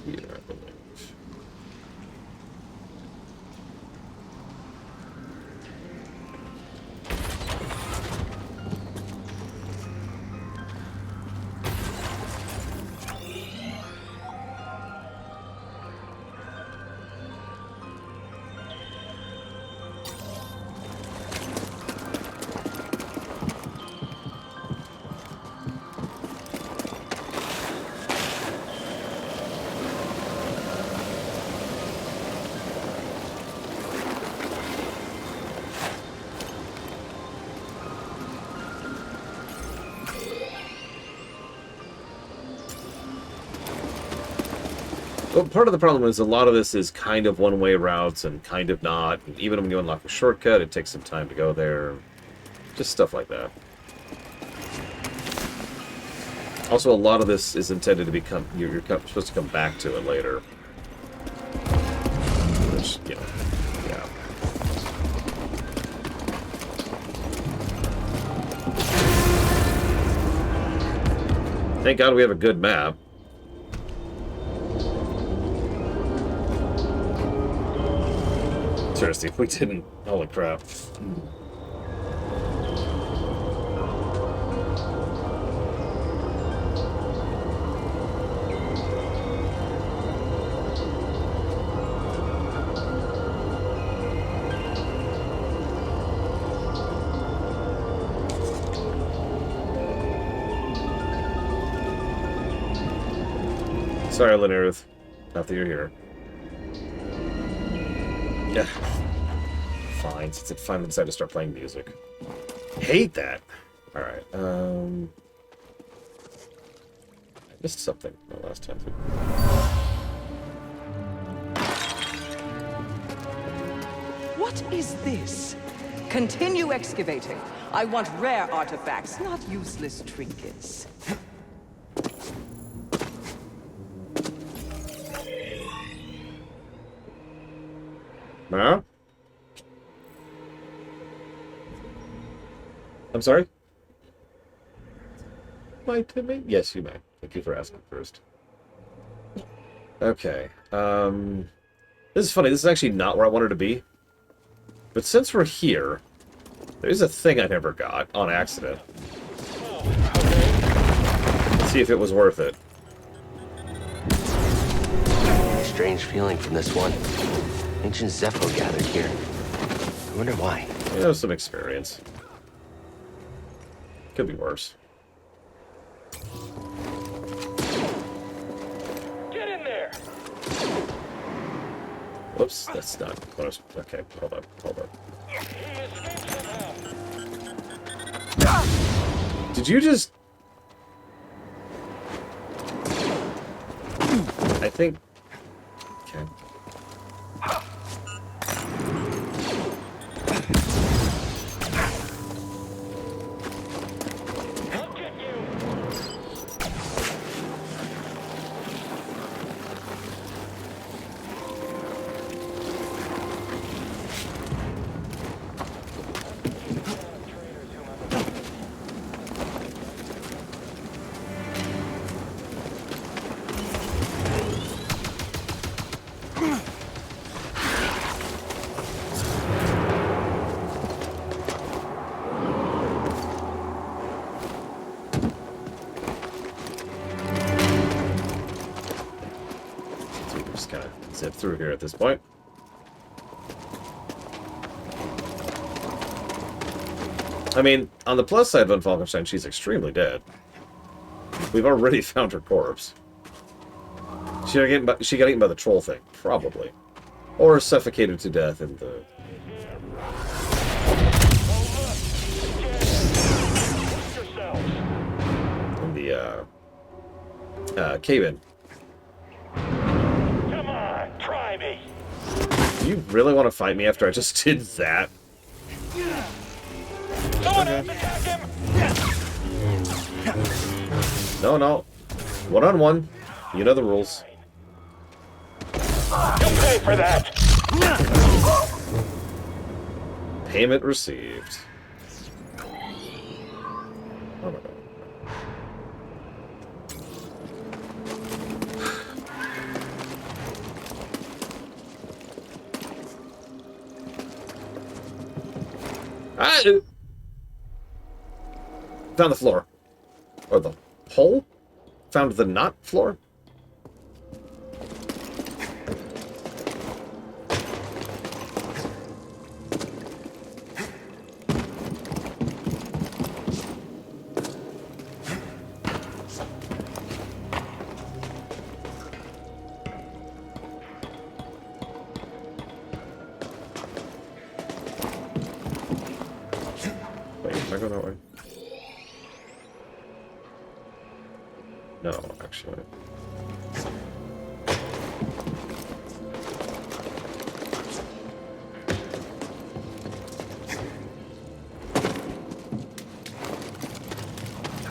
[SPEAKER 1] Here, I believe. But part of the problem is a lot of this is kind of one-way routes and kind of not. And even when you unlock a shortcut, it takes some time to go there. Just stuff like that. Also, a lot of this is intended to become... You're supposed to come back to it later. Which, you know, yeah. Thank God we have a good map. Seriously, if we didn't... Holy crap. Sorry, Linarith. Not that you're here. Yeah. Fine, since it finally decided to start playing music. Hate that! Alright, I missed something the last time.
[SPEAKER 7] What is this? Continue excavating. I want rare artifacts, not useless trinkets.
[SPEAKER 1] Huh? I'm sorry? May to me? Yes, you may. Thank you for asking first. Okay. This is funny. This is actually not where I wanted to be. But since we're here, there's a thing I never got on accident. Let's see if it was worth it.
[SPEAKER 3] Strange feeling from this one. Ancient Zepho gathered here. I wonder why.
[SPEAKER 1] Yeah, some experience. Could be worse.
[SPEAKER 4] Get in there!
[SPEAKER 1] Whoops, that's not what I was... Okay, hold up, hold up. Did you just... I think... Okay. Zip through here at this point. I mean, on the plus side of Falkenstein, she's extremely dead. We've already found her corpse. She got eaten by the troll thing, probably. Or suffocated to death in the... cave-in. You really want to fight me after I just did that? No, no. One-on-one. You know the rules.
[SPEAKER 4] You'll pay for that!
[SPEAKER 1] Payment received. Oh, no. Found the floor. Or the hole? Found the not floor? Wait, am I going that way? No, actually.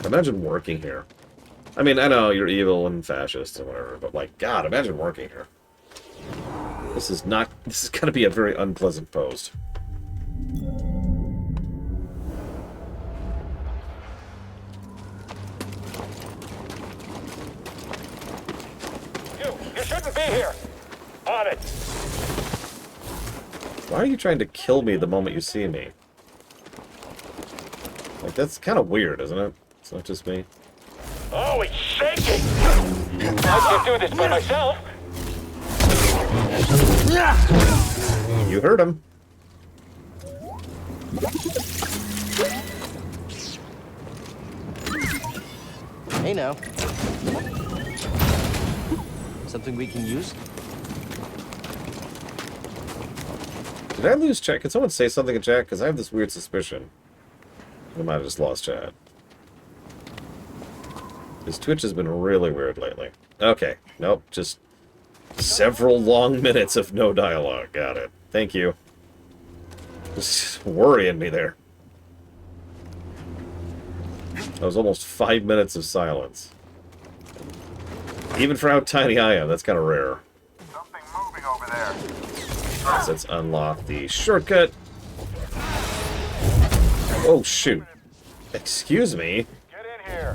[SPEAKER 1] imagine working here. I mean, I know you're evil and fascist and whatever, but like, God, imagine working here. This is gonna be a very unpleasant post.
[SPEAKER 4] You shouldn't be here. On it.
[SPEAKER 1] Why are you trying to kill me the moment you see me? Like, that's kind of weird, isn't it? It's not just me.
[SPEAKER 4] Oh, it's shaking. I can't do this by myself.
[SPEAKER 1] You heard him.
[SPEAKER 3] Hey now. Something we can use?
[SPEAKER 1] Did I lose chat? Can someone say something in chat? Because I have this weird suspicion. I might have just lost chat. This Twitch has been really weird lately. Okay. Nope. Just several long minutes of no dialogue. Got it. Thank you. Just worrying me there. That was almost 5 minutes of silence. Even for how tiny I am, that's kind of rare.
[SPEAKER 10] Something moving over there.
[SPEAKER 1] Let's unlock the shortcut. Oh, shoot. Excuse me.
[SPEAKER 4] Get in here.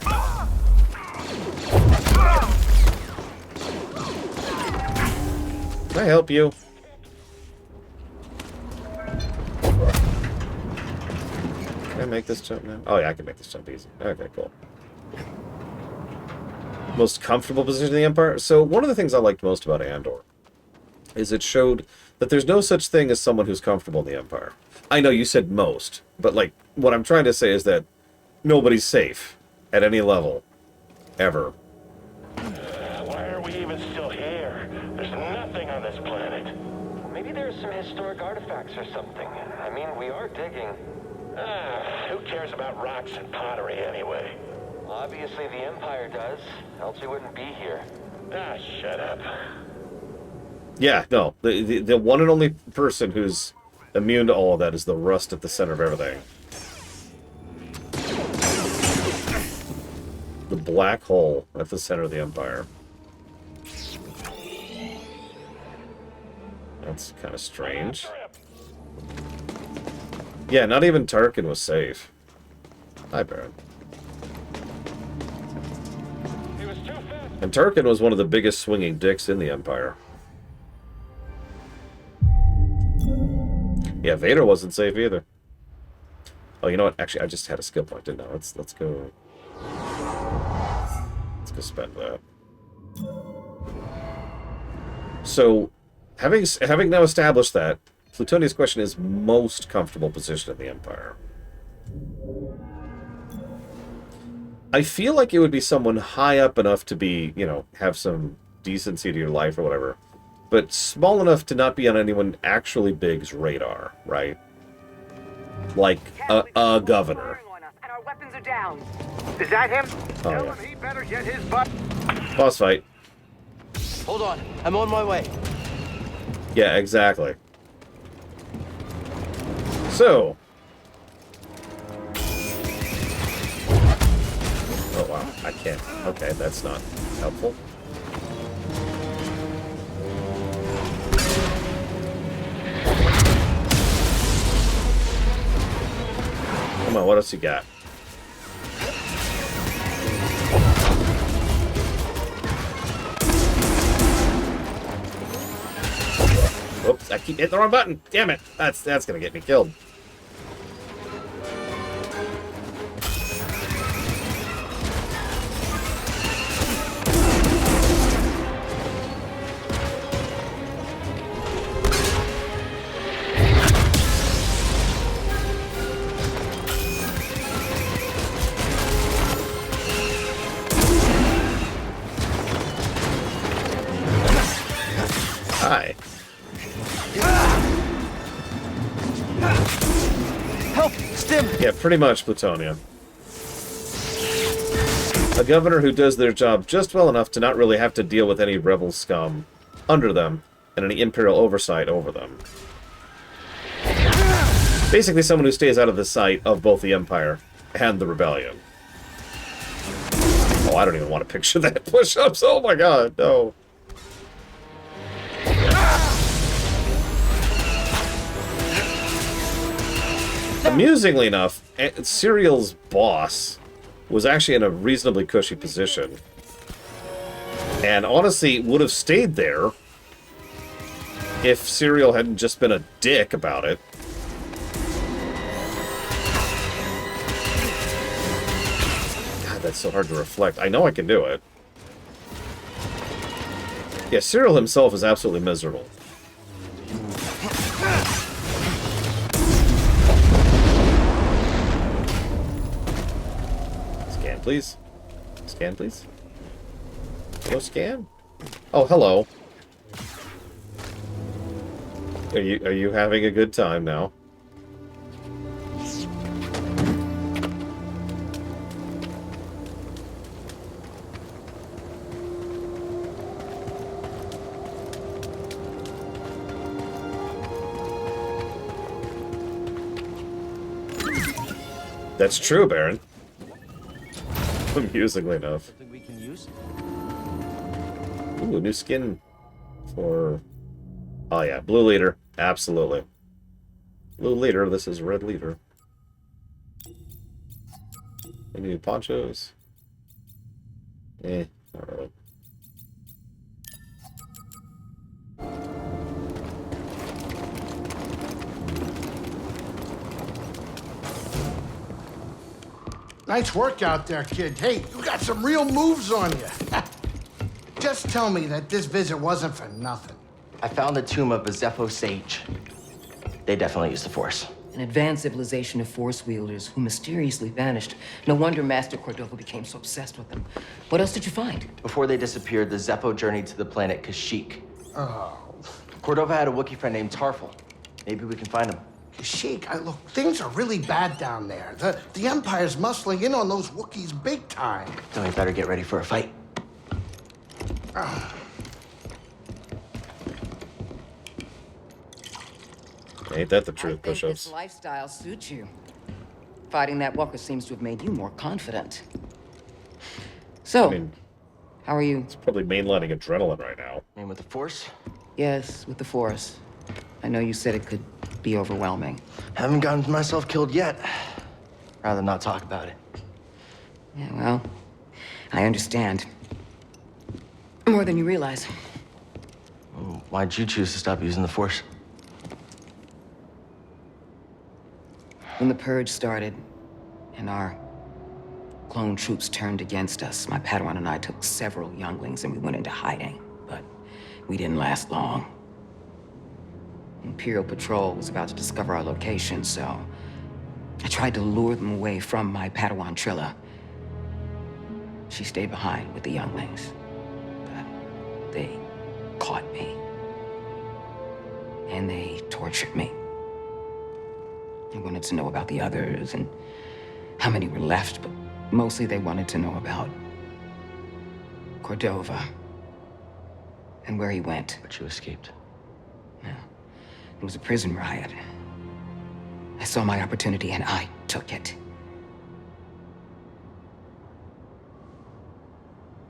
[SPEAKER 1] Can I help you? Can I make this jump now? Oh, yeah, I can make this jump easy. Okay, cool. Most comfortable position in the Empire? So, one of the things I liked most about Andor is it showed that there's no such thing as someone who's comfortable in the Empire. I know you said most, but, like, what I'm trying to say is that nobody's safe at any level. Ever.
[SPEAKER 4] Why are we even still here? There's nothing on this planet. Maybe there's some historic artifacts or something. I mean, we are digging. Who cares about rocks and pottery anyway? Obviously the Empire does, else we wouldn't be here. Ah, shut up.
[SPEAKER 1] Yeah, no. The one and only person who's immune to all of that is the rust at the center of everything. The black hole at the center of the Empire. That's kind of strange. Yeah, not even Tarkin was safe. Hi, Baron. And Tarkin was one of the biggest swinging dicks in the Empire. Yeah, Vader wasn't safe either. Oh, you know what? Actually, I just had a skill point, didn't I? Let's go. Let's go spend that. So, having now established that, Plutonia's question is most comfortable position in the Empire. I feel like it would be someone high up enough to be, you know, have some decency to your life or whatever, but small enough to not be on anyone actually big's radar, right? Like a governor.
[SPEAKER 2] And our weapons are down.
[SPEAKER 10] Is that him?
[SPEAKER 1] Oh,
[SPEAKER 10] Tell
[SPEAKER 1] yeah.
[SPEAKER 10] him he better get his butt.
[SPEAKER 1] Boss fight.
[SPEAKER 3] Hold on, I'm on my way.
[SPEAKER 1] Yeah, exactly. So. Oh, wow. I can't. Okay, that's not helpful. Come on, what else you got? Oops, I keep hitting the wrong button. Damn it. That's gonna get me killed. Hi.
[SPEAKER 3] Help! Stim!
[SPEAKER 1] Yeah, pretty much, Plutonia. A governor who does their job just well enough to not really have to deal with any rebel scum under them and any imperial oversight over them. Basically someone who stays out of the sight of both the Empire and the Rebellion. Oh, I don't even want to picture that push-ups. Oh my god, no. Amusingly enough, Serial's boss was actually in a reasonably cushy position. And honestly, would have stayed there if Serial hadn't just been a dick about it. God, that's so hard to reflect. I know I can do it. Yeah, Serial himself is absolutely miserable. Scan, please. Scan, please. Hello, scan? Oh, hello. Are you having a good time now? That's true, Baron. Amusingly enough.
[SPEAKER 3] Something we can use?
[SPEAKER 1] Ooh, new skin for... Oh yeah, blue leader. Absolutely. Blue leader, this is red leader. Any new ponchos? Eh, not really.
[SPEAKER 11] Nice work out there, kid. Hey, you got some real moves on you. Just tell me that this visit wasn't for nothing.
[SPEAKER 3] I found the tomb of a Zepho sage. They definitely used the Force.
[SPEAKER 7] An advanced civilization of Force wielders who mysteriously vanished. No wonder Master Cordova became so obsessed with them. What else did you find?
[SPEAKER 3] Before they disappeared, the Zepho journeyed to the planet Kashyyyk.
[SPEAKER 11] Oh,
[SPEAKER 3] Cordova had a Wookiee friend named Tarful. Maybe we can find him.
[SPEAKER 11] Sheik, look, things are really bad down there. The Empire's muscling in on those Wookiees big time.
[SPEAKER 3] Then we better get ready for a fight.
[SPEAKER 1] Ain't that the
[SPEAKER 7] I
[SPEAKER 1] truth,
[SPEAKER 7] think
[SPEAKER 1] push-ups?
[SPEAKER 7] this lifestyle suits you. Fighting that walker seems to have made you more confident. So,
[SPEAKER 1] I mean,
[SPEAKER 7] how are you?
[SPEAKER 1] it's probably mainlining adrenaline right now.
[SPEAKER 3] And with the Force?
[SPEAKER 7] Yes, with the Force. I know you said it could be overwhelming.
[SPEAKER 3] Haven't gotten myself killed yet. Rather not talk about it.
[SPEAKER 7] Yeah, well, I understand. More than you realize.
[SPEAKER 3] Why'd you choose to stop using the Force?
[SPEAKER 7] When the Purge started, and our clone troops turned against us, my Padawan and I took several younglings and we went into hiding. But we didn't last long. Imperial Patrol was about to discover our location, so I tried to lure them away from my Padawan Trilla. She stayed behind with the younglings, but they caught me. And they tortured me. They wanted to know about the others and how many were left, but mostly they wanted to know about Cordova and where he went.
[SPEAKER 3] But you escaped.
[SPEAKER 7] Yeah. It was a prison riot. I saw my opportunity and I took it.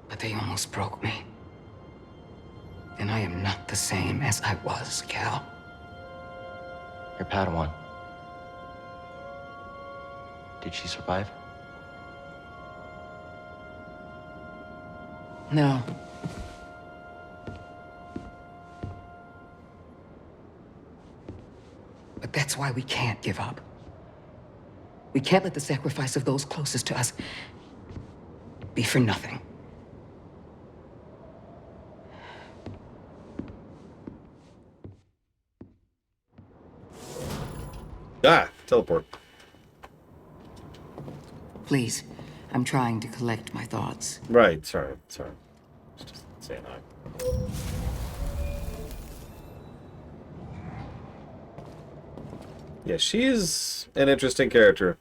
[SPEAKER 7] But they almost broke me. And I am not the same as I was, Cal.
[SPEAKER 3] Your Padawan. Did she survive?
[SPEAKER 7] No. But that's why we can't give up. We can't let the sacrifice of those closest to us be for nothing.
[SPEAKER 1] Ah, teleport.
[SPEAKER 7] Please, I'm trying to collect my thoughts.
[SPEAKER 1] Right, sorry. Just saying hi. Yeah, she's an interesting character.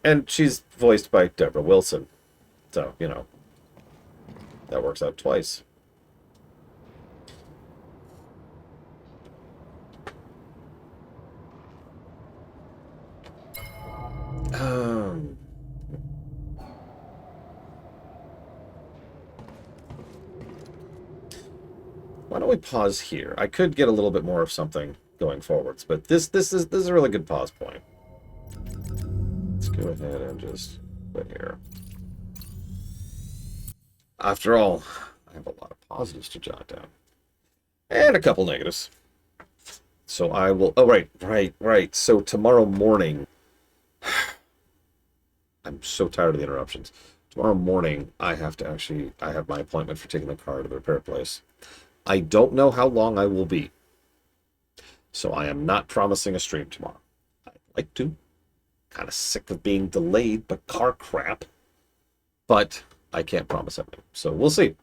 [SPEAKER 1] And she's voiced by Deborah Wilson. So, you know, that works out twice. Why don't we pause here? I could get a little bit more of something going forwards, but this is a really good pause point. Let's go ahead and just put here. After all, I have a lot of positives to jot down. And a couple negatives. So I will... Oh, right. So tomorrow morning... I'm so tired of the interruptions. Tomorrow morning, I have my appointment for taking the car to the repair place. I don't know how long I will be. So I am not promising a stream tomorrow. I'd like to. Kind of sick of being delayed, but car crap. But I can't promise anything. So we'll see.